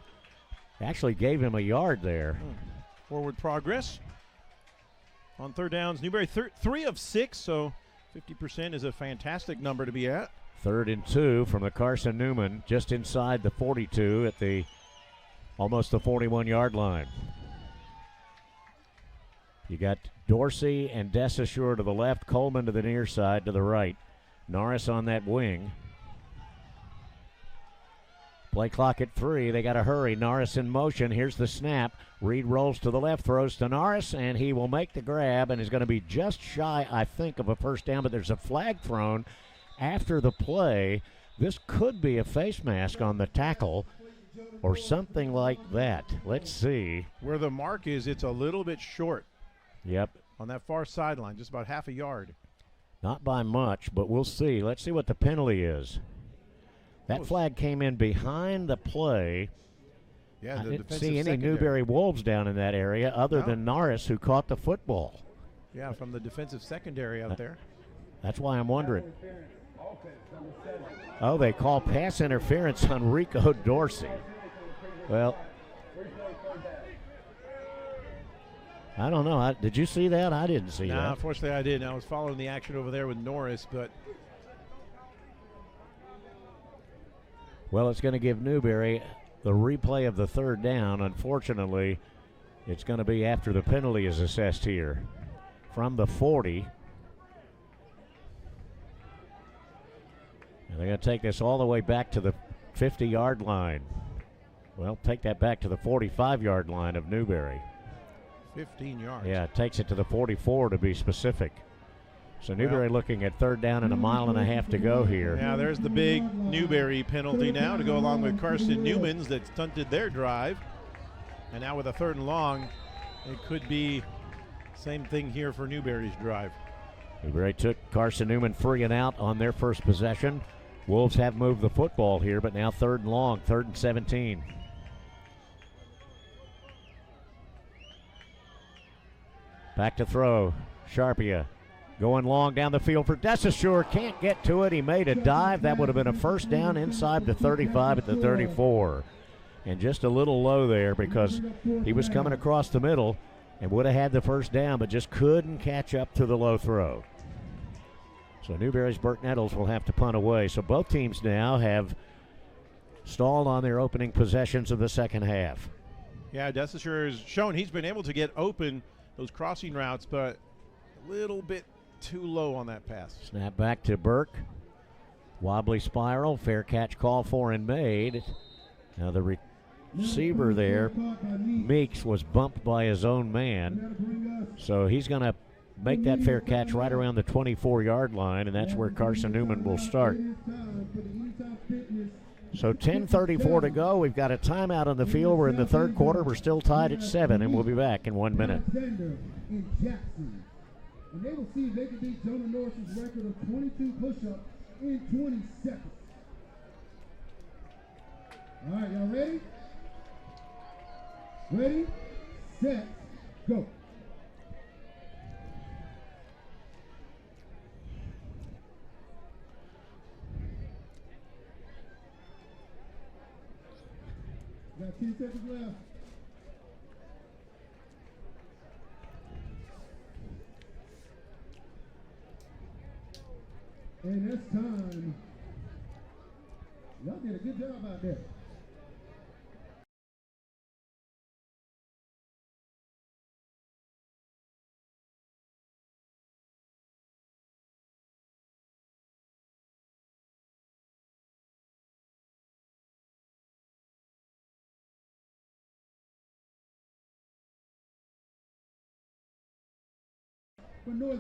Actually gave him a yard there. Forward progress. On third downs, Newberry 3 of 6, so 50% is a fantastic number to be at. 3rd and 2 from the Carson-Newman, just inside the 42 at the almost the 41-yard line. You got Dorsey and Desasure to the left, Coleman to the near side to the right. Norris on that wing. Play clock at 3. They got to hurry. Norris in motion. Here's the snap. Reed rolls to the left, throws to Norris, and he will make the grab and is going to be just shy, I think, of a first down, but there's a flag thrown after the play. This could be a face mask on the tackle or something like that. Let's see. Where the mark is, it's a little bit short. Yep. On that far sideline, just about half a yard. Not by much, but we'll see. Let's see what the penalty is. That flag came in behind the play. Yeah, I didn't see any Newberry Wolves down in that area other than Norris, who caught the football. Yeah, from the defensive secondary out there. That's why I'm wondering. Oh, they call pass interference on Rico Dorsey. Well, I don't know. Did you see that? I didn't see that. No, unfortunately I didn't. I was following the action over there with Norris, but... Well, it's going to give Newberry the replay of the third down. Unfortunately, it's going to be after the penalty is assessed here. From the 40. And they're going to take this all the way back to the 50-yard line. Well, take that back to the 45-yard line of Newberry. 15 yards. Yeah, it takes it to the 44 to be specific. So Newberry looking at third down and 1.5 miles to go here. Yeah, there's the big Newberry penalty now to go along with Carson-Newman's that stunted their drive. And now with a 3rd and long, it could be same thing here for Newberry's drive. Newberry took Carson-Newman free and out on their first possession. Wolves have moved the football here, but now 3rd and long, 3rd and 17. Back to throw, Sharpia. Going long down the field for Desessure. Can't get to it. He made a dive. That would have been a first down inside the 35 at the 34. And just a little low there because he was coming across the middle and would have had the first down, but just couldn't catch up to the low throw. So Newberry's Burt Nettles will have to punt away. So both teams now have stalled on their opening possessions of the second half. Yeah, Desessure has shown he's been able to get open those crossing routes, but a little bit too low on that pass. Snap back to Burke. Wobbly spiral. Fair catch called for and made. Now the receiver there, Meeks, was bumped by his own man. So he's going to make that fair catch right around the 24-yard line, and that's where Carson-Newman will start. So 10:34 to go. We've got a timeout on the field. We're in the third quarter. We're still tied at 7, and we'll be back in 1 minute. And they will see if they can beat Jonah Norris's record of 22 push-ups in 20 seconds. All right, y'all ready? Ready, set, go. Got 10 seconds left. And that's time. Y'all did a good job out there. For North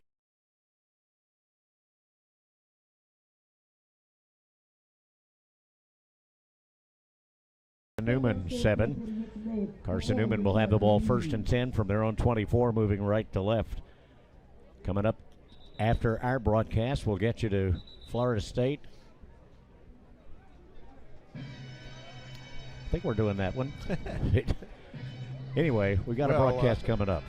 Newman 7. Carson-Newman will have the ball 1st and 10 from their own 24, moving right to left. Coming up after our broadcast, we'll get you to Florida State. I think we're doing that one. Anyway, we got a broadcast coming up.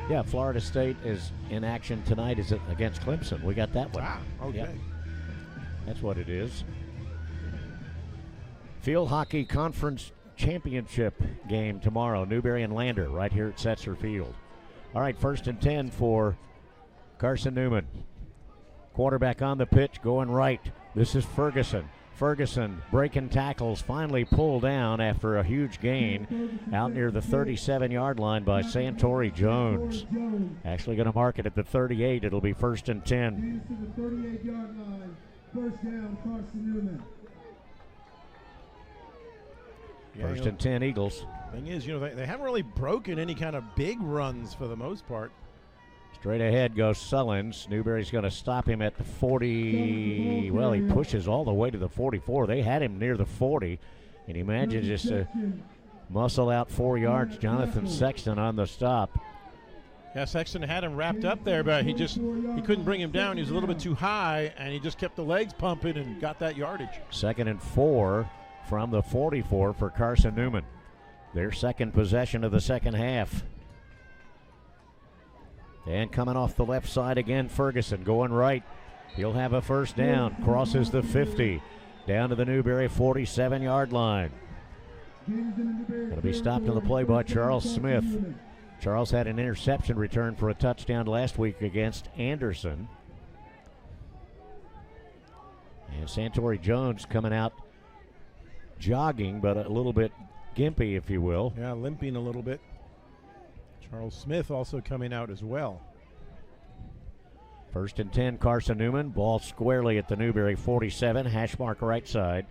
Yeah, Florida State is in action tonight. Is it against Clemson? We got that one. Ah, okay. Yep. That's what it is. Field Hockey Conference Championship game tomorrow. Newberry and Lander right here at Setzer Field. All right, 1st and 10 for Carson-Newman. Quarterback on the pitch, going right. This is Ferguson. Ferguson breaking tackles, finally pulled down after a huge gain out near the 37-yard line by Santori Jones. Actually going to mark it at the 38. It'll be 1st and 10. to the 38-yard line. First down, Carson-Newman. Yeah, 1st and 10 Eagles. Thing is, they haven't really broken any kind of big runs for the most part. Straight ahead goes Sullins. Newberry's going to stop him at the 40. Well, he pushes all the way to the 44. They had him near the 40, and he manages just to muscle out 4 yards. Jonathan Sexton on the stop. Yeah, Sexton had him wrapped up there, but he couldn't bring him down. He was a little bit too high, and he just kept the legs pumping and got that yardage. 2nd and 4 from the 44 for Carson-Newman. Their second possession of the second half. And coming off the left side again, Ferguson going right. He'll have a first down. Crosses the 50. Down to the Newberry 47-yard line. Going to be stopped on the play by Charles Smith. Charles had an interception return for a touchdown last week against Anderson. And Santori Jones coming out jogging, but a little bit gimpy, if you will. Yeah, limping a little bit. Charles Smith also coming out as well. 1st and 10, Carson-Newman. Ball squarely at the Newberry 47, hash mark right side.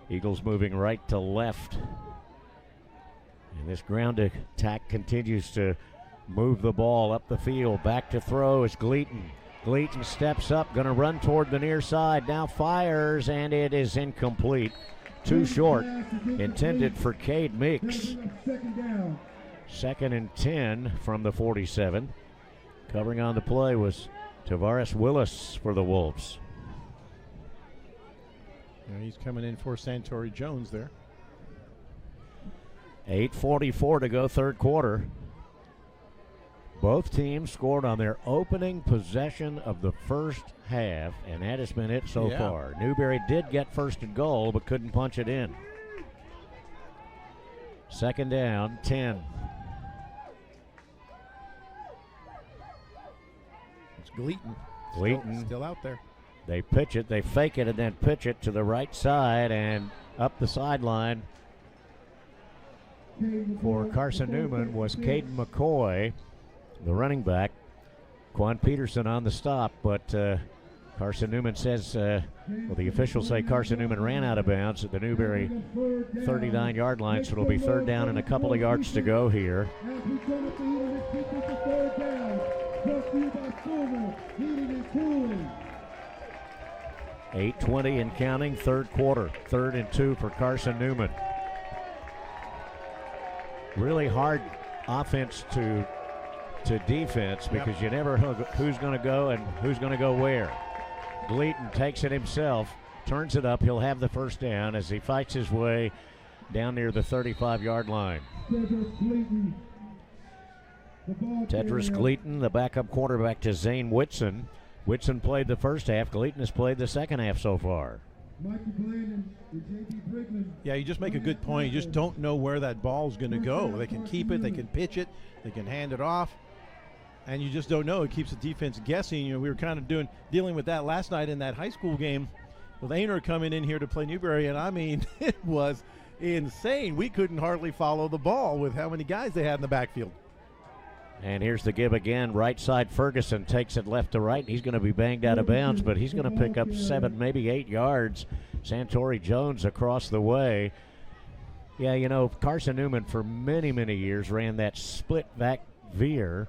Eagles moving right to left. And this ground attack continues to move the ball up the field. Back to throw is Gleaton. Gleaton steps up, going to run toward the near side. Now fires, and it is incomplete. Too short. Intended for Cade Meeks. 2nd and 10 from the 47. Covering on the play was Tavares Willis for the Wolves. Yeah, he's coming in for Santori Jones there. 8:44 to go, third quarter. Both teams scored on their opening possession of the first half, and that has been it so far. Newberry did get first and goal, but couldn't punch it in. Second down, 10. It's Gleaton. Still out there. They pitch it, they fake it, and then pitch it to the right side and up the sideline. For Carson-Newman was Caden McCoy, the running back. Quan Peterson on the stop, but Carson-Newman says, well, the officials say Carson-Newman ran out of bounds at the Newberry 39-yard line, so it'll be third down and a couple of yards to go here. 8:20 and counting, third quarter, 3rd and 2 for Carson-Newman. Really hard offense to defense because you never know who's going to go and who's going to go where. Gleaton takes it himself, turns it up. He'll have the first down as he fights his way down near the 35-yard line. Tedros Gleaton, the backup quarterback to Zane Whitson. Whitson played the first half. Gleaton has played the second half so far. Yeah, you just make a good point. You just don't know where that ball is going to go. They can keep it, they can pitch it, they can hand it off, and you just don't know. It keeps the defense guessing. You know, we were kind of dealing with that last night in that high school game with Ainer coming in here to play Newberry, and I mean, it was insane. We couldn't hardly follow the ball with how many guys they had in the backfield. And here's the give again. Right side, Ferguson takes it left to right. He's going to be banged out of bounds, but he's going to pick up 7, maybe 8 yards. Santori Jones across the way. Yeah, you know, Carson-Newman for many, many years ran that split back veer,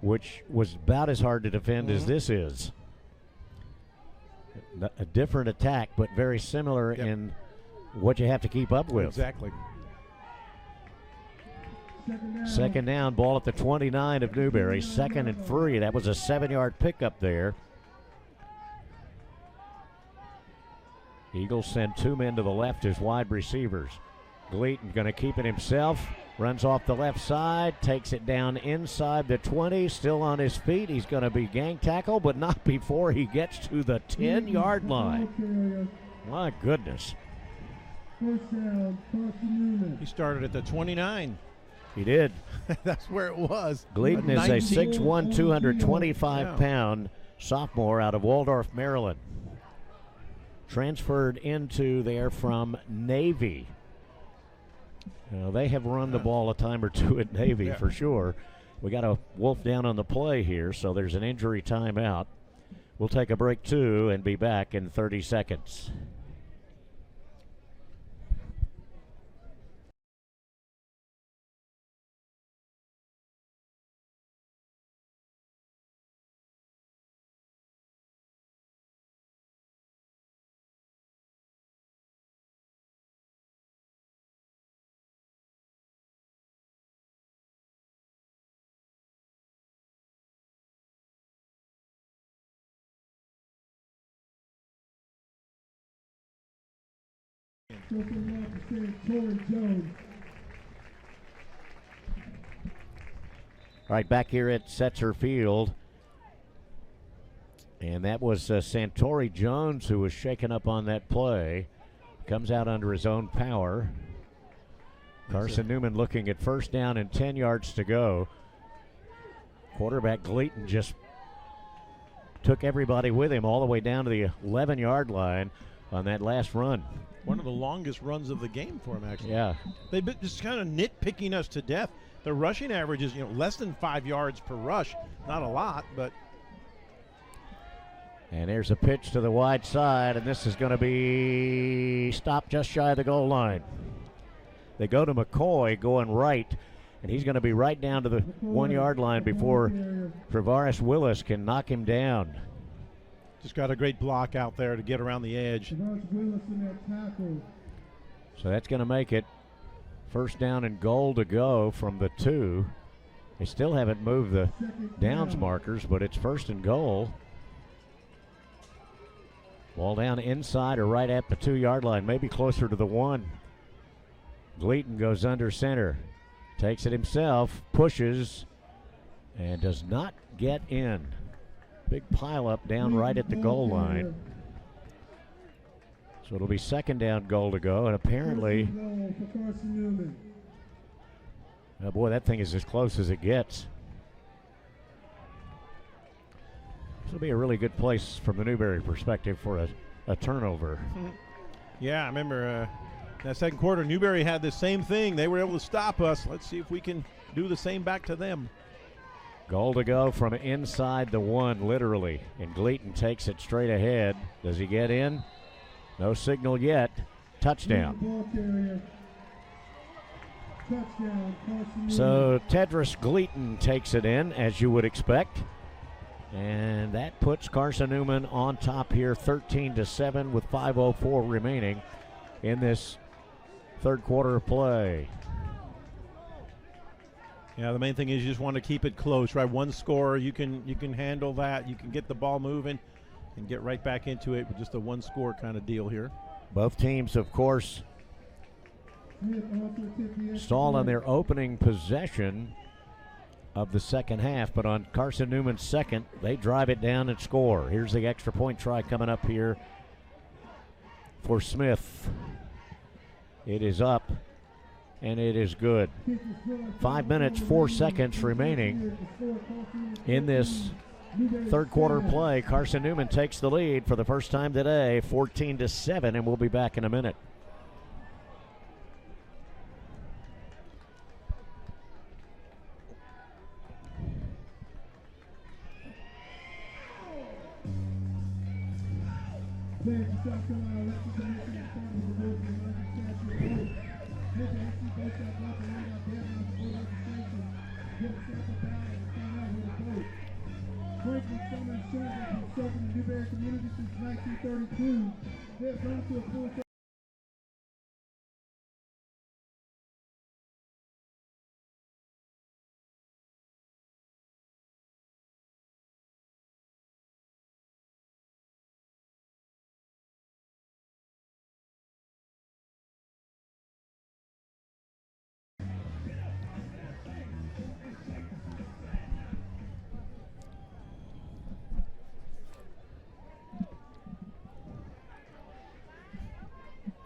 which was about as hard to defend as this is. A different attack, but very similar in what you have to keep up with. Exactly. Second down, ball at the 29 of Newberry. 2nd and 3. That was a 7-yard pickup there. Eagles send 2 men to the left as wide receivers. Gleaton going to keep it himself. Runs off the left side. Takes it down inside the 20. Still on his feet. He's going to be gang tackled, but not before he gets to the 10-yard line. My goodness. He started at the 29. He did. That's where it was. Gleaton is a 6'1", 225-pound sophomore out of Waldorf, Maryland. Transferred into there from Navy. They have run the ball a time or two at Navy for sure. We got a wolf down on the play here, so there's an injury timeout. We'll take a break too and be back in 30 seconds. All right, back here at Setzer Field. And that was Santori Jones who was shaken up on that play. Comes out under his own power. Carson-Newman looking at first down and 10 yards to go. Quarterback Gleaton just took everybody with him all the way down to the 11-yard line on that last run. One of the longest runs of the game for him, actually. Yeah. They've been just kind of nitpicking us to death. The rushing average is, less than 5 yards per rush. Not a lot, but. And there's a pitch to the wide side, and this is going to be stopped just shy of the goal line. They go to McCoy going right, and he's going to be right down to the 1-yard line before Travaris Willis can knock him down. Just got a great block out there to get around the edge. So that's going to make it first down and goal to go from the 2. They still haven't moved the downs markers, but it's first and goal. Ball down inside or right at the 2-yard line, maybe closer to the 1. Gleaton goes under center. Takes it himself, pushes, and does not get in. Big pile up down right at the goal line. So it'll be second down goal to go, and apparently, oh boy, that thing is as close as it gets. This will be a really good place from the Newberry perspective for a turnover. Yeah, I remember that second quarter, Newberry had the same thing. They were able to stop us. Let's see if we can do the same back to them. Goal to go from inside the 1, literally. And Gleaton takes it straight ahead. Does he get in? No signal yet. Touchdown. So Tedros Gleaton takes it in, as you would expect. And that puts Carson-Newman on top here, 13-7 with 5:04 remaining in this third quarter of play. Yeah, the main thing is you just want to keep it close, right? One score, you can handle that. You can get the ball moving and get right back into it with just a one-score kind of deal here. Both teams, of course, stalled on their opening possession of the second half, but on Carson-Newman's second, they drive it down and score. Here's the extra point try coming up here for Smith. It is up, and it is good. 5 minutes, 4 seconds remaining in this third quarter play. Carson-Newman takes the lead for the first time today, 14-7, and we'll be back in a minute. Newberry community since 1932. They've gone to a full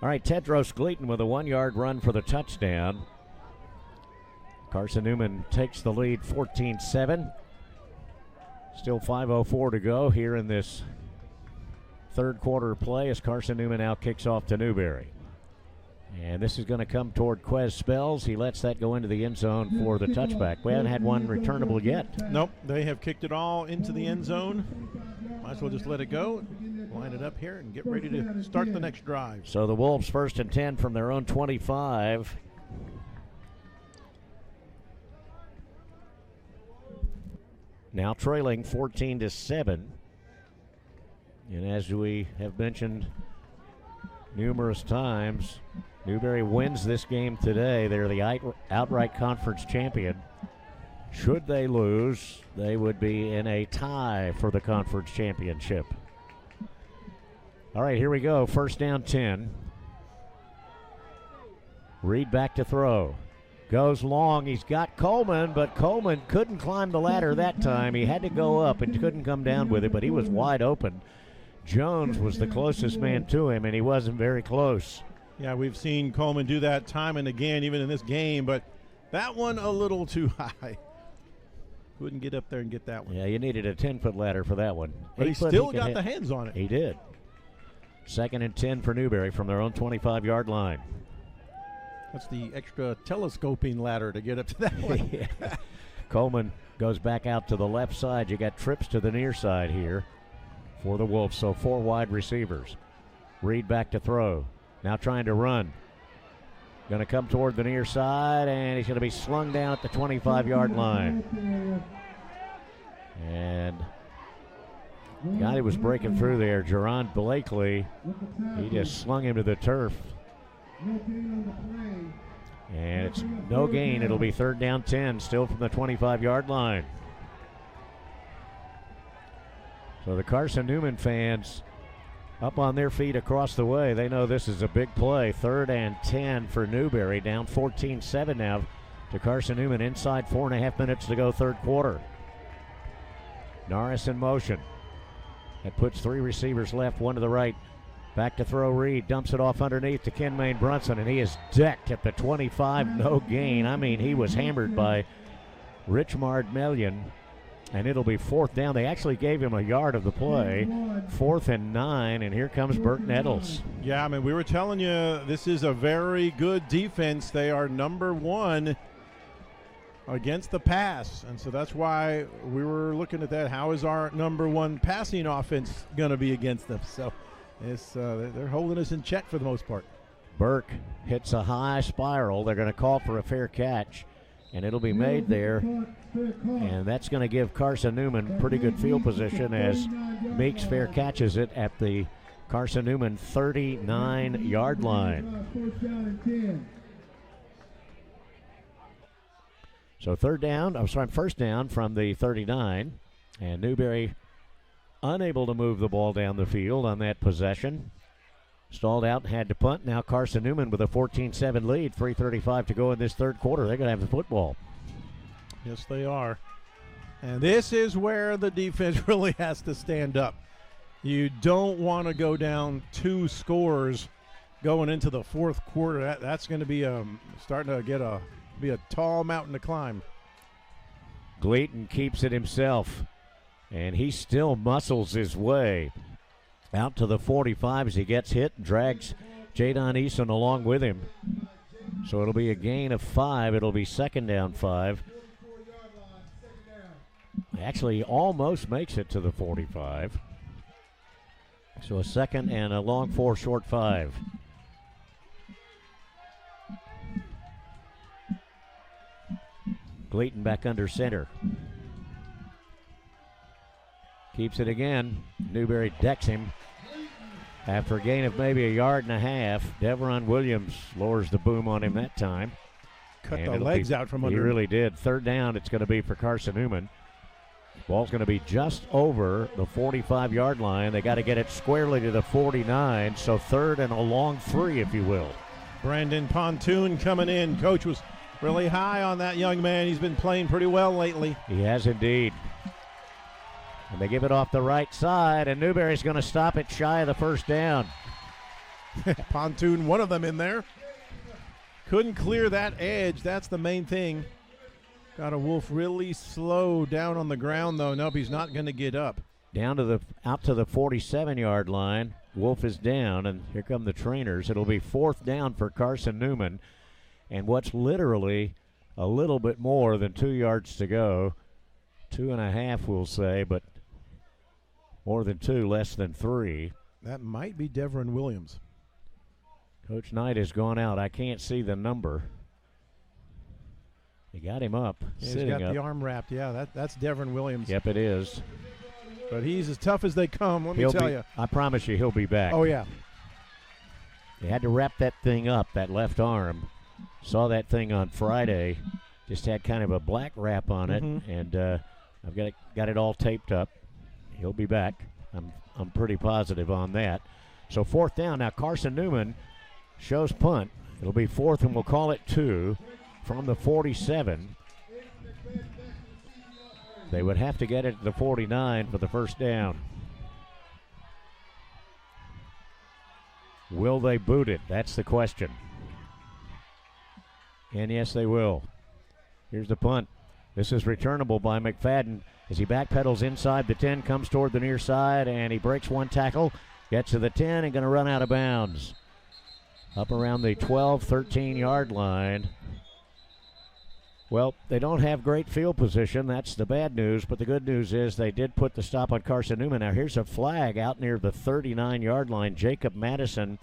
All right, Tedros Gleaton with a 1-yard run for the touchdown. Carson-Newman takes the lead 14-7. Still 5:04 to go here in this third quarter play as Carson-Newman now kicks off to Newberry. And this is going to come toward Quez Spells. He lets that go into the end zone for the touchback. We haven't had one returnable yet. Nope, they have kicked it all into the end zone. Might as well just let it go, line it up here, and get ready to start the next drive. So the Wolves 1st and 10 from their own 25. Now trailing 14-7. And as we have mentioned numerous times, Newberry wins this game today. They're the outright conference champion. Should they lose, they would be in a tie for the conference championship. All right, here we go. 1st down 10. Reed back to throw. Goes long. He's got Coleman, but Coleman couldn't climb the ladder that time. He had to go up and couldn't come down with it, but he was wide open. Jones was the closest man to him, and he wasn't very close. Yeah, we've seen Coleman do that time and again, even in this game, but that one a little too high. Couldn't get up there and get that one. Yeah, you needed a 10-foot ladder for that one. But he still got the hands on it. He did. 2nd and 10 for Newberry from their own 25-yard line. That's the extra telescoping ladder to get up to that one. Yeah. Coleman goes back out to the left side. You got trips to the near side here for the Wolves, so 4 wide receivers. Reed back to throw. Now trying to run. Going to come toward the near side, and he's going to be slung down at the 25-yard line. And the guy that was breaking through there, Jerron Blakely, he just slung him to the turf. And it's no gain. It'll be 3rd down 10, still from the 25-yard line. So the Carson-Newman fans up on their feet across the way. They know this is a big play. 3rd and 10 for Newberry, down 14-7 now to Carson-Newman inside 4.5 minutes to go third quarter. Norris in motion. That puts 3 receivers left, 1 to the right. Back to throw Reed, dumps it off underneath to Kenmaine Brunson, and he is decked at the 25, no gain. I mean, he was hammered by Richmard Melian, and it'll be 4th down. They actually gave him a yard of the play. 4th and 9, and here comes Burt Nettles. Yeah, I mean, we were telling you this is a very good defense. They are number 1 against the pass, and so that's why we were looking at that. How is our number 1 passing offense going to be against them? So they're holding us in check for the most part. Burke hits a high spiral. They're going to call for a fair catch, and it'll be made there. And that's going to give Carson-Newman pretty good field position as Meeks fair catches it at the Carson-Newman 39-yard line. So first down from the 39, and Newberry unable to move the ball down the field on that possession. Stalled out and had to punt. Now Carson-Newman with a 14-7 lead, 3:35 to go in this third quarter. They're going to have the football. Yes, they are. And this is where the defense really has to stand up. You don't want to go down 2 scores going into the fourth quarter. That's going to be starting to be a tall mountain to climb. Gleaton keeps it himself, and he still muscles his way out to the 45 as he gets hit and drags Jadon Eason along with him. So it'll be a gain of 5. It'll be 2nd down 5. Actually almost makes it to the 45. So a 2nd and a long 4, short 5. Gleaton back under center. Keeps it again. Newberry decks him. After a gain of maybe a yard and a half, Devron Williams lowers the boom on him that time. Cut the legs out from under him. He really did. 3rd down, it's going to be for Carson-Newman. Ball's going to be just over the 45-yard line. They got to get it squarely to the 49, so 3rd and a long 3, if you will. Brandon Pontoon coming in. Coach was really high on that young man. He's been playing pretty well lately. He has indeed. And they give it off the right side, and Newberry's going to stop it shy of the 1st down. Pontoon, one of them in there. Couldn't clear that edge. That's the main thing. Got a Wolf really slow down on the ground, though. Nope, he's not going to get up. Out to the 47-yard line. Wolf is down, and here come the trainers. It'll be 4th down for Carson-Newman, and what's literally a little bit more than 2 yards to go. 2.5, we'll say, but more than 2, less than 3. That might be Devron Williams. Coach Knight has gone out. I can't see the number. He got him up, yeah, sitting he's got up. the arm wrapped. Yeah, that's Devron Williams. Yep, it is. But he's as tough as they come, let me tell you. I promise you he'll be back. Oh, yeah. They had to wrap that thing up, that left arm. Saw that thing on Friday. Just had kind of a black wrap on it, and I've got it all taped up. He'll be back. I'm pretty positive on that. So 4th down. Now Carson-Newman shows punt. It'll be 4th, and we'll call it 2 from the 47. They would have to get it to the 49 for the 1st down. Will they boot it? That's the question. And yes, they will. Here's the punt. This is returnable by McFadden as he backpedals inside the 10, comes toward the near side, and he breaks 1 tackle, gets to the 10, and going to run out of bounds. Up around the 12, 13-yard line. Well, they don't have great field position. That's the bad news, but the good news is they did put the stop on Carson-Newman. Now here's a flag out near the 39-yard line. Jacob Madison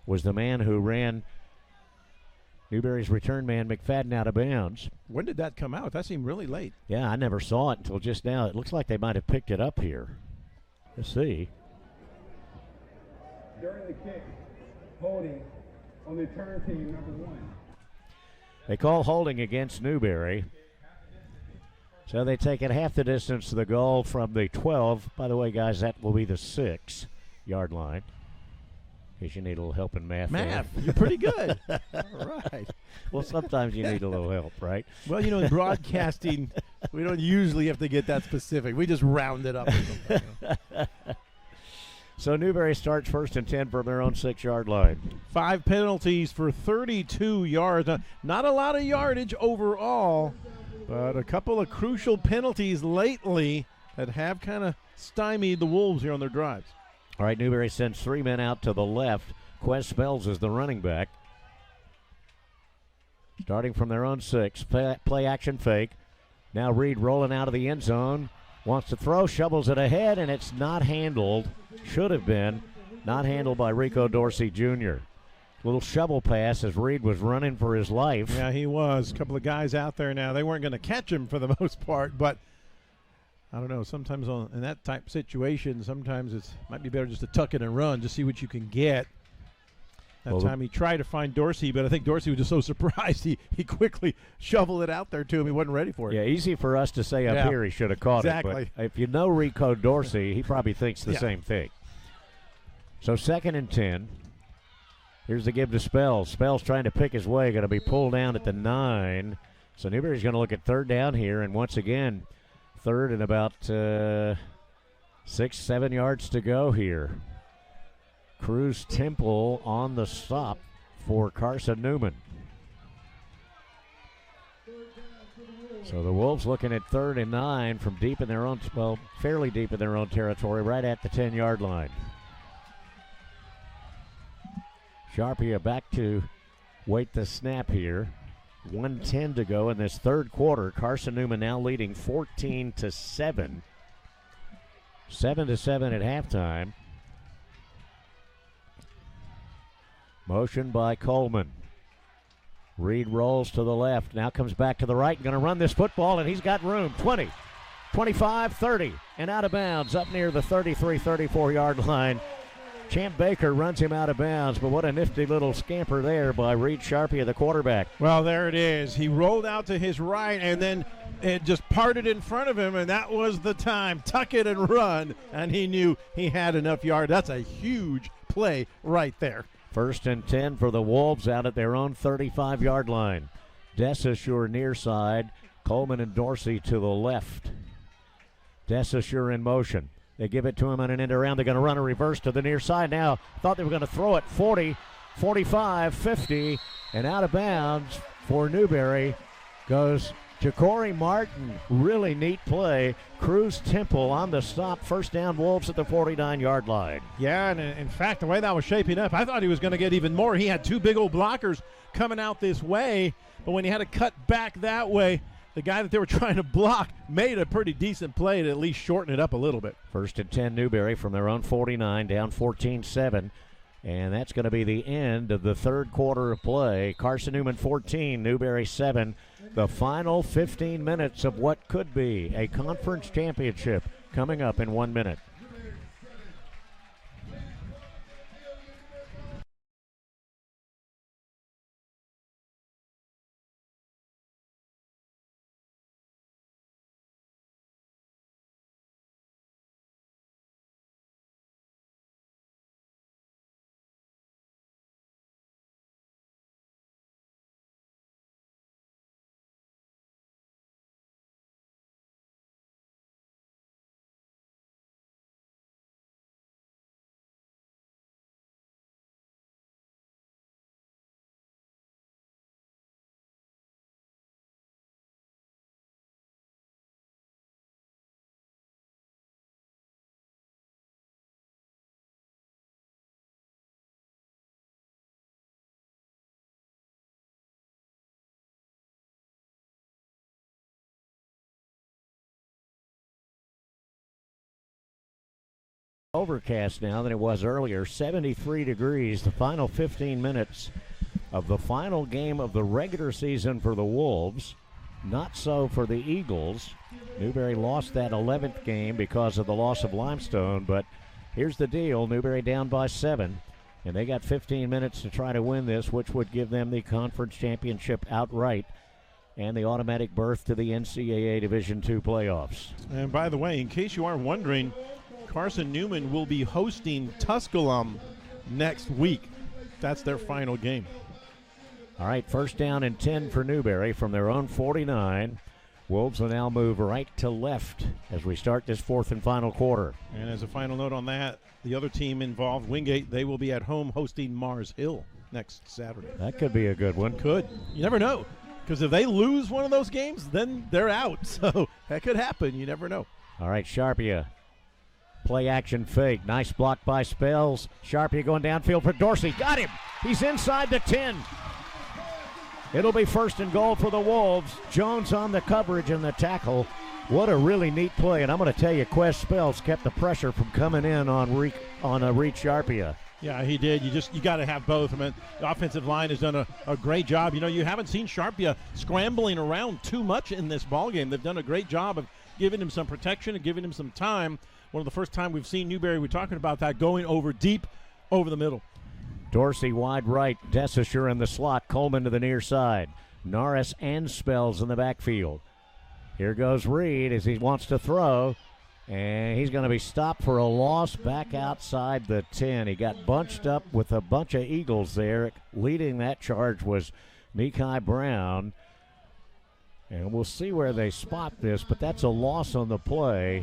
was the man who ran Newberry's return man McFadden out of bounds. When did that come out? That seemed really late. Yeah, I never saw it until just now. It looks like they might have picked it up here. Let's see. During the kick, holding on the return team, number 1. They call holding against Newberry. So they take it half the distance to the goal from the 12. By the way, guys, that will be the 6-yard line. In case you need a little help in math. Math, you're pretty good. All right. Well, sometimes you need a little help, right? Well, in broadcasting, we don't usually have to get that specific. We just round it up. So Newberry starts 1st and 10 from their own 6-yard line. 5 penalties for 32 yards. Not a lot of yardage overall, but a couple of crucial penalties lately that have kind of stymied the Wolves here on their drives. All right, Newberry sends 3 men out to the left. Quez Spells is the running back. Starting from their own 6. Play action fake. Now Reed rolling out of the end zone. Wants to throw, shovels it ahead, and it's not handled. Should have been. Not handled by Rico Dorsey Jr. Little shovel pass as Reed was running for his life. Yeah, he was. A couple of guys out there now. They weren't going to catch him for the most part, but I don't know. Sometimes in that type of situation, sometimes it might be better just to tuck it and run, just see what you can get. That time he tried to find Dorsey, but I think Dorsey was just so surprised he quickly shoveled it out there to him. He wasn't ready for it. Yeah, easy for us to say up here he should have caught it. But if you know Rico Dorsey, he probably thinks the same thing. So 2nd and 10. Here's the give to Spells. Spells trying to pick his way, going to be pulled down at the 9. So Newberry's going to look at 3rd down here, and once again, 3rd and about 6-7 yards to go here. Cruz Temple on the stop for Carson-Newman. So the Wolves looking at 3rd and 9 from deep in their own, fairly deep in their own territory, right at the 10-yard line. Sharpia back to wait the snap here. 1:10 to go in this 3rd quarter. Carson-Newman now leading 14-7. 7-7 at halftime. Motion by Coleman. Reed rolls to the left. Now comes back to the right. Going to run this football, and he's got room. 20, 25, 30, and out of bounds up near the 33, 34-yard line. Champ Baker runs him out of bounds, but what a nifty little scamper there by Reed Sharpia, the quarterback. Well, there it is. He rolled out to his right, and then it just parted in front of him, and that was the time. Tuck it and run, and he knew he had enough yard. That's a huge play right there. 1st and 10 for the Wolves out at their own 35-yard line. Desasure near side. Coleman and Dorsey to the left. Desasure in motion. They give it to him on an end around. They're going to run a reverse to the near side now. Thought they were going to throw it 40, 45, 50, and out of bounds for Newberry goes Ja'Cory Martin. Really neat play. Cruz Temple on the stop. 1st down, Wolves at the 49-yard line. Yeah, and in fact, the way that was shaping up, I thought he was going to get even more. He had 2 big old blockers coming out this way, but when he had to cut back that way, the guy that they were trying to block made a pretty decent play to at least shorten it up a little bit. 1st and 10, Newberry from their own 49, down 14-7. And that's going to be the end of the 3rd quarter of play. Carson-Newman 14, Newberry 7. The final 15 minutes of what could be a conference championship coming up in 1 minute. Overcast now than it was earlier. 73 degrees. The final 15 minutes of the final game of the regular season for the Wolves. Not so for the Eagles. Newberry lost that 11th game because of the loss of Limestone, but here's the deal. Newberry down by 7, and they got 15 minutes to try to win this, which would give them the conference championship outright and the automatic berth to the NCAA Division II playoffs. And by the way, in case you aren't wondering, Carson-Newman will be hosting Tusculum next week. That's their final game. All right, first down and 10 for Newberry from their own 49. Wolves will now move right to left as we start this fourth and final quarter. And as a final note on that, the other team involved, Wingate, they will be at home hosting Mars Hill next Saturday. That could be a good one. Could. You never know. Because if they lose one of those games, then they're out. So that could happen. You never know. All right, Sharpia. Play action fake. Nice block by Spells. Sharpia going downfield for Dorsey. Got him. He's inside the 10. It'll be first and goal for the Wolves. Jones on the coverage and the tackle. What a really neat play. And I'm going to tell you, Quest Spells kept the pressure from coming in on Reed Sharpia. Yeah, he did. You got to have both. I mean, the offensive line has done a great job. You know, you haven't seen Sharpia scrambling around too much in this ballgame. They've done a great job of giving him some protection and giving him some time. One of the first time we've seen Newberry, we're talking about that, going over deep over the middle. Dorsey wide right, Desisher in the slot, Coleman to the near side. Norris and Spells in the backfield. Here goes Reed as he wants to throw, and he's going to be stopped for a loss back outside the 10. He got bunched up with a bunch of Eagles there. Leading that charge was Mekhi Brown. And we'll see where they spot this, but that's a loss on the play.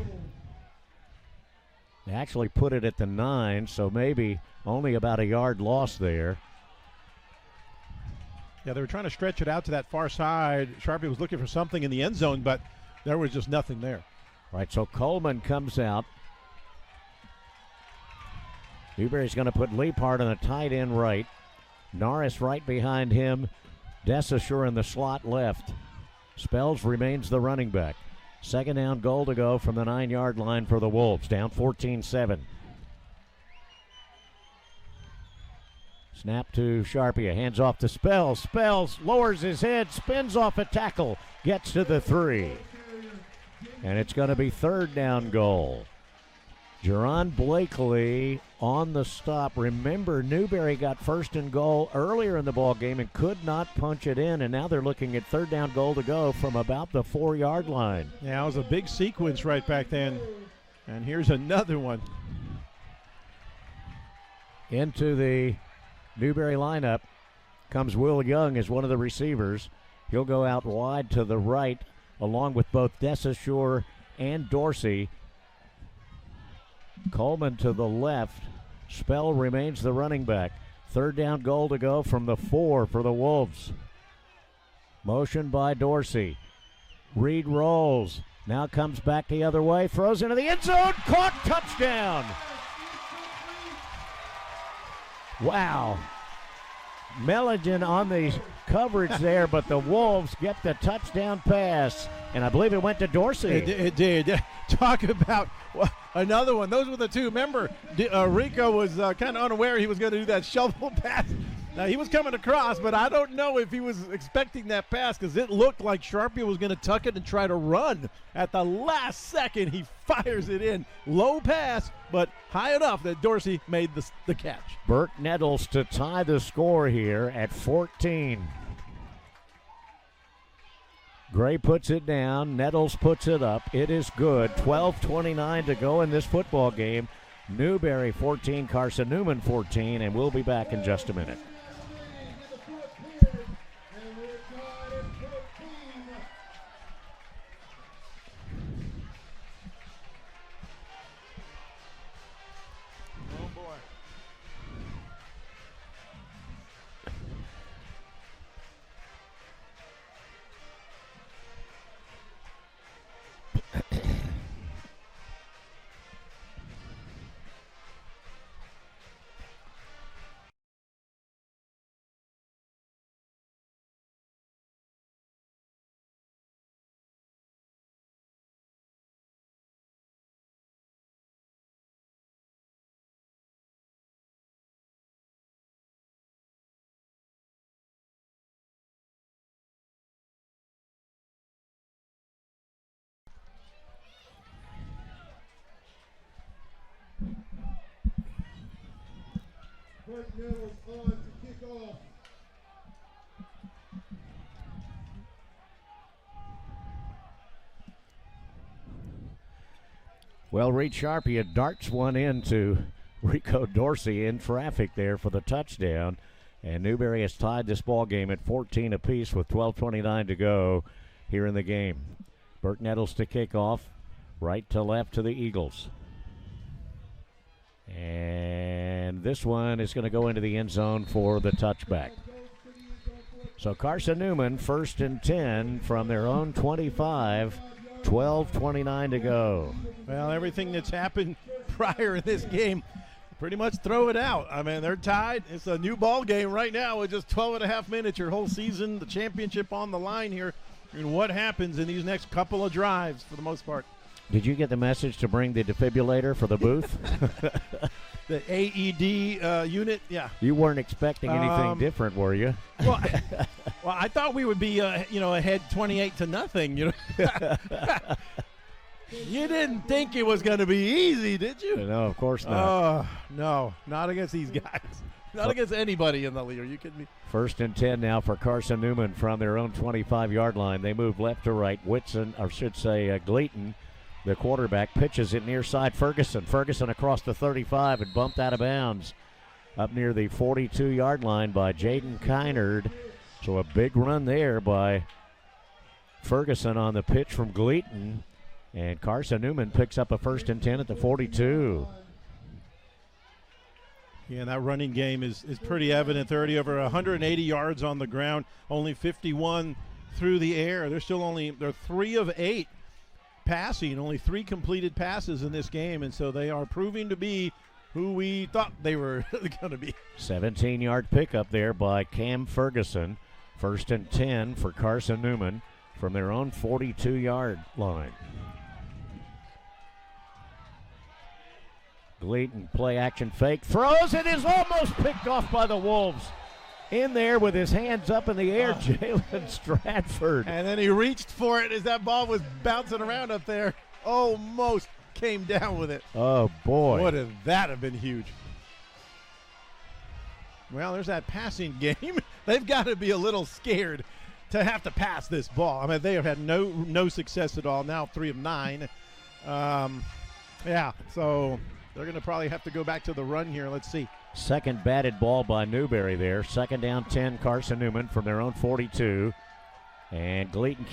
They actually put it at the 9, so maybe only about a yard loss there. Yeah, they were trying to stretch it out to that far side. Sharpie was looking for something in the end zone, but there was just nothing there. Right, so Coleman comes out. Newberry's going to put Leapart on the tight end right. Norris right behind him. Desisher in the slot left. Spells remains the running back. Second down, goal to go from the 9-yard line for the Wolves. Down 14-7. Snap to Sharpia. Hands off to Spells. Spells lowers his head, spins off a tackle, gets to the 3. And it's going to be third down goal. Jerron Blakely on the stop. Remember, Newberry got first and goal earlier in the ball game and could not punch it in, and now they're looking at third down goal to go from about the 4-yard line. Yeah, it was a big sequence right back then. And here's another one. Into the Newberry lineup comes Will Young as one of the receivers. He'll go out wide to the right along with both Desisher and Dorsey. Coleman to the left. Spell remains the running back. Third down goal to go from the 4 for the Wolves. Motion by Dorsey. Reed rolls. Now comes back the other way. Throws into the end zone. Caught. Touchdown. Wow. Milligan on the coverage there, but the Wolves get the touchdown pass. And I believe it went to Dorsey. It did. Talk about another one. Those were the two. Remember, Rico was kind of unaware he was going to do that shovel pass. Now, he was coming across, but I don't know if he was expecting that pass because it looked like Sharpie was going to tuck it and try to run. At the last second, he fires it in. Low pass, but high enough that Dorsey made the catch. Burke Nettles to tie the score here at 14. Gray puts it down. Nettles puts it up. It is good. 12:29 to go in this football game. Newberry 14, Carson-Newman 14, and we'll be back in just a minute. Burke Nettles on to kick off. Well, Reed Sharpie darts one into Rico Dorsey in traffic there for the touchdown. And Newberry has tied this ball game at 14 apiece with 12:29 to go here in the game. Burke Nettles to kick off, right to left to the Eagles. And this one is going to go into the end zone for the touchback. So Carson-Newman, 1st and 10 from their own 25, 12:29 to go. Well, everything that's happened prior in this game, pretty much throw it out. I mean, they're tied. It's a new ball game right now with just 12 and a half minutes, your whole season, the championship on the line here, and what happens in these next couple of drives for the most part. Did you get the message to bring the defibrillator for the booth? The AED unit, yeah. You weren't expecting anything different, were you? Well, I thought we would be, ahead 28-0. You didn't think it was going to be easy, did you? No, of course not. No, not against these guys. Not against anybody in the league. Are you kidding me? 1st and 10 now for Carson-Newman from their own 25-yard line. They move left to right. Gleaton, the quarterback, pitches it near side Ferguson. Ferguson across the 35 and bumped out of bounds up near the 42-yard line by Jaden Kynard. So a big run there by Ferguson on the pitch from Gleaton. And Carson-Newman picks up a 1st and 10 at the 42. Yeah, that running game is pretty evident. 30 over 180 yards on the ground, only 51 through the air. They're 3 of 8 passing, only 3 completed passes in this game, and so they are proving to be who we thought they were going to be. 17-yard pickup there by Cam Ferguson. 1st and 10 for Carson-Newman from their own 42-yard line. Gleaton, play action fake, throws, it is almost picked off by the Wolves. In there with his hands up in the air, Jalen Stratford. And then he reached for it as that ball was bouncing around up there. Almost came down with it. Oh, boy. Would that have been huge. Well, there's that passing game. They've got to be a little scared to have to pass this ball. I mean, they have had no success at all. Now 3 of 9. So they're going to probably have to go back to the run here. Let's see. Second batted ball by Newberry there. 2nd down 10, Carson-Newman from their own 42. And Gleaton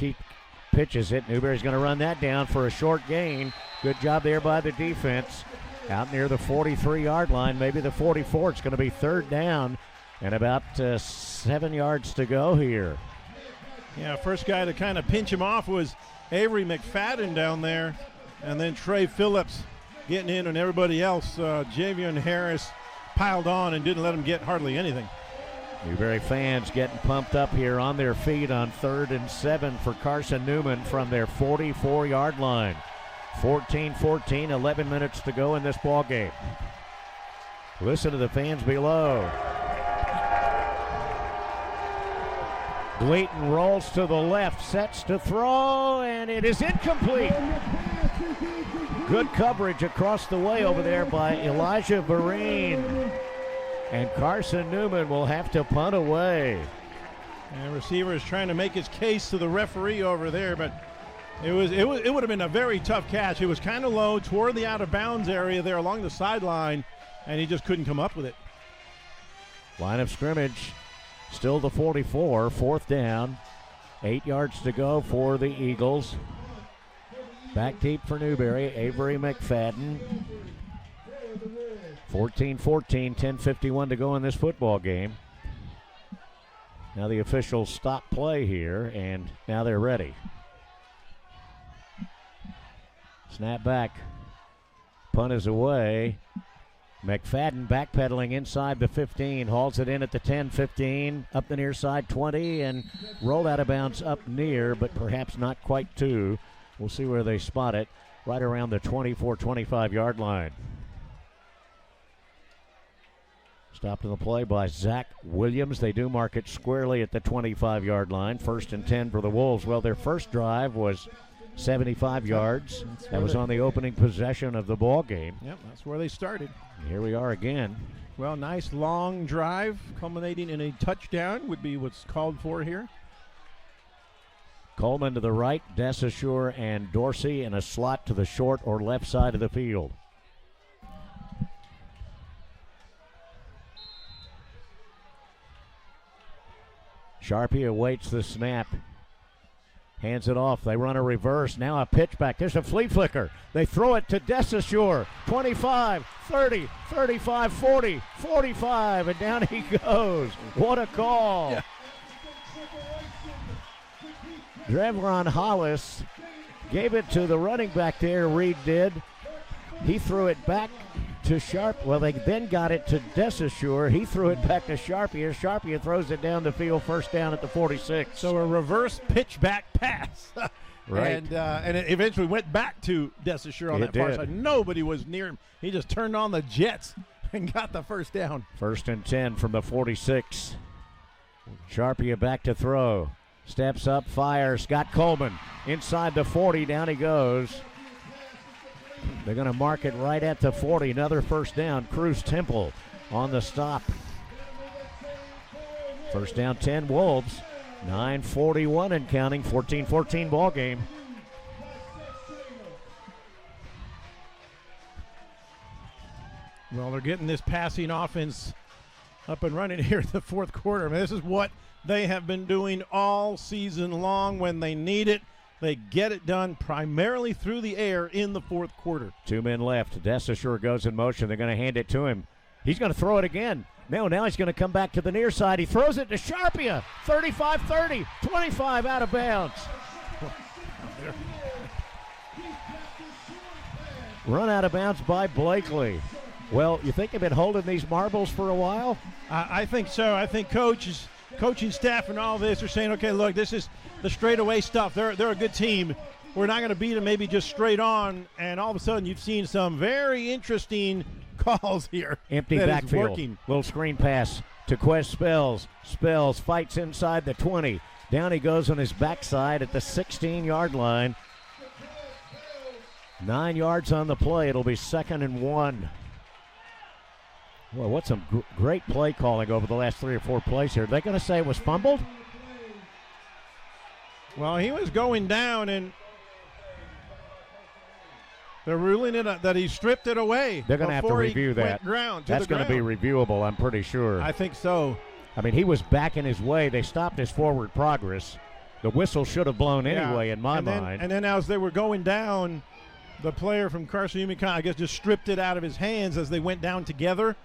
pitches it. Newberry's going to run that down for a short gain. Good job there by the defense. Out near the 43-yard line, maybe the 44. It's going to be 3rd down and about 7 yards to go here. Yeah, first guy to kind of pinch him off was Avery McFadden down there. And then Trey Phillips getting in, and everybody else, Javion Harris, piled on and didn't let him get hardly anything. Newberry fans getting pumped up here on their feet on 3rd and 7 for Carson-Newman from their 44-yard line. 14-14, 11 minutes to go in this ball game. Listen to the fans below. Gleaton rolls to the left, sets to throw, and it is incomplete. Good coverage across the way over there by Elijah Vereen. And Carson-Newman will have to punt away. And the receiver is trying to make his case to the referee over there, but it would have been a very tough catch. It was kind of low toward the out of bounds area there along the sideline, and he just couldn't come up with it. Line of scrimmage, still the 44, 4th down. 8 yards to go for the Eagles. Back deep for Newberry, Avery McFadden. 14-14, 10:51 to go in this football game. Now the officials stop play here, and now they're ready. Snap back. Punt is away. McFadden backpedaling inside the 15, hauls it in at the 10-15, up the near side 20, and rolled out of bounds up near, but perhaps not quite to. We'll see where they spot it, right around the 24-25-yard line. Stopped in the play by Zach Williams. They do mark it squarely at the 25-yard line. 1st and 10 for the Wolves. Well, their first drive was 75 yards. That was on the opening possession of the ball game. Yep, that's where they started. Here we are again. Well, nice long drive culminating in a touchdown would be what's called for here. Coleman to the right, Desaussure and Dorsey in a slot to the short or left side of the field. Sharpie awaits the snap. Hands it off. They run a reverse. Now a pitch back. There's a flea flicker. They throw it to Desashore. 25, 30, 35, 40, 45, and down he goes. What a call. Yeah. Drevron Hollis gave it to the running back there, Reed did. He threw it back to Sharp. Well, they then got it to Desashore. He threw it back to Sharpie. Sharpie throws it down the field, first down at the 46. So a reverse pitch back pass. Right. And it eventually went back to Desashore on that far side. Nobody was near him. He just turned on the jets and got the first down. 1st and 10 from the 46. Sharpie back to throw. Steps up, fires. Scott Coleman inside the 40. Down he goes. They're going to mark it right at the 40. Another first down. Cruz Temple on the stop. First down 10 Wolves. 9:41 and counting. 14-14 ball game. Well, they're getting this passing offense up and running here in the fourth quarter. I mean, this is what they have been doing all season long. When they need it, they get it done primarily through the air in the fourth quarter. 2 men left. Desashore goes in motion. They're going to hand it to him. He's going to throw it again. Now he's going to come back to the near side. He throws it to Sharpia. 35-30. 25 out of bounds. Run out of bounds by Blakely. Well, you think they've been holding these marbles for a while? I think so. I think coaching staff and all this are saying, okay, look, this is the straightaway stuff. They're a good team. We're not going to beat them maybe just straight on. And all of a sudden you've seen some very interesting calls here. Empty backfield. Little screen pass to Quest Spells. Spells fights inside the 20. Down he goes on his backside at the 16-yard line. 9 yards on the play. It'll be 2nd and 1. Well, what's some great play calling over the last 3 or 4 plays here. Are they going to say it was fumbled? Well, he was going down, and they're ruling it that he stripped it away. They're going to have to review that. That's going to be reviewable, I'm pretty sure. I think so. I mean, he was backing his way. They stopped his forward progress. The whistle should have blown anyway, in my mind. And then as they were going down, the player from Carson-Newman, I guess, just stripped it out of his hands as they went down together.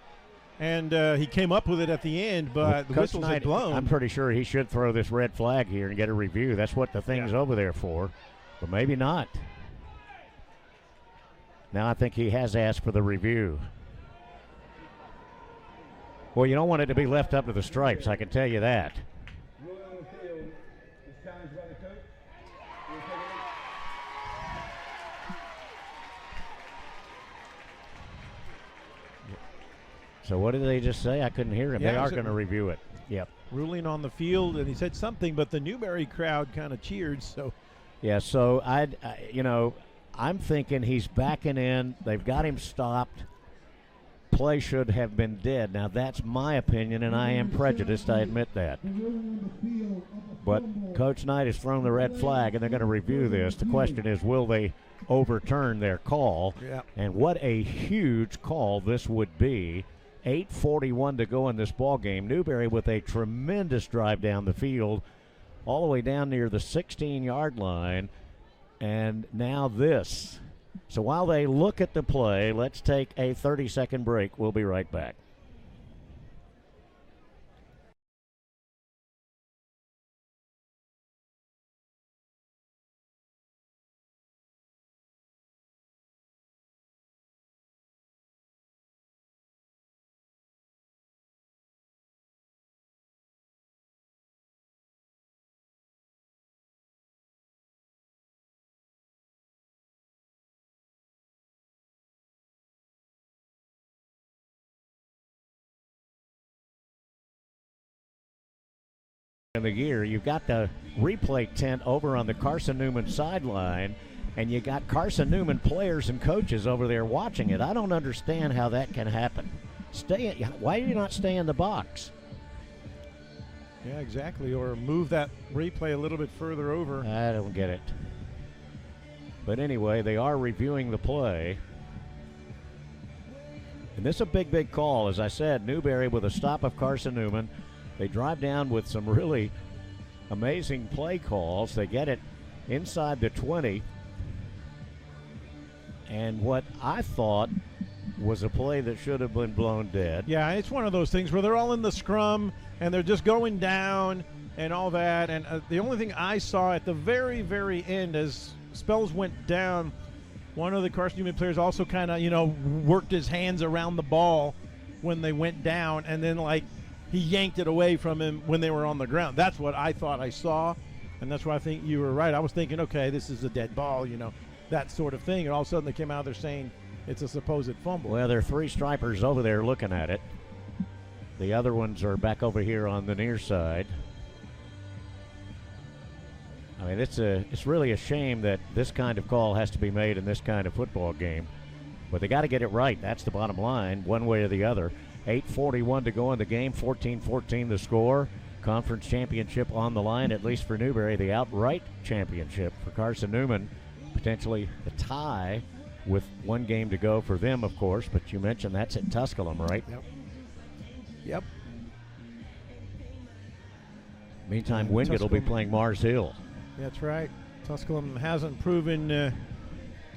And he came up with it at the end, but the whistles had blown. I'm pretty sure he should throw this red flag here and get a review. That's what the thing's over there for, but maybe not. Now I think he has asked for the review. Well, you don't want it to be left up to the stripes, I can tell you that. Ruling on the field is challenged by the coach. So what did they just say? I couldn't hear him. Yeah, they are going to review it. Yep. Ruling on the field, and he said something, but the Newberry crowd kind of cheered. So, yeah. So I'm thinking he's backing in. They've got him stopped. Play should have been dead. Now that's my opinion, and I am prejudiced. I admit that. But Coach Knight has thrown the red flag, and they're going to review this. The question is, will they overturn their call? Yeah. And what a huge call this would be. 8:41 to go in this ball game. Newberry with a tremendous drive down the field, all the way down near the 16-yard line, and now this. So while they look at the play, let's take a 30-second break. We'll be right back. In the year, you've got the replay tent over on the Carson-Newman sideline, and you got Carson-Newman players and coaches over there watching it. I don't understand how that can happen. Why do you not stay in the box? yeah, exactly. Or move that replay a little bit further over. I don't get it. But anyway, they are reviewing the play. And this is a big, big call. As I said, Newberry with a stop of Carson-Newman. They drive down with some really amazing play calls. They get it inside the 20. And what I thought was a play that should have been blown dead. Yeah, it's one of those things where they're all in the scrum and they're just going down and all that. And the only thing I saw at the very, very end as Spells went down, one of the Carson-Newman players also kind of, worked his hands around the ball when they went down, and then, he yanked it away from him when they were on the ground. That's what I thought I saw, and that's why I think you were right. I was thinking, okay, this is a dead ball, that sort of thing. And all of a sudden they came out there saying it's a supposed fumble. Well, there are 3 stripers over there looking at it. The other ones are back over here on the near side. I mean, it's really a shame that this kind of call has to be made in this kind of football game. But they got to get it right. That's the bottom line, one way or the other. 8:41 to go in the game, 14-14 the score. Conference championship on the line, at least for Newberry. The outright championship for Carson-Newman. Potentially the tie with 1 game to go for them, of course. But you mentioned that's at Tusculum, right? Yep. Meantime, Wingate will be playing Mars Hill. That's right. Tusculum hasn't proven to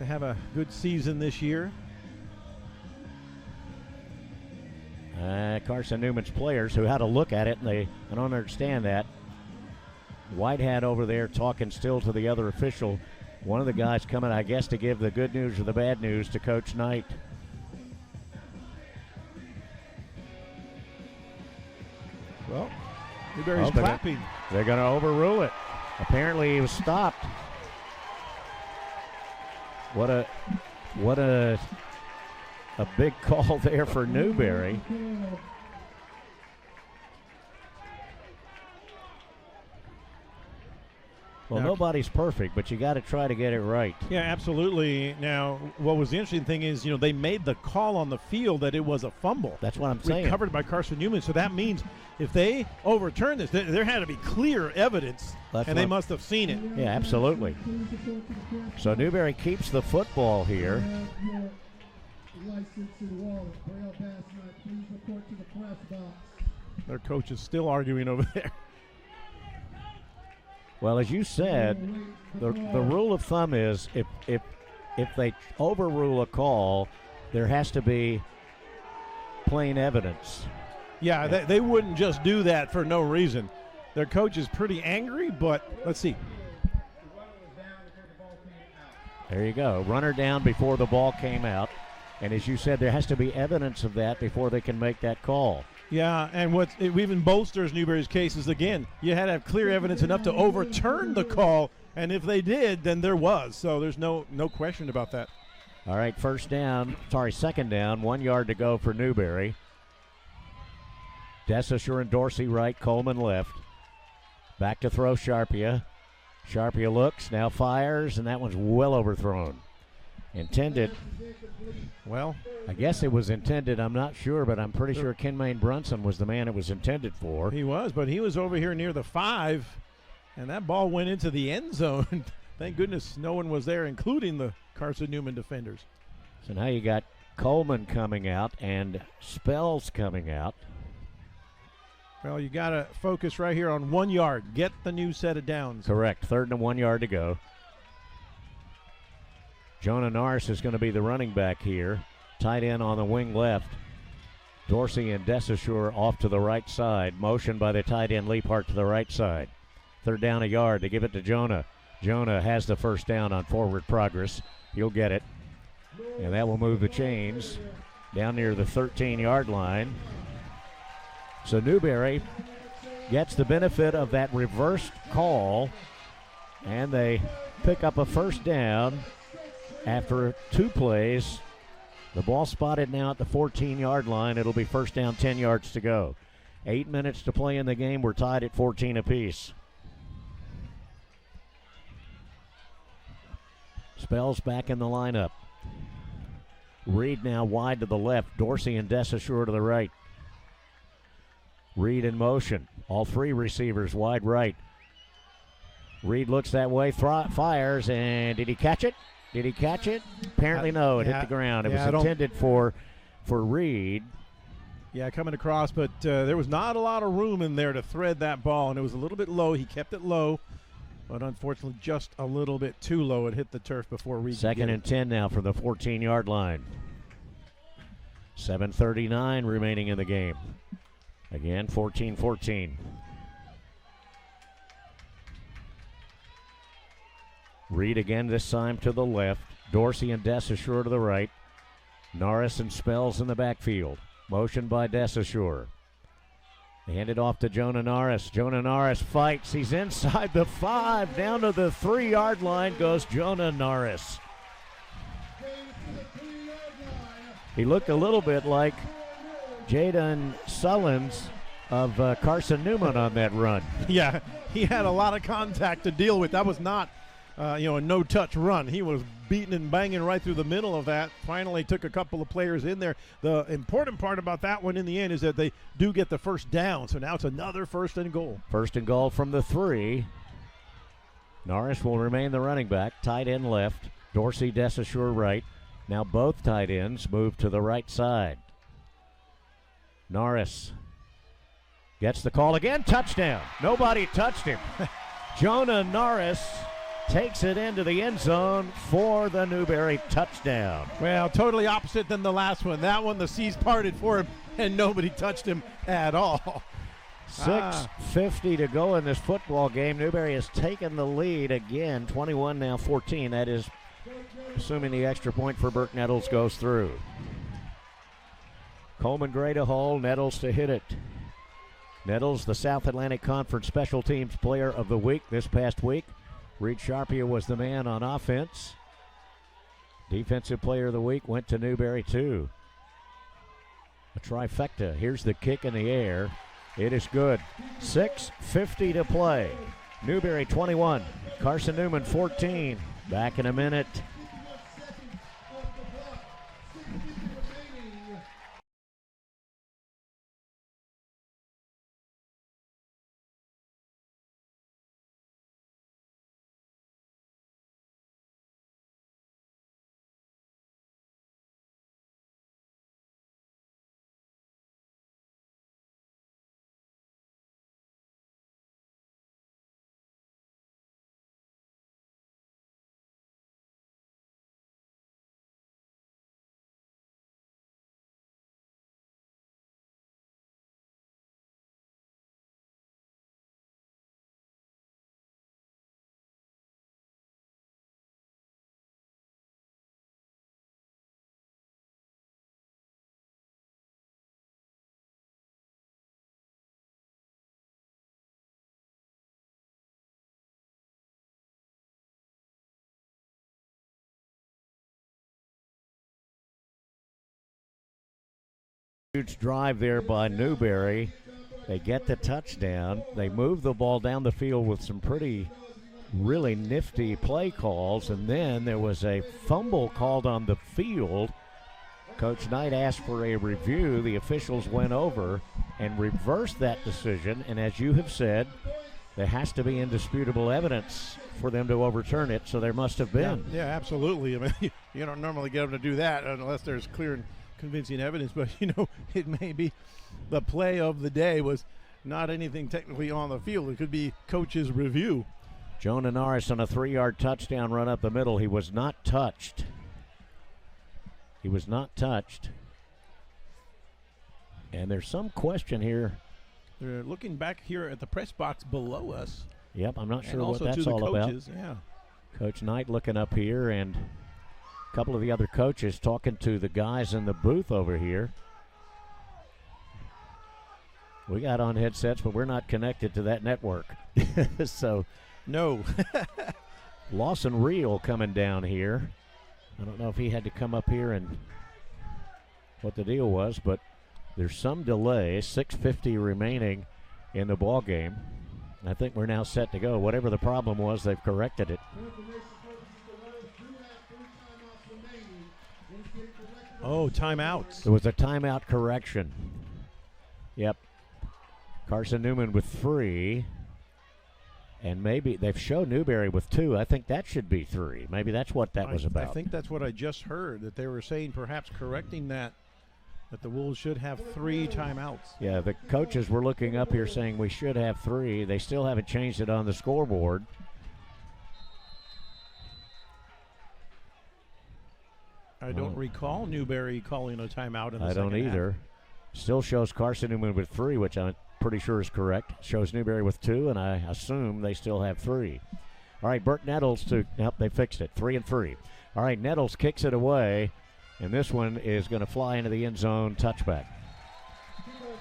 have a good season this year. Carson-Newman's players who had a look at it, and I don't understand that. Whitehat over there talking still to the other official. One of the guys coming, I guess, to give the good news or the bad news to Coach Knight. Well, Newberry's clapping. They're going to overrule it. Apparently he was stopped. What a big call there for Newberry. Well, nobody's perfect, but you got to try to get it right. Yeah, absolutely. Now, what was the interesting thing is, they made the call on the field that it was a fumble. That's what I'm saying. Recovered by Carson-Newman. So that means if they overturn this, there had to be clear evidence, and they must have seen it. Yeah, absolutely. So Newberry keeps the football here. Their coach is still arguing over there. Well, as you said, the rule of thumb is if they overrule a call, there has to be plain evidence. Yeah, they wouldn't just do that for no reason. Their coach is pretty angry, but let's see. There you go. Runner down before the ball came out. And as you said, there has to be evidence of that before they can make that call. Yeah, and what even bolsters Newberry's case is, again, you had to have clear evidence enough to overturn the call, and if they did, then there was. So there's no question about that. All right, second down, 1 yard to go for Newberry. Desaussure and Dorsey right, Coleman left. Back to throw Sharpia. Sharpia looks, now fires, and that one's well overthrown. Intended. Well, I guess it was intended. I'm not sure, but I'm pretty sure Kenmaine Brunson was the man it was intended for. He was, but he was over here near the 5, and that ball went into the end zone. Thank goodness no one was there, including the Carson-Newman defenders. So now you got Coleman coming out and Spells coming out. Well, you got to focus right here on 1 yard. Get the new set of downs. Correct. 3rd and 1 yard to go. Jonah Norris is going to be the running back here. Tight end on the wing left. Dorsey and Desaussure off to the right side. Motion by the tight end Leaphart to the right side. 3rd down a yard to give it to Jonah. Jonah has the first down on forward progress. He'll get it. And that will move the chains down near the 13-yard line. So Newberry gets the benefit of that reversed call, and they pick up a first down after 2 plays. The ball spotted now at the 14-yard line. It'll be first down, 10 yards to go. 8 minutes to play in the game. We're tied at 14 apiece. Spells back in the lineup. Reed now wide to the left. Dorsey and Desaussure to the right. Reed in motion. All 3 receivers wide right. Reed looks that way, fires, and did he catch it? Did he catch it? Apparently no. It hit the ground. It was intended for Reed. Yeah, coming across, but there was not a lot of room in there to thread that ball, and it was a little bit low. He kept it low, but unfortunately just a little bit too low. It hit the turf before Reed. Second and 10 now from the 14-yard line. 7:39 remaining in the game. Again, 14-14. Reed again this time to the left. Dorsey and Desashore to the right. Norris and Spells in the backfield. Motion by Desashore. Hand it off to Jonah Norris. Jonah Norris fights. He's inside the 5. Down to the 3-yard line goes Jonah Norris. He looked a little bit like Jaden Sullins of Carson-Newman on that run. Yeah, he had a lot of contact to deal with. That was not a no-touch run. He was beating and banging right through the middle of that. Finally took a couple of players in there. The important part about that one in the end is that they do get the first down. So now it's another 1st and goal. 1st and goal from the 3. Norris will remain the running back. Tight end left. Dorsey, Desashore right. Now both tight ends move to the right side. Norris gets the call again. Touchdown. Nobody touched him. Jonah Norris takes it into the end zone for the Newberry touchdown. Well, totally opposite than the last one. That one, the seas parted for him, and nobody touched him at all. 6:50 to go in this football game. Newberry has taken the lead again, 21 now 14. That is assuming the extra point for Burke Nettles goes through. Coleman Gray to hold, Nettles to hit it. Nettles, the South Atlantic Conference Special Teams Player of the Week this past week. Reed Sharpia was the man on offense. Defensive Player of the Week went to Newberry too. A trifecta. Here's the kick in the air. It is good. 6:50 to play. Newberry 21, Carson-Newman 14. Back in a minute. Huge drive there by Newberry. They get the touchdown. They move the ball down the field with some really nifty play calls, and then there was a fumble called on the field. Coach Knight asked for a review. The officials went over and reversed that decision, and as you have said, there has to be indisputable evidence for them to overturn it, so there must have been. Yeah, absolutely. I mean, you don't normally get them to do that unless there's clear and convincing evidence, but it may be the play of the day was not anything technically on the field. It could be coach's review. Jonah Norris on a 3-yard touchdown run up the middle. He was not touched. He was not touched. And there's some question here. They're looking back here at the press box below us. Yep, I'm not sure what also that's to the all coaches, about. Yeah. Coach Knight looking up here, and a couple of the other coaches talking to the guys in the booth over here. We got on headsets, but we're not connected to that network. So, no. Lawson Reel coming down here. I don't know if he had to come up here and what the deal was, but there's some delay. 6:50 remaining in the ball game. I think we're now set to go. Whatever the problem was, they've corrected it. Oh, timeouts. There was a timeout correction. Yep. Carson-Newman with 3. And maybe they've shown Newberry with 2. I think that should be 3. Maybe that's what that was about. I think that's what I just heard, that they were saying perhaps correcting that that the Wolves should have 3 timeouts. Yeah, the coaches were looking up here saying we should have 3. They still haven't changed it on the scoreboard. I don't recall Newberry calling a timeout in the I second don't either. half. Still shows Carson-Newman with 3, which I'm pretty sure is correct. Shows Newberry with 2, and I assume they still have 3. All right, Burt Nettles they fixed it, 3 and 3. All right, Nettles kicks it away, and this one is going to fly into the end zone, touchback.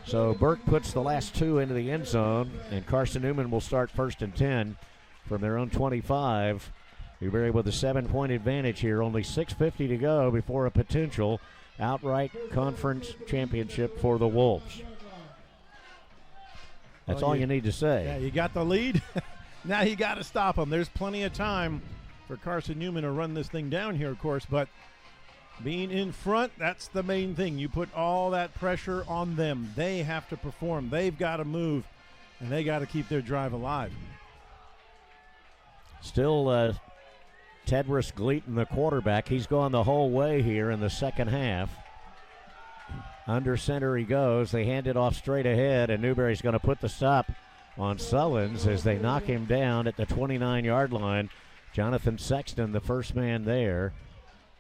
So Burt puts the last 2 into the end zone, and Carson-Newman will start 1st and 10 from their own 25. Newberry with a 7-point advantage here. Only 6:50 to go before a potential outright conference championship for the Wolves. That's all you need to say. Yeah, you got the lead. Now you got to stop them. There's plenty of time for Carson-Newman to run this thing down here, of course, but being in front, that's the main thing. You put all that pressure on them. They have to perform. They've got to move, and they got to keep their drive alive. Still Tedros Gleaton, the quarterback. He's gone the whole way here in the second half. Under center he goes. They hand it off straight ahead, and Newberry's going to put the stop on Sullins as they knock him down at the 29-yard line. Jonathan Sexton, the first man there.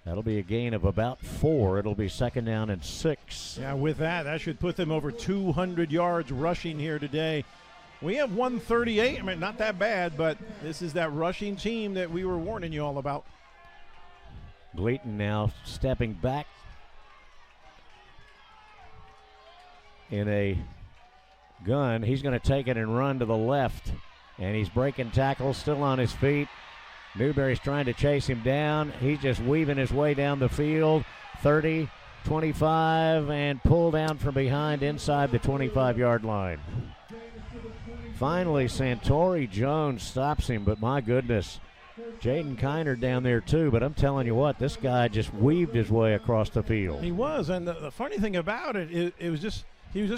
That'll be a gain of about 4. It'll be 2nd down and 6. Yeah, with that should put them over 200 yards rushing here today. We have 138. I mean, not that bad, but this is that rushing team that we were warning you all about. Gleaton now stepping back in a gun. He's going to take it and run to the left, and he's breaking tackles, still on his feet. Newberry's trying to chase him down. He's just weaving his way down the field. 30, 25, and pull down from behind inside the 25-yard line. Finally, Santori Jones stops him, but my goodness, Jaden Kiner down there too. But I'm telling you what, this guy just weaved his way across the field. He was, and the funny thing about it, he was just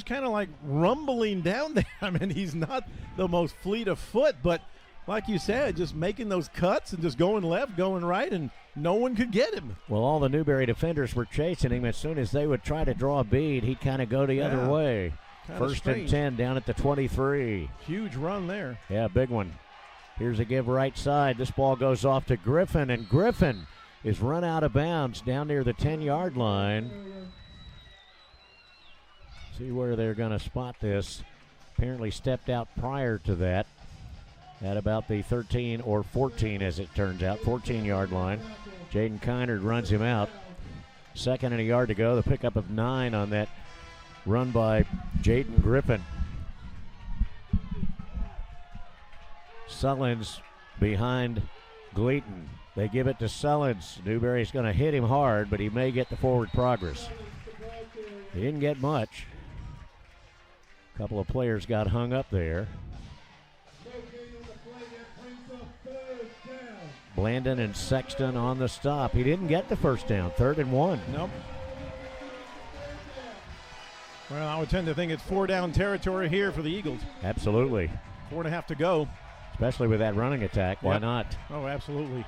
kind of like rumbling down there. I mean, he's not the most fleet of foot, but like you said, just making those cuts and just going left, going right, and no one could get him. Well, all the Newberry defenders were chasing him. As soon as they would try to draw a bead, he'd kind of go the other way. Kinda 1st strange. and 10 down at the 23. Huge run there. Yeah, big one. Here's a give right side. This ball goes off to Griffin, and Griffin is run out of bounds down near the 10-yard line. See where they're going to spot this. Apparently stepped out prior to that at about the 13 or 14, as it turns out, 14-yard line. Jaden Kiner runs him out. 2nd and a yard to go. The pickup of 9 on that run by Jaden Griffin. Sullins behind Gleaton. They give it to Sullins. Newberry's going to hit him hard, but he may get the forward progress. He didn't get much. A couple of players got hung up there. Blandon and Sexton on the stop. He didn't get the first down. 3rd and 1. Nope. Well, I would tend to think it's 4-down territory here for the Eagles. Absolutely. 4.5 to go. Especially with that running attack. Why not? Oh, absolutely.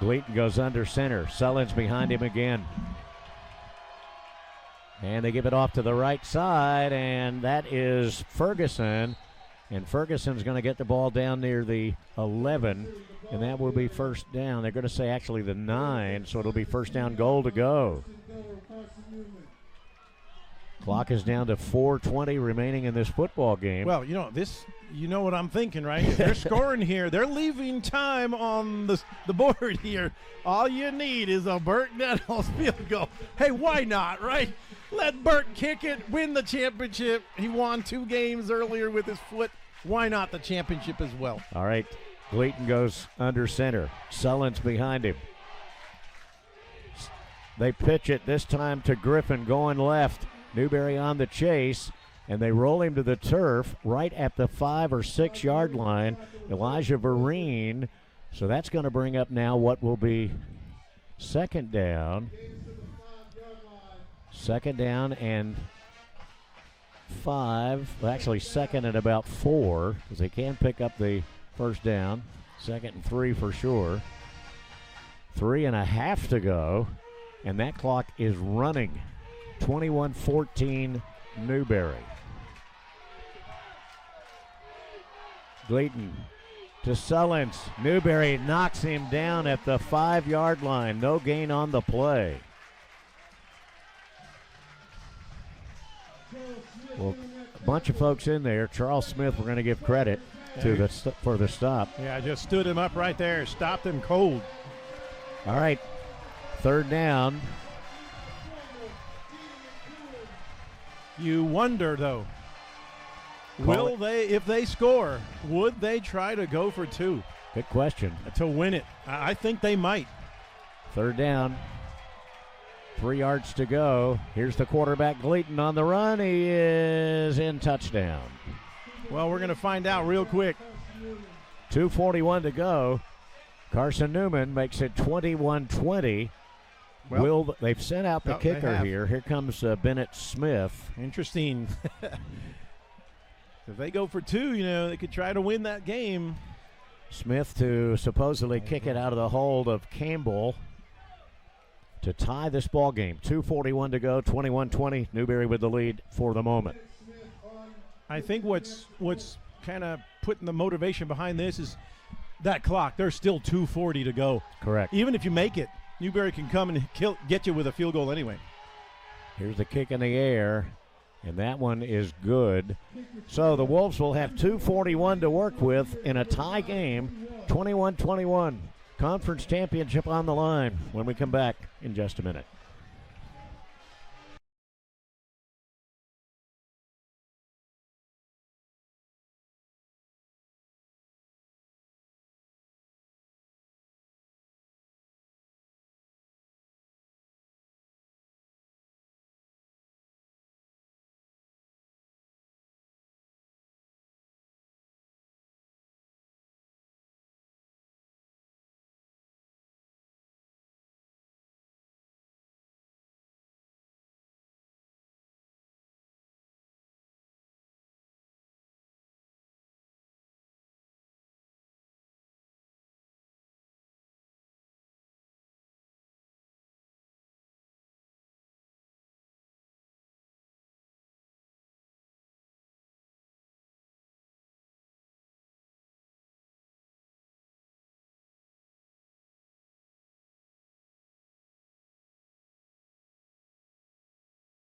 Gleaton goes under center. Sullins behind him again. And they give it off to the right side, and that is Ferguson. And Ferguson's going to get the ball down near the 11, and that will be 1st down. They're going to say actually the 9, so it'll be 1st down goal to go. Clock is down to 4:20 remaining in this football game. Well, you know what I'm thinking, right? If they're scoring here, they're leaving time on the board here. All you need is a Burt Nettles field goal. Hey, why not, right? Let Burt kick it, win the championship. He won 2 games earlier with his foot. Why not the championship as well? All right, Gleaton goes under center. Sullins behind him. They pitch it this time to Griffin going left. Newberry on the chase, and they roll him to the turf right at the 5 or 6 yard line. Elijah Vereen. So that's going to bring up now what will be 2nd down. 2nd down and 5. Well, actually 2nd and about 4, because they can pick up the 1st down. 2nd and 3 for sure. 3.5 to go, and that clock is running. 21-14 Newberry. Gleaton to Sullins. Newberry knocks him down at the 5-yard line. No gain on the play. Well, a bunch of folks in there. Charles Smith, we're going to give credit to for the stop. Yeah, I just stood him up right there, stopped him cold. All right, 3rd down. You wonder, though, will they, if they score, would they try to go for 2? Good question. To win it. I think they might. 3rd down. 3 yards to go. Here's the quarterback, Gleaton, on the run. He is in, touchdown. Well, we're going to find out real quick. 2:41 to go. Carson-Newman makes it 21-20. Well, they've sent out the kicker here. Here comes Bennett Smith. Interesting. If they go for 2, they could try to win that game. Smith to supposedly kick it out of the hold of Campbell to tie this ball game. 2:41 to go, 21-20. Newberry with the lead for the moment. I think what's kind of putting the motivation behind this is that clock. There's still 2:40 to go. Correct. Even if you make it, Newberry can come and get you with a field goal anyway. Here's the kick in the air, and that one is good. So the Wolves will have 2:41 to work with in a tie game, 21-21. Conference championship on the line when we come back in just a minute.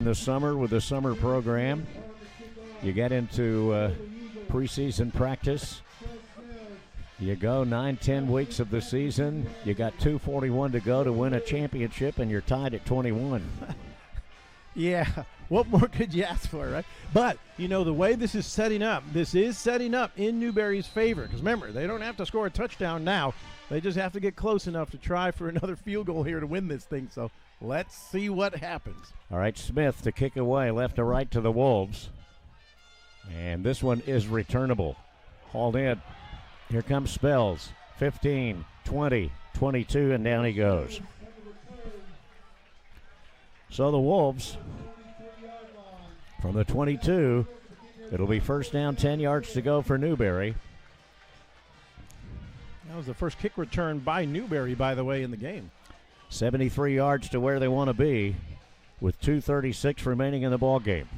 The summer with the summer program, you get into preseason practice. You go 9-10 weeks of the season. You got 2:41 to go to win a championship, and you're tied at 21. Yeah, what more could you ask for, right? But, the way this is setting up in Newberry's favor. Because remember, they don't have to score a touchdown now. They just have to get close enough to try for another field goal here to win this thing. So let's see what happens. All right, Smith to kick away left to right to the Wolves. And this one is returnable. Hauled in. Here comes Spells. 15, 20, 22, and down he goes. So the Wolves, from the 22, it'll be 1st down, 10 yards to go for Newberry. That was the first kick return by Newberry, by the way, in the game. 73 yards to where they want to be with 2:36 remaining in the ball game.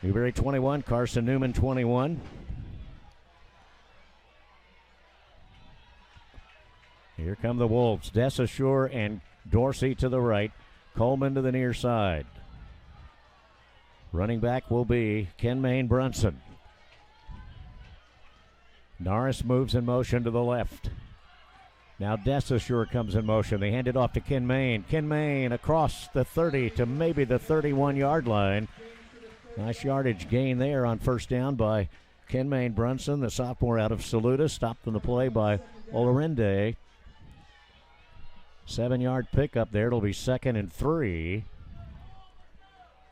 Newberry 21, Carson-Newman 21. Here come the Wolves. Desashore and Dorsey to the right. Coleman to the near side. Running back will be Kenmaine Brunson. Norris moves in motion to the left. Now Desashore comes in motion. They hand it off to Kenmaine. Kenmaine across the 30 to maybe the 31-yard line. Nice yardage gain there on 1st down by Kenmaine Brunson, the sophomore out of Saluda. Stopped in the play by Olarende. 7-yard pickup there. It'll be 2nd and 3.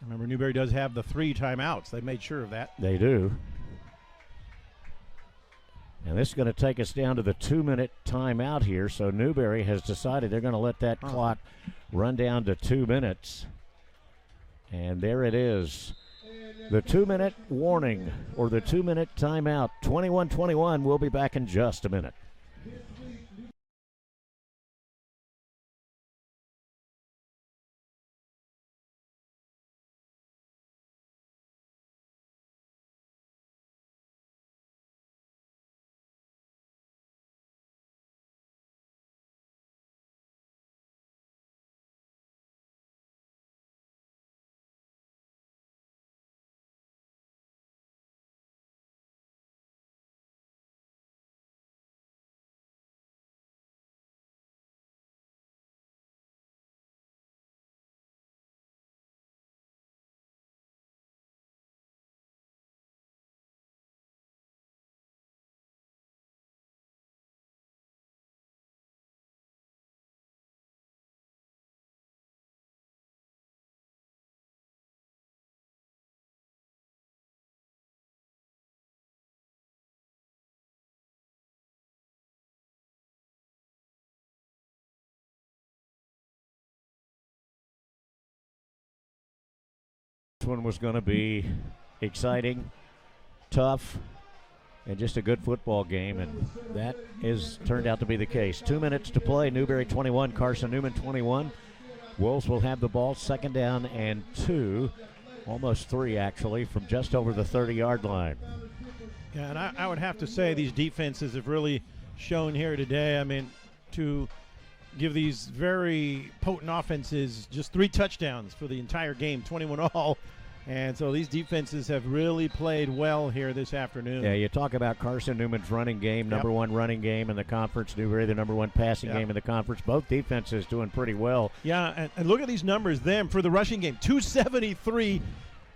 Remember, Newberry does have the 3 timeouts. They made sure of that. They do. And this is going to take us down to the 2-minute timeout here. So Newberry has decided they're going to let that clock run down to 2 minutes. And there it is. The 2-minute warning, or the 2-minute timeout. 21-21. We'll be back in just a minute. this one was going to be exciting, tough, and just a good football game, and that is turned out to be the case. 2 minutes to play. Newberry 21, Carson-Newman 21. Wolves will have the ball, second down and 2, almost 3 actually, from just over the 30-yard line. Yeah, and I would have to say these defenses have really shown here today. I mean, to give these very potent offenses just 3 touchdowns for the entire game, 21 all. And so these defenses have really played well here this afternoon. Yeah, you talk about Carson-Newman's running game, number one running game in the conference. Newberry, the number 1 passing game in the conference. Both defenses doing pretty well. Yeah, and look at these numbers then for the rushing game, 273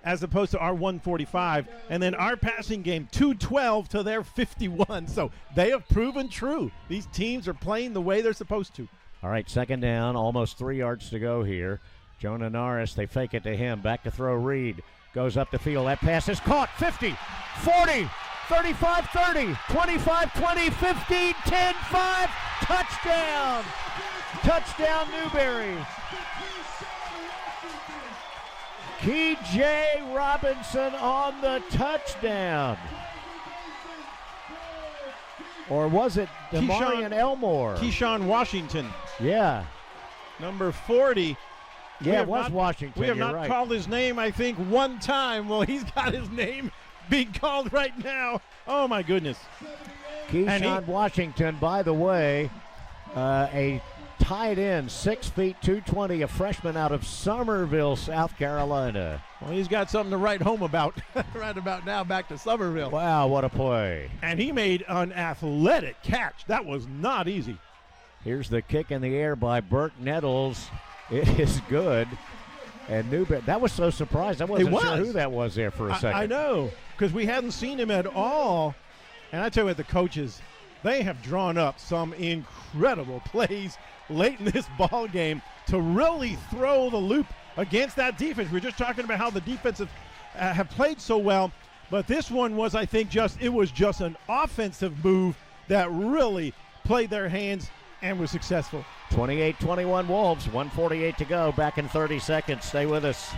as opposed to our 145. And then our passing game, 212 to their 51. So they have proven true. These teams are playing the way they're supposed to. All right, second down, almost 3 yards to go here. Jonah Norris, they fake it to him. Back to throw, Reed. Goes up the field. That pass is caught. 50, 40, 35, 30, 25, 20, 15, 10, 5. Touchdown! Touchdown, Newberry. K.J. Robinson on the touchdown. Or was it Demarion Elmore? Keyshawn Washington. Yeah. Number 40. Yeah, it was Washington. We have You're not right. called his name, I think, one time. Well, he's got his name being called right now. Oh, my goodness. Keyshawn Washington, by the way, a tight end, 6 feet, 220, a freshman out of Summerville, South Carolina. Well, he's got something to write home about right about now, back to Summerville. Wow, what a play. And he made an athletic catch. That was not easy. Here's the kick in the air by Burt Nettles. It is good. And Newberry, that was so surprised. I wasn't sure who that was there for a second. I know, because we hadn't seen him at all. And I tell you what, the coaches, they have drawn up some incredible plays late in this ball game to really throw the loop against that defense. We're just talking about how the defensive have played so well. But this one was, I think, it was just an offensive move that really played their hands and was successful. 28-21 Wolves, 1:48 to go, back in 30 seconds. Stay with us.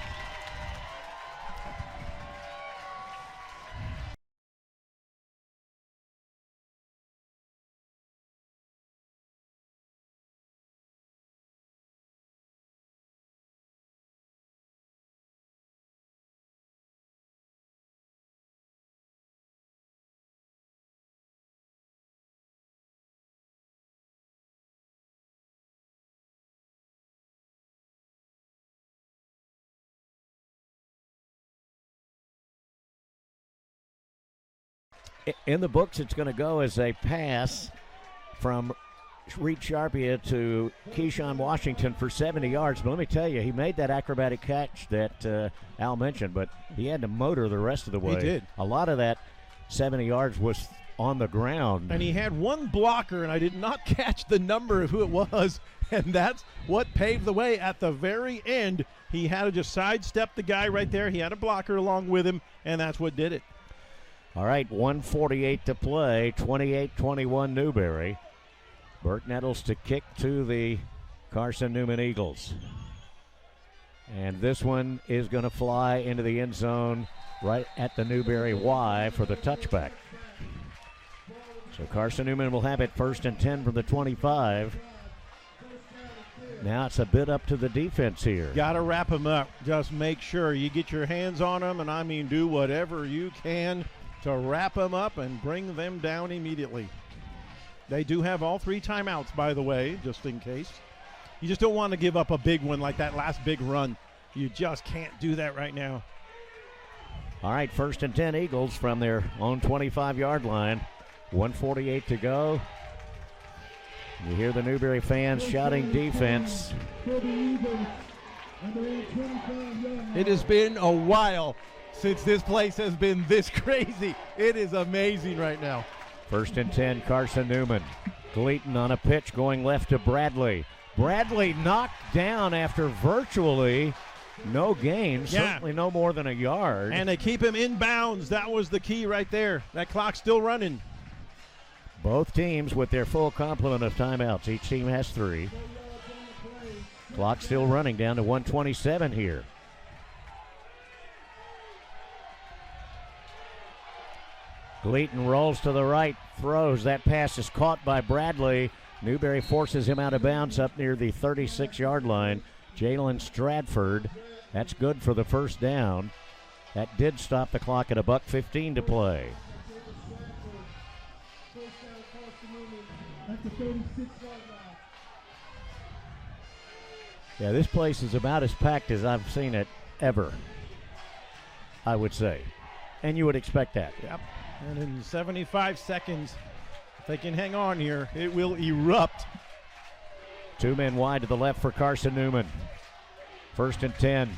In the books, it's going to go as a pass from Reed Sharpia to Keyshawn Washington for 70 yards. But let me tell you, he made that acrobatic catch that Al mentioned, but he had to motor the rest of the way. He did. A lot of that 70 yards was on the ground. And he had one blocker, and I did not catch the number of who it was, and that's what paved the way at the very end. He had to just sidestep the guy right there. He had a blocker along with him, and that's what did it. All right, 1:48 to play, 28-21 Newberry. Burt Nettles to kick to the Carson-Newman Eagles. And this one is going to fly into the end zone right at the Newberry Y for the touchback. So Carson-Newman will have it 1st and 10 from the 25. Now it's a bit up to the defense here. Got to wrap him up. Just make sure you get your hands on him, and I mean do whatever you can to wrap them up and bring them down immediately. They do have all 3 timeouts, by the way, just in case. You just don't want to give up a big one like that last big run. You just can't do that right now. All right, 1st and 10 Eagles from their own 25-yard line. 1:48 to go. You hear the Newberry fans shouting defense. It has been a while since this place has been this crazy. It is amazing right now. 1st and 10, Carson-Newman. Gleaton on a pitch going left to Bradley. Bradley knocked down after virtually no gain, certainly no more than a yard. And they keep him in bounds. That was the key right there. That clock's still running. Both teams with their full complement of timeouts. Each team has 3. Clock still running down to 1:27 here. Gleaton rolls to the right, throws. That pass is caught by Bradley. Newberry forces him out of bounds up near the 36-yard line. Jalen Stratford, that's good for the first down. That did stop the clock at $1:15 to play. That's the 36-yard line. Yeah, this place is about as packed as I've seen it ever, I would say. And you would expect that. Yep. And in 75 seconds, if they can hang on here, it will erupt. 2 men wide to the left for Carson-Newman. 1st and 10.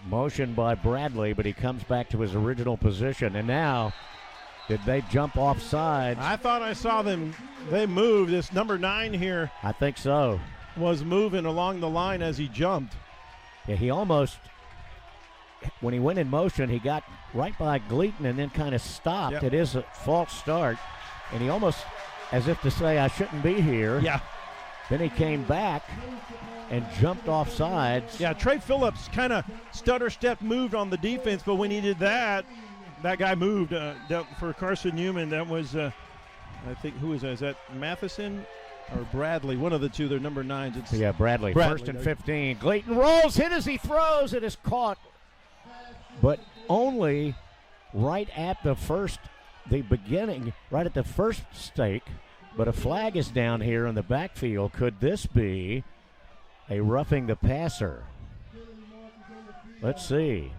Motion by Bradley, but he comes back to his original position. And now, did they jump offside? I thought I saw them. They moved. This number 9 here I think so. was moving along the line as he jumped. Yeah, he almost, when he went in motion, he got right by Gleaton and then kind of stopped. Yep. It is a false start. And he almost, as if to say, I shouldn't be here. Yeah. Then he came back and jumped off sides. Yeah, Trey Phillips kind of stutter step moved on the defense, but when he did that, that guy moved for Carson-Newman. That was, I think, who is that? Is that Matheson or Bradley? One of the two. They're number 9s. It's Yeah, Bradley. 1st and 15. Gleaton rolls, hit as he throws. It is caught, but only right at the beginning, right at the first stake. But a flag is down here in the backfield. Could this be a roughing the passer? Let's see.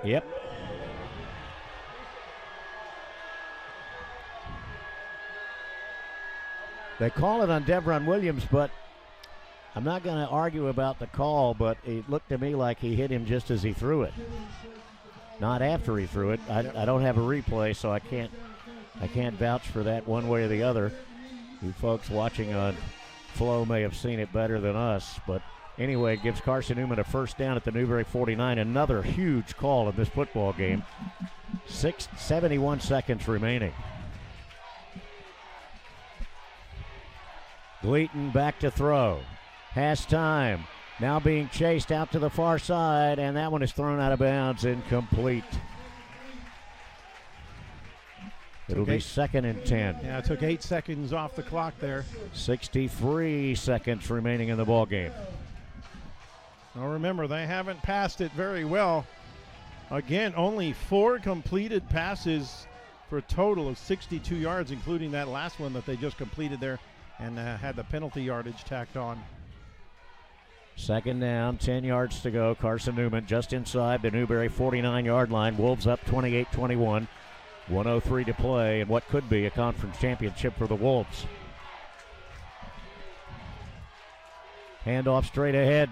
Yep. They call it on Devron Williams, but I'm not going to argue about the call, but it looked to me like he hit him just as he threw it. Not after he threw it. I don't have a replay, so I can't vouch for that one way or the other. You folks watching on Flo may have seen it better than us, but anyway, it gives Carson-Newman a first down at the Newberry 49. Another huge call in this football game. 71 seconds remaining. Gleaton back to throw. Has time. Now being chased out to the far side, and that one is thrown out of bounds, incomplete. It'll be 2nd and 10. Yeah, it took 8 seconds off the clock there. 63 seconds remaining in the ball game. Now remember, they haven't passed it very well. Again, only 4 completed passes for a total of 62 yards, including that last one that they just completed there and had the penalty yardage tacked on. 2nd down, 10 yards to go. Carson-Newman just inside the Newberry 49-yard line. Wolves up 28-21. 1:03 to play, and what could be a conference championship for the Wolves. Handoff straight ahead.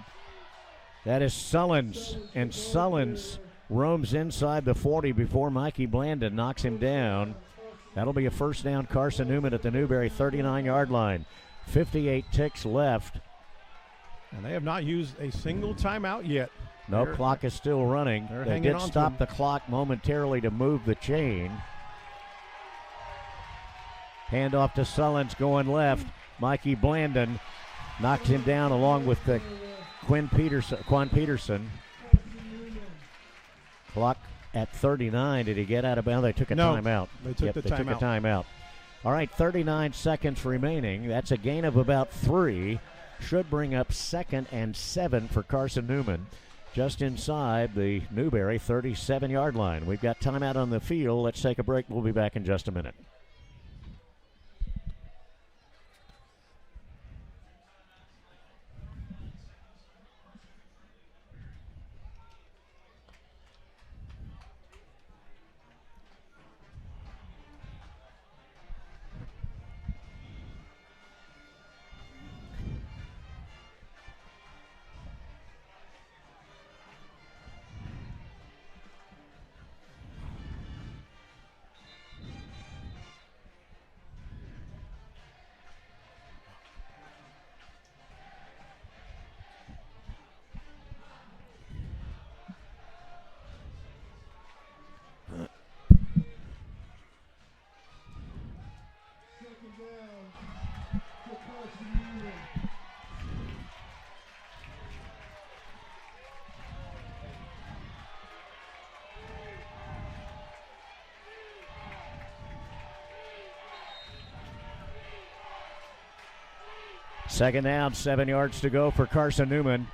That is Sullins, and Sullins roams inside the 40 before Mikey Blandon knocks him down. That'll be a first down. Carson-Newman at the Newberry 39-yard line. 58 ticks left. And they have not used a single timeout yet. No, clock is still running. They did stop the clock momentarily to move the chain. Handoff to Sullins going left. Mikey Blandon knocks him down along with the Quan Peterson. Clock at 39. Did he get out of bounds? They took a timeout. They took the timeout. Took a timeout. All right, 39 seconds remaining. That's a gain of about 3. Should bring up 2nd and 7 for Carson-Newman. Just inside the Newberry 37-yard line. We've got timeout on the field. Let's take a break. We'll be back in just a minute. Second down, 7 yards to go for Carson-Newman.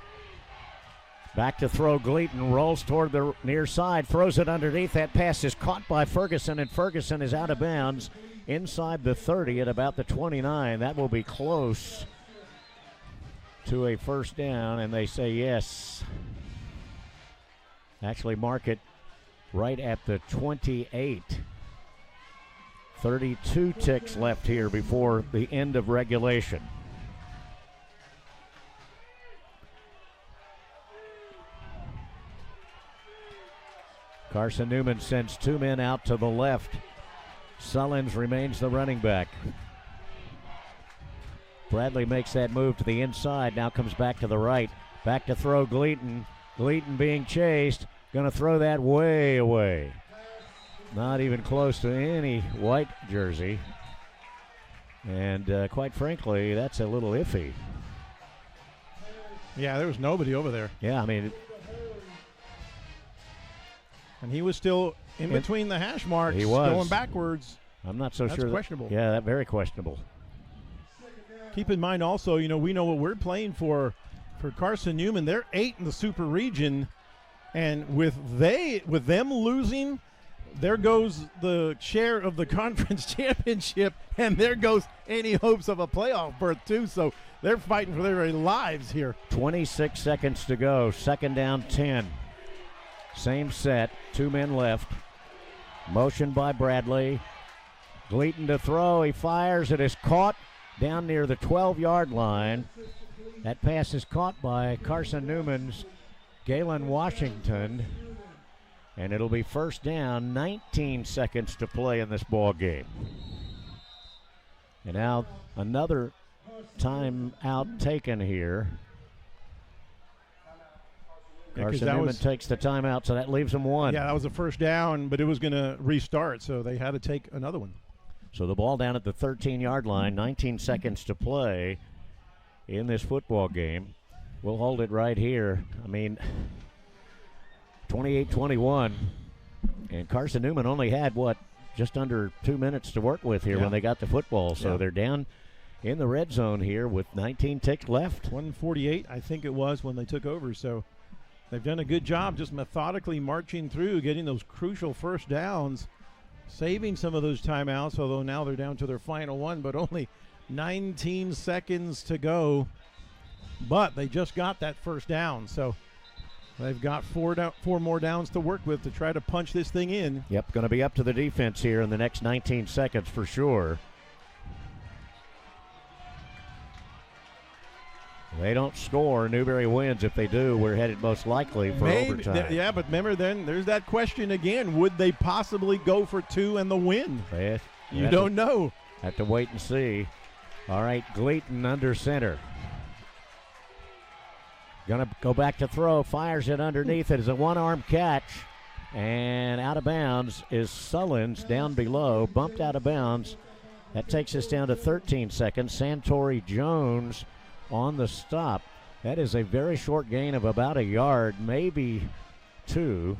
Back to throw, Gleaton rolls toward the near side, throws it underneath. That pass is caught by Ferguson, and Ferguson is out of bounds inside the 30 at about the 29. That will be close to a first down, and they say yes. Actually mark it right at the 28. 32 ticks left here before the end of regulation. Carson-Newman sends 2 men out to the left. Sullins remains the running back. Bradley makes that move to the inside, now comes back to the right. Back to throw, Gleaton. Gleaton being chased, gonna throw that way away. Not even close to any white jersey. And quite frankly, that's a little iffy. Yeah, there was nobody over there. Yeah, I mean, and he was still in between the hash marks, he was going backwards. I'm not so That's sure. Questionable. Yeah, that very questionable. Keep in mind also, we know what we're playing for Carson-Newman. They're 8 in the Super Region, and with them losing, there goes the share of the conference championship, and there goes any hopes of a playoff berth too. So they're fighting for their very lives here. 26 seconds to go. Second down, 10. Same set, 2 men left. Motion by Bradley. Gleaton to throw. He fires. It is caught down near the 12-yard line. That pass is caught by Carson-Newman's Galen Washington. And it'll be first down, 19 seconds to play in this ball game. And now another timeout taken here. Carson-Newman takes the timeout, so that leaves them 1. Yeah, that was a first down, but it was going to restart, so they had to take another one. So the ball down at the 13-yard line, 19 seconds to play in this football game. We'll hold it right here. I mean, 28-21, and Carson-Newman only had, just under 2 minutes to work with here when they got the football. So they're down in the red zone here with 19 ticks left. 1:48, I think it was, when they took over, so they've done a good job just methodically marching through, getting those crucial first downs, saving some of those timeouts, although now they're down to their final one, but only 19 seconds to go. But they just got that first down, so they've got 4 more downs to work with to try to punch this thing in. Yep, going to be up to the defense here in the next 19 seconds for sure. They don't score, Newberry wins. If they do, we're headed most likely for overtime. Yeah, but remember then, there's that question again. Would they possibly go for 2 and the win? You don't know. Have to wait and see. All right, Gleaton under center. Going to go back to throw, fires it underneath. It is a one-arm catch, and out of bounds is Sullins down below, bumped out of bounds. That takes us down to 13 seconds. Santori Jones on the stop. That is a very short gain of about a yard, maybe 2.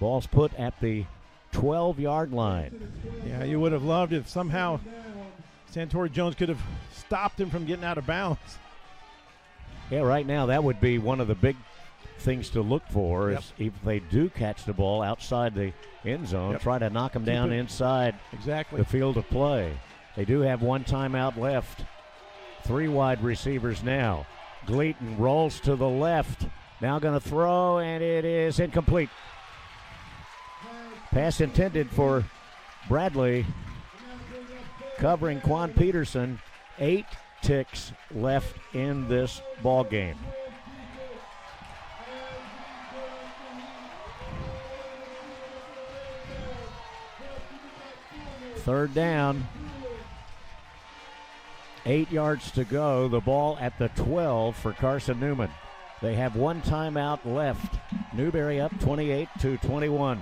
Ball's put at the 12-yard line. Yeah, you would have loved if somehow Santori Jones could have stopped him from getting out of bounds. Yeah, right now that would be one of the big things to look for is if they do catch the ball outside the end zone, try to knock them down inside the field of play. They do have 1 timeout left. 3 wide receivers now. Gleaton rolls to the left. Now going to throw, and it is incomplete. Pass intended for Bradley. Covering Quan Peterson. 8 ticks left in this ball game. Third down. 8 yards to go. The ball at the 12 for Carson-Newman. They have 1 timeout left. Newberry up 28-21.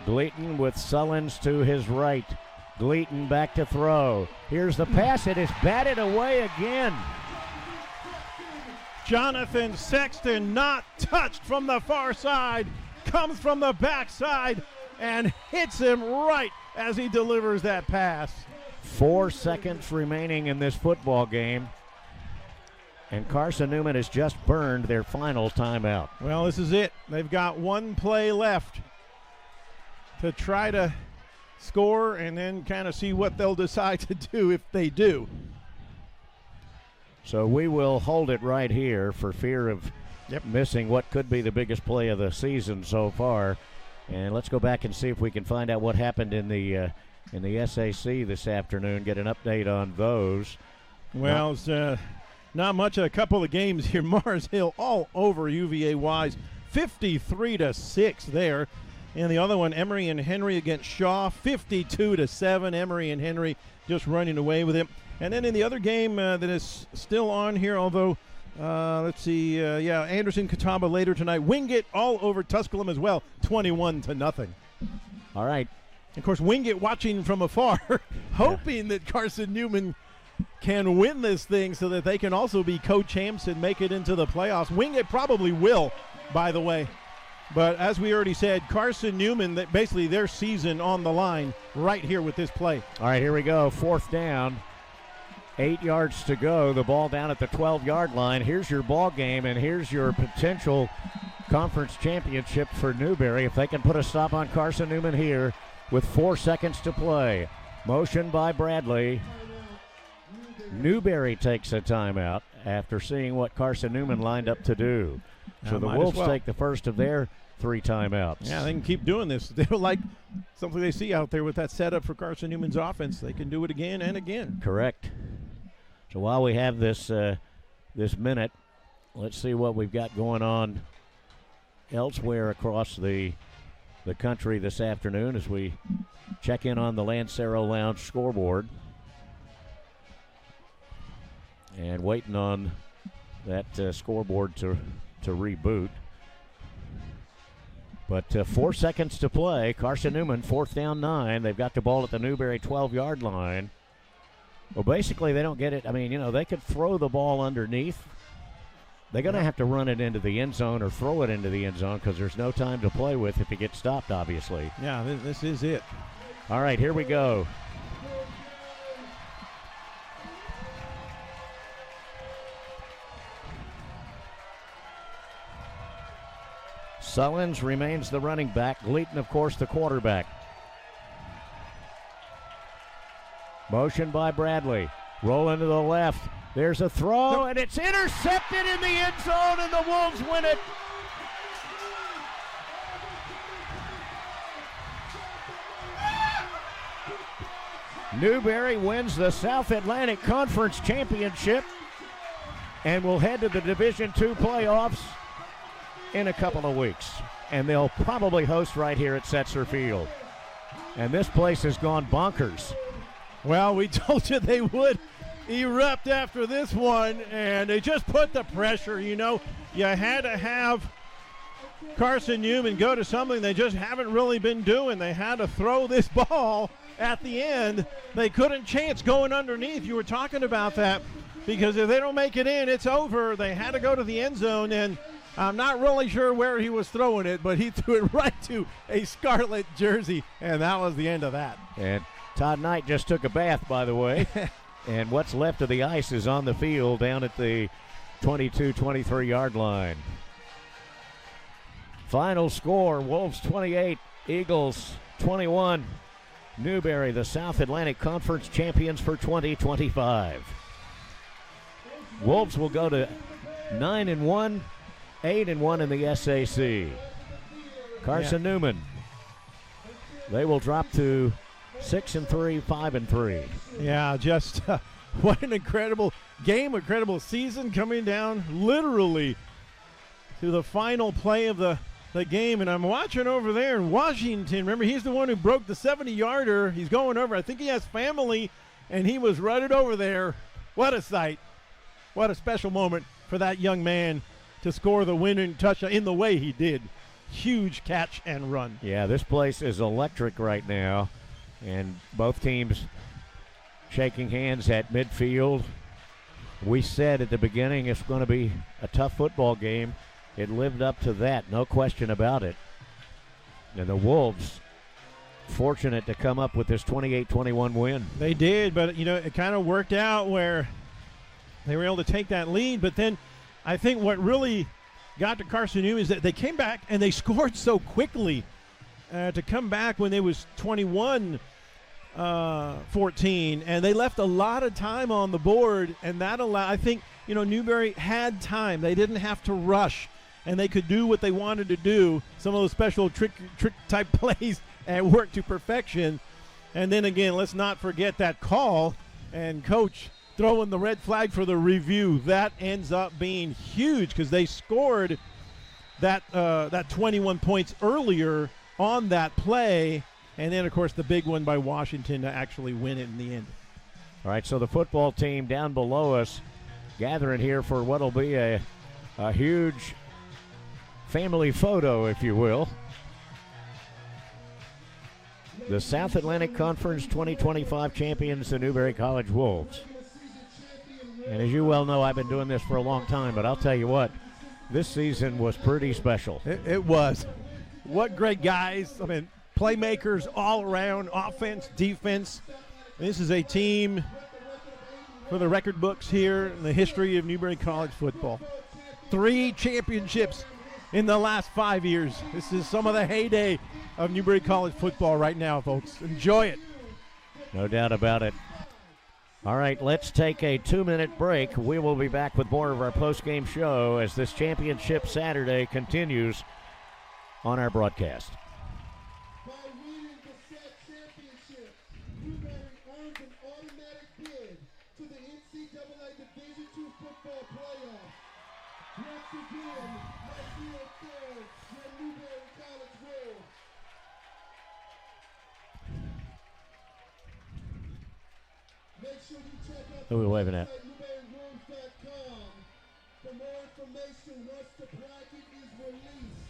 Gleaton with Sullins to his right. Gleaton back to throw. Here's the pass. It is batted away again. Jonathan Sexton not touched from the far side. Comes from the backside and hits him right as he delivers that pass. 4 seconds remaining in this football game. And Carson-Newman has just burned their final timeout. Well, this is it. They've got one play left to try to score and then kind of see what they'll decide to do if they do. So we will hold it right here for fear of missing what could be the biggest play of the season so far. And let's go back and see if we can find out what happened in the SAC this afternoon, get an update on those. Well, it's not much of a couple of games here. Mars Hill all over UVA-Wise, 53-6 there. And the other one, Emory and Henry against Shaw, 52-7. Emory and Henry just running away with it. And then in the other game that is still on here, although, let's see, Anderson Catawba later tonight. Wingate all over Tusculum as well, 21-0. All right. Of course, Wingate watching from afar, hoping that Carson-Newman can win this thing so that they can also be co-champs and make it into the playoffs. Wingate probably will, by the way. But as we already said, Carson-Newman, basically their season on the line right here with this play. All right, here we go. 4th down. 8 yards to go. The ball down at the 12-yard line. Here's your ball game, and here's your potential conference championship for Newberry if they can put a stop on Carson-Newman here with 4 seconds to play. Motion by Bradley. Newberry takes a timeout after seeing what Carson-Newman lined up to do. So the Wolves take the first of their 3 timeouts. Yeah, they can keep doing this. They don't like something they see out there with that setup for Carson-Newman's offense. They can do it again and again. Correct. So while we have this this minute, let's see what we've got going on elsewhere across the country this afternoon as we check in on the Lancero Lounge scoreboard. And waiting on that scoreboard to reboot. But 4 seconds to play. Carson-Newman, 4th down 9. They've got the ball at the Newberry 12-yard line. Well, basically, they don't get it. I mean, they could throw the ball underneath. They're going to have to run it into the end zone or throw it into the end zone because there's no time to play with if it gets stopped, obviously. Yeah, this is it. All right, here we go. Sullins remains the running back. Gleaton, of course, the quarterback. Motion by Bradley. Rolling to the left. There's a throw, and it's intercepted in the end zone, and the Wolves win it. Newberry wins the South Atlantic Conference Championship and will head to the Division II playoffs in a couple of weeks. And they'll probably host right here at Setzer Field. And this place has gone bonkers. Well, we told you they would erupt after this one, and they just put the pressure, You had to have Carson-Newman go to something they just haven't really been doing. They had to throw this ball at the end. They couldn't chance going underneath. You were talking about that because if they don't make it in, it's over. They had to go to the end zone, and I'm not really sure where he was throwing it, but he threw it right to a scarlet jersey, and that was the end of that. And Todd Knight just took a bath, by the way. And what's left of the ice is on the field down at the 22-23-yard line. Final score, Wolves 28, Eagles 21. Newberry, the South Atlantic Conference champions for 2025. Wolves will go to 9-1, 8-1 in the SAC. Carson-Newman, they will drop to 6-3, 5-3. Yeah, just what an incredible game, incredible season, coming down literally to the final play of the game. And I'm watching over there in Washington. Remember, he's the one who broke the 70-yarder. He's going over. I think he has family, and he was right over there. What a sight. What a special moment for that young man to score the winning touchdown in the way he did. Huge catch and run. Yeah, this place is electric right now. And both teams shaking hands at midfield. We said at the beginning it's going to be a tough football game. It lived up to that, no question about it. And the Wolves fortunate to come up with this 28-21 win. They did, but, it kind of worked out where they were able to take that lead. But then I think what really got to Carson-Newman is that they came back and they scored so quickly to come back when it was 21-14, and they left a lot of time on the board, and that allowed, I think, Newberry had time. They didn't have to rush, and they could do what they wanted to do, some of those special trick type plays, and work to perfection. And then again, let's not forget that call and coach throwing the red flag for the review. That ends up being huge because they scored that 21 points earlier on that play, and then, of course, the big one by Washington to actually win it in the end. All right, so the football team down below us gathering here for what will be a huge family photo, if you will. The South Atlantic Conference 2025 champions, the Newberry College Wolves. And as you well know, I've been doing this for a long time, but I'll tell you what, this season was pretty special. It was. What great guys. I mean, playmakers all around, offense, defense. This is a team for the record books here in the history of Newberry College football. 3 championships in the last 5 years. This is some of the heyday of Newberry College football right now, folks. Enjoy it. No doubt about it. All right, let's take a 2-minute break. We will be back with more of our post-game show as this championship Saturday continues on our broadcast. By winning the SAC championship, Newberry earns an automatic bid to the NCAA Division II football playoffs. Once again, let's hear it for your Newberry College Wolves. Make sure you check out Who are we waving at? NewberryWolves.com for more information once the bracket is released.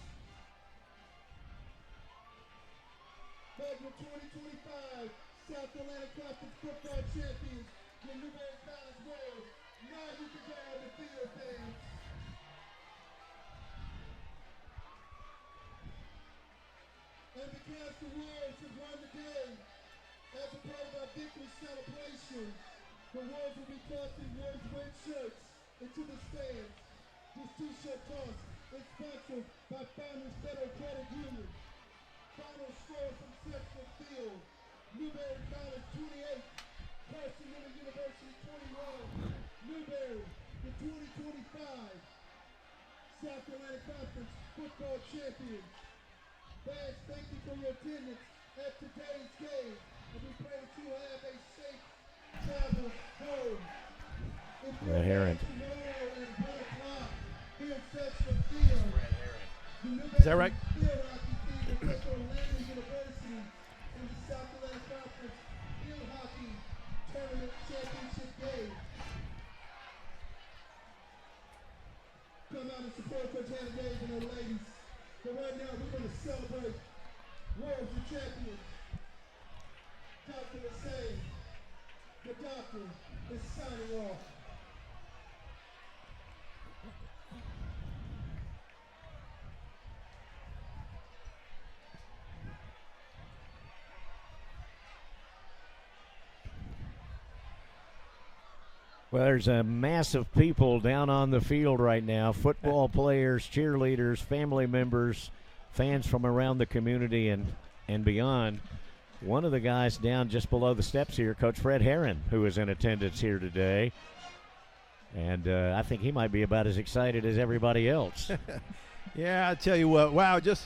But your 2025 South Atlantic Conference football champions, the Newberry College Wolves. Now you can go on the field, fans. And because the Wolves have won the game, as a part of our victory celebration, the Wolves will be tossing Wolves red shirts into the stands. This t-shirt toss is sponsored by Founders Federal Credit Union. Final score from Central Field. Newberry College 28, Carson-Newman University 21. Newberry, the 2025 South Atlantic Conference football champions. Fans, thank you for your attendance at today's game. And we pray that you have a safe travel home. Red Heron. Tomorrow at 1 o'clock here at Central Field. Is that right? Field hockey team will take on Lander University in the South Atlantic Conference field hockey tournament championship game. Come out and support Coach Hannah Days and her ladies. But right now we're going to celebrate Wolves the champions. Doctor is saying the doctor is signing off. Well, there's a mass of people down on the field right now, football players, cheerleaders, family members, fans from around the community and beyond. One of the guys down just below the steps here, Coach Fred Heron, who is in attendance here today. And I think he might be about as excited as everybody else. Yeah, I tell you what, wow, just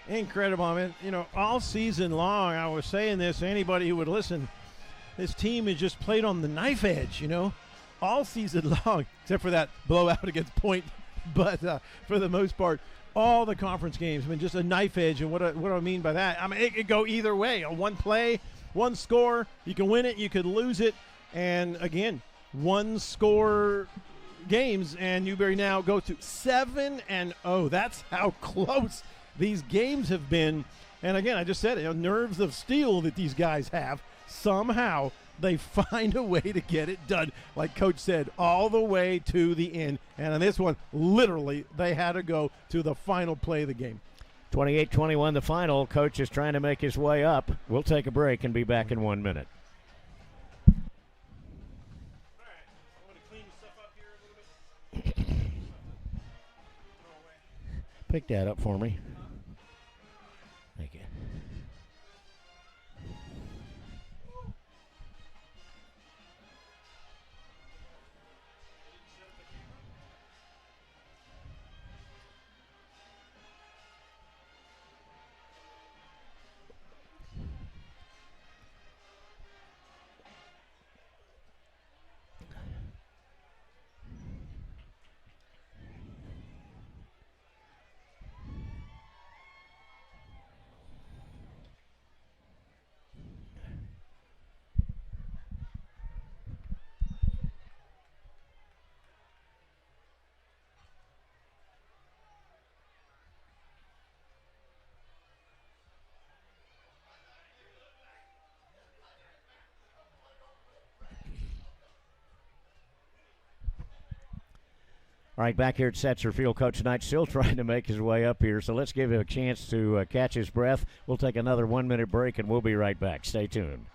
incredible. I mean, you know, all season long, I was saying this, anybody who would listen, this team has just played on the knife edge, you know, all season long, except for that blowout against Point. But for the most part, all the conference games have been just a knife edge. And what do I mean by that? I mean, it could go either way. On one play, one score, you can win it, you could lose it. And again, one score games, and Newberry now go to 7-0. That's how close these games have been. And again, I just said it, nerves of steel that these guys have. Somehow they find a way to get it done, like Coach said, all the way to the end. And on this one, literally, they had to go to the final play of the game. 28-21 the final. Coach is trying to make his way up. We'll take a break and be back in 1 minute. Pick that up for me. Thank you. All right, back here at Setzer Field, Coach Knight still trying to make his way up here, so let's give him a chance to catch his breath. We'll take another 1 minute break, and we'll be right back. Stay tuned.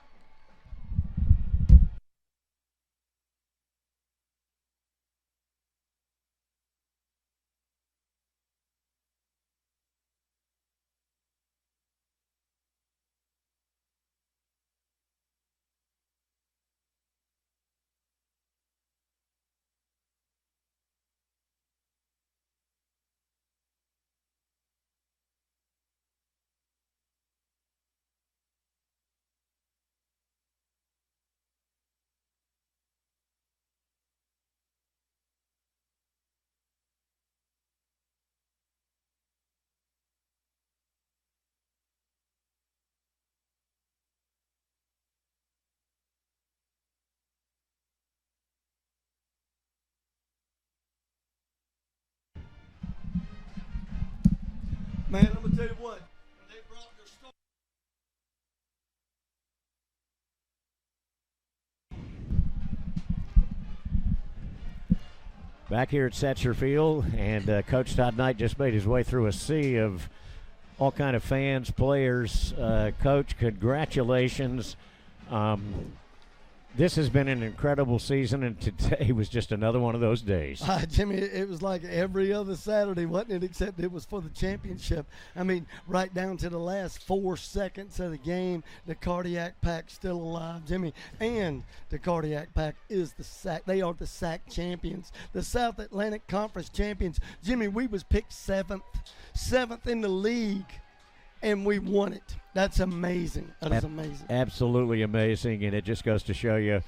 Man, I'm going to tell you what. When they brought their story. Back here at Setzer Field, and Coach Todd Knight just made his way through a sea of all kind of fans, players. Coach, congratulations. This has been an incredible season, and today was just another one of those days. Jimmy, it was like every other Saturday, wasn't it, except it was for the championship. I mean, right down to the last 4 seconds of the game, the Cardiac Pack's still alive, Jimmy. And the Cardiac Pack is the SAC. They are the SAC champions, the South Atlantic Conference champions. Jimmy, we was picked seventh in the league, and we won it. That's amazing. That is amazing. Absolutely amazing, and it just goes to show you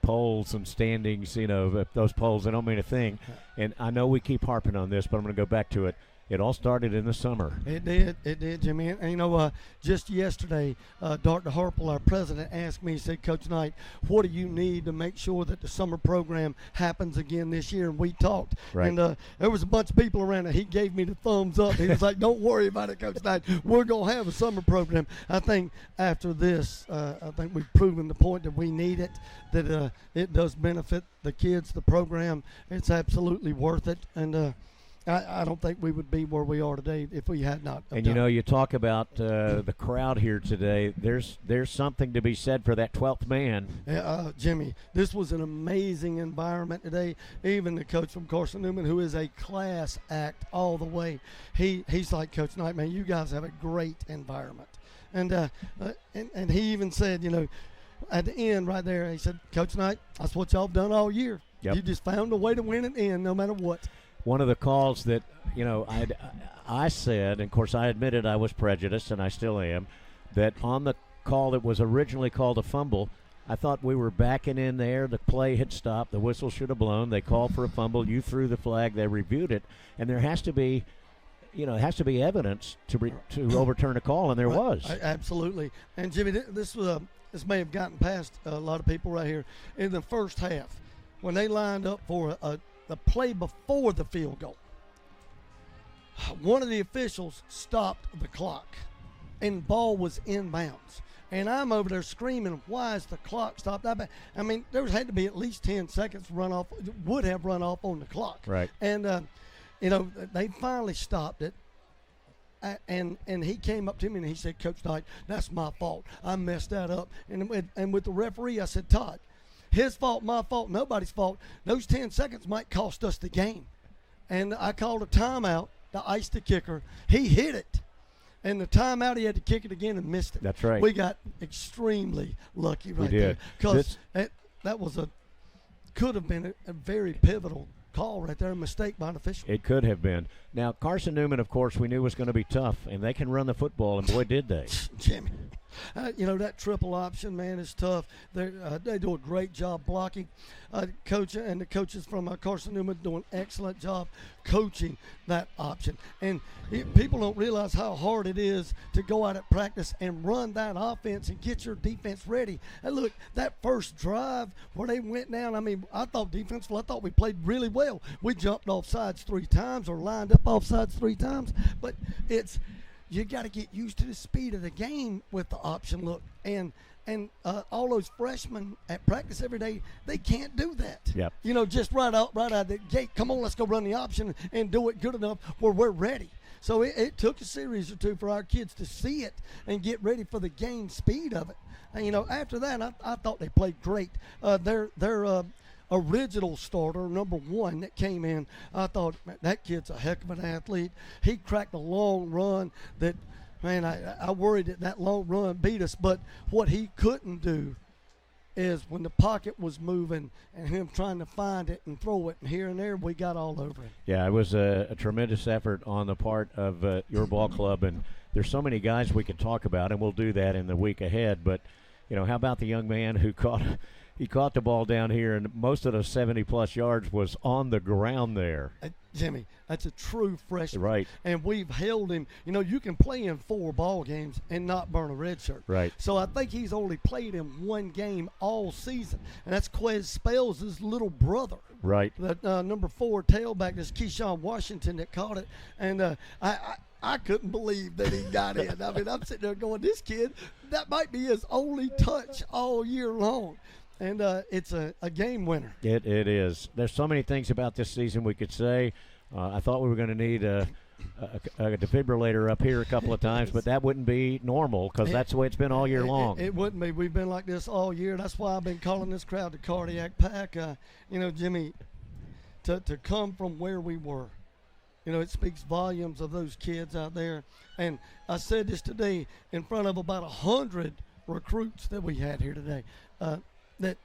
polls and standings, those polls, they don't mean a thing. And I know we keep harping on this, but I'm going to go back to it. It all started in the summer. It did, Jimmy. And just yesterday, Dr. Harple, our president, asked me, he said, Coach Knight, what do you need to make sure that the summer program happens again this year? And we talked. Right. And there was a bunch of people around, and he gave me the thumbs up. He was like, don't worry about it, Coach Knight. We're going to have a summer program. I think after this, I think we've proven the point that we need it, that it does benefit the kids, the program. It's absolutely worth it. And I don't think we would be where we are today if we had not. And you talk about the crowd here today. There's something to be said for that 12th man. Jimmy, this was an amazing environment today. Even the coach from Carson-Newman, who is a class act all the way, he's like, Coach Knight, man, you guys have a great environment. And he even said, at the end right there, he said, Coach Knight, that's what y'all have done all year. Yep. You just found a way to win it in no matter what. One of the calls that, I said, and of course I admitted I was prejudiced, and I still am, that on the call that was originally called a fumble, I thought we were backing in there. The play had stopped. The whistle should have blown. They called for a fumble. You threw the flag. They reviewed it. And there has to be, evidence to overturn a call, and there was. Absolutely. And, Jimmy, this may have gotten past a lot of people right here. In the first half, when they lined up for the play before the field goal, one of the officials stopped the clock, and ball was inbounds. And I'm over there screaming, why is the clock stopped? I mean, there had to be at least 10 seconds would have run off on the clock. Right. And, they finally stopped it. and he came up to me and he said, Coach Knight, that's my fault. I messed that up. And with the referee, I said, Todd, his fault, my fault, nobody's fault. Those 10 seconds might cost us the game. And I called a timeout to ice the kicker. He hit it. And the timeout, he had to kick it again and missed it. That's right. We got extremely lucky right did. there. Because that was could have been a very pivotal call right there, a mistake by an official. It could have been. Now, Carson-Newman, of course, we knew was going to be tough, and they can run the football, and boy, did they. Jimmy. That triple option, man, is tough. They do a great job blocking. Coach and the coaches from Carson-Newman do an excellent job coaching that option. And people don't realize how hard it is to go out at practice and run that offense and get your defense ready. And look, that first drive where they went down, I thought defensively, I thought we played really well. We jumped off sides 3 times or lined up off sides 3 times. But you got to get used to the speed of the game with the option look. And all those freshmen at practice every day, they can't do that. Yep. Just right out the gate, come on, let's go run the option and do it good enough where we're ready. So it took a series or 2 for our kids to see it and get ready for the game speed of it. And, after that, I thought they played great. Their original starter, number 1 that came in, I thought, man, that kid's a heck of an athlete. He cracked a long run that, man, I worried that long run beat us. But what he couldn't do is when the pocket was moving and him trying to find it and throw it and here and there, we got all over him. Yeah, it was a tremendous effort on the part of your ball club, and there's so many guys we could talk about, and we'll do that in the week ahead. But, how about the young man who caught the ball down here, and most of those 70-plus yards was on the ground there. Jimmy, that's a true freshman. Right. And we've held him. You can play in 4 ball games and not burn a red shirt. Right. So I think he's only played in 1 game all season, and that's Quez Spells' little brother. Right. The number 4 tailback is Keyshawn Washington that caught it. And I couldn't believe that he got in. I'm sitting there going, this kid, that might be his only touch all year long. And it's a game winner. It is. There's so many things about this season we could say. I thought we were going to need a defibrillator up here a couple of times, but that wouldn't be normal because that's the way it's been all year long. It wouldn't be. We've been like this all year. That's why I've been calling this crowd the cardiac pack. Jimmy, to come from where we were, it speaks volumes of those kids out there. And I said this today in front of about 100 recruits that we had here today. That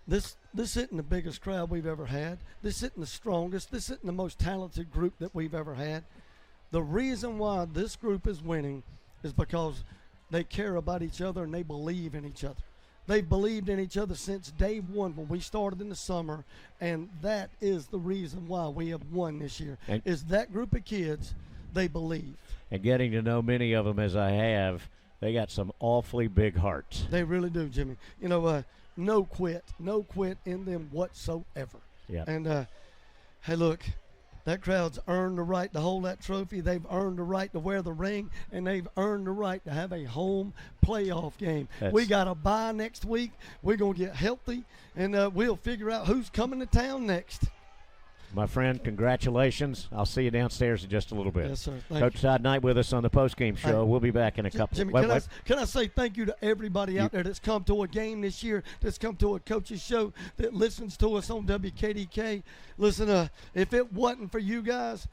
this isn't the biggest crowd we've ever had. This isn't the strongest. This isn't the most talented group that we've ever had. The reason why this group is winning is because they care about each other and they believe in each other. They've believed in each other since day 1 when we started in the summer, and that is the reason why we have won this year. Is that group of kids, they believe. And getting to know many of them as I have, they got some awfully big hearts. They really do, Jimmy. No quit in them whatsoever. Yeah. And hey, look, that crowd's earned the right to hold that trophy. They've earned the right to wear the ring, and they've earned the right to have a home playoff game. We got a bye next week. We're gonna get healthy, and we'll figure out who's coming to town next. My friend, congratulations. I'll see you downstairs in just a little bit. Yes, sir. Coach Todd Knight with us on the postgame show. We'll be back in a couple. Jimmy, can I say thank you to everybody out there that's come to a game this year, that's come to a coach's show, that listens to us on WKDK. Listen, if it wasn't for you guys,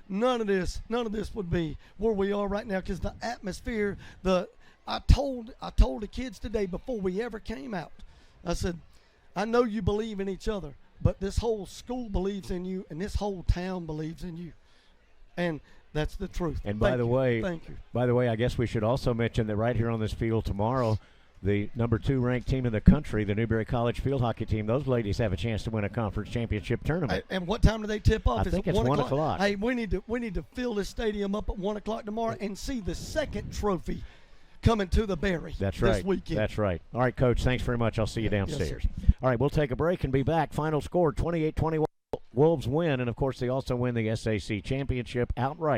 none of this would be where we are right now, because the atmosphere, I told the kids today before we ever came out, I said, I know you believe in each other, but this whole school believes in you, and this whole town believes in you. And that's the truth. And by the way, thank you. By the way, I guess we should also mention that right here on this field tomorrow, the number 2 ranked team in the country, the Newberry College field hockey team, those ladies have a chance to win a conference championship tournament. And what time do they tip off? I think it's 1 o'clock. Hey, we need to fill this stadium up at 1 o'clock tomorrow and see the second trophy coming to the Berry this weekend. That's right. All right, Coach, thanks very much. I'll see you downstairs. Yes, all right, we'll take a break and be back. Final score, 28-21. Wolves win, and, of course, they also win the SAC championship outright.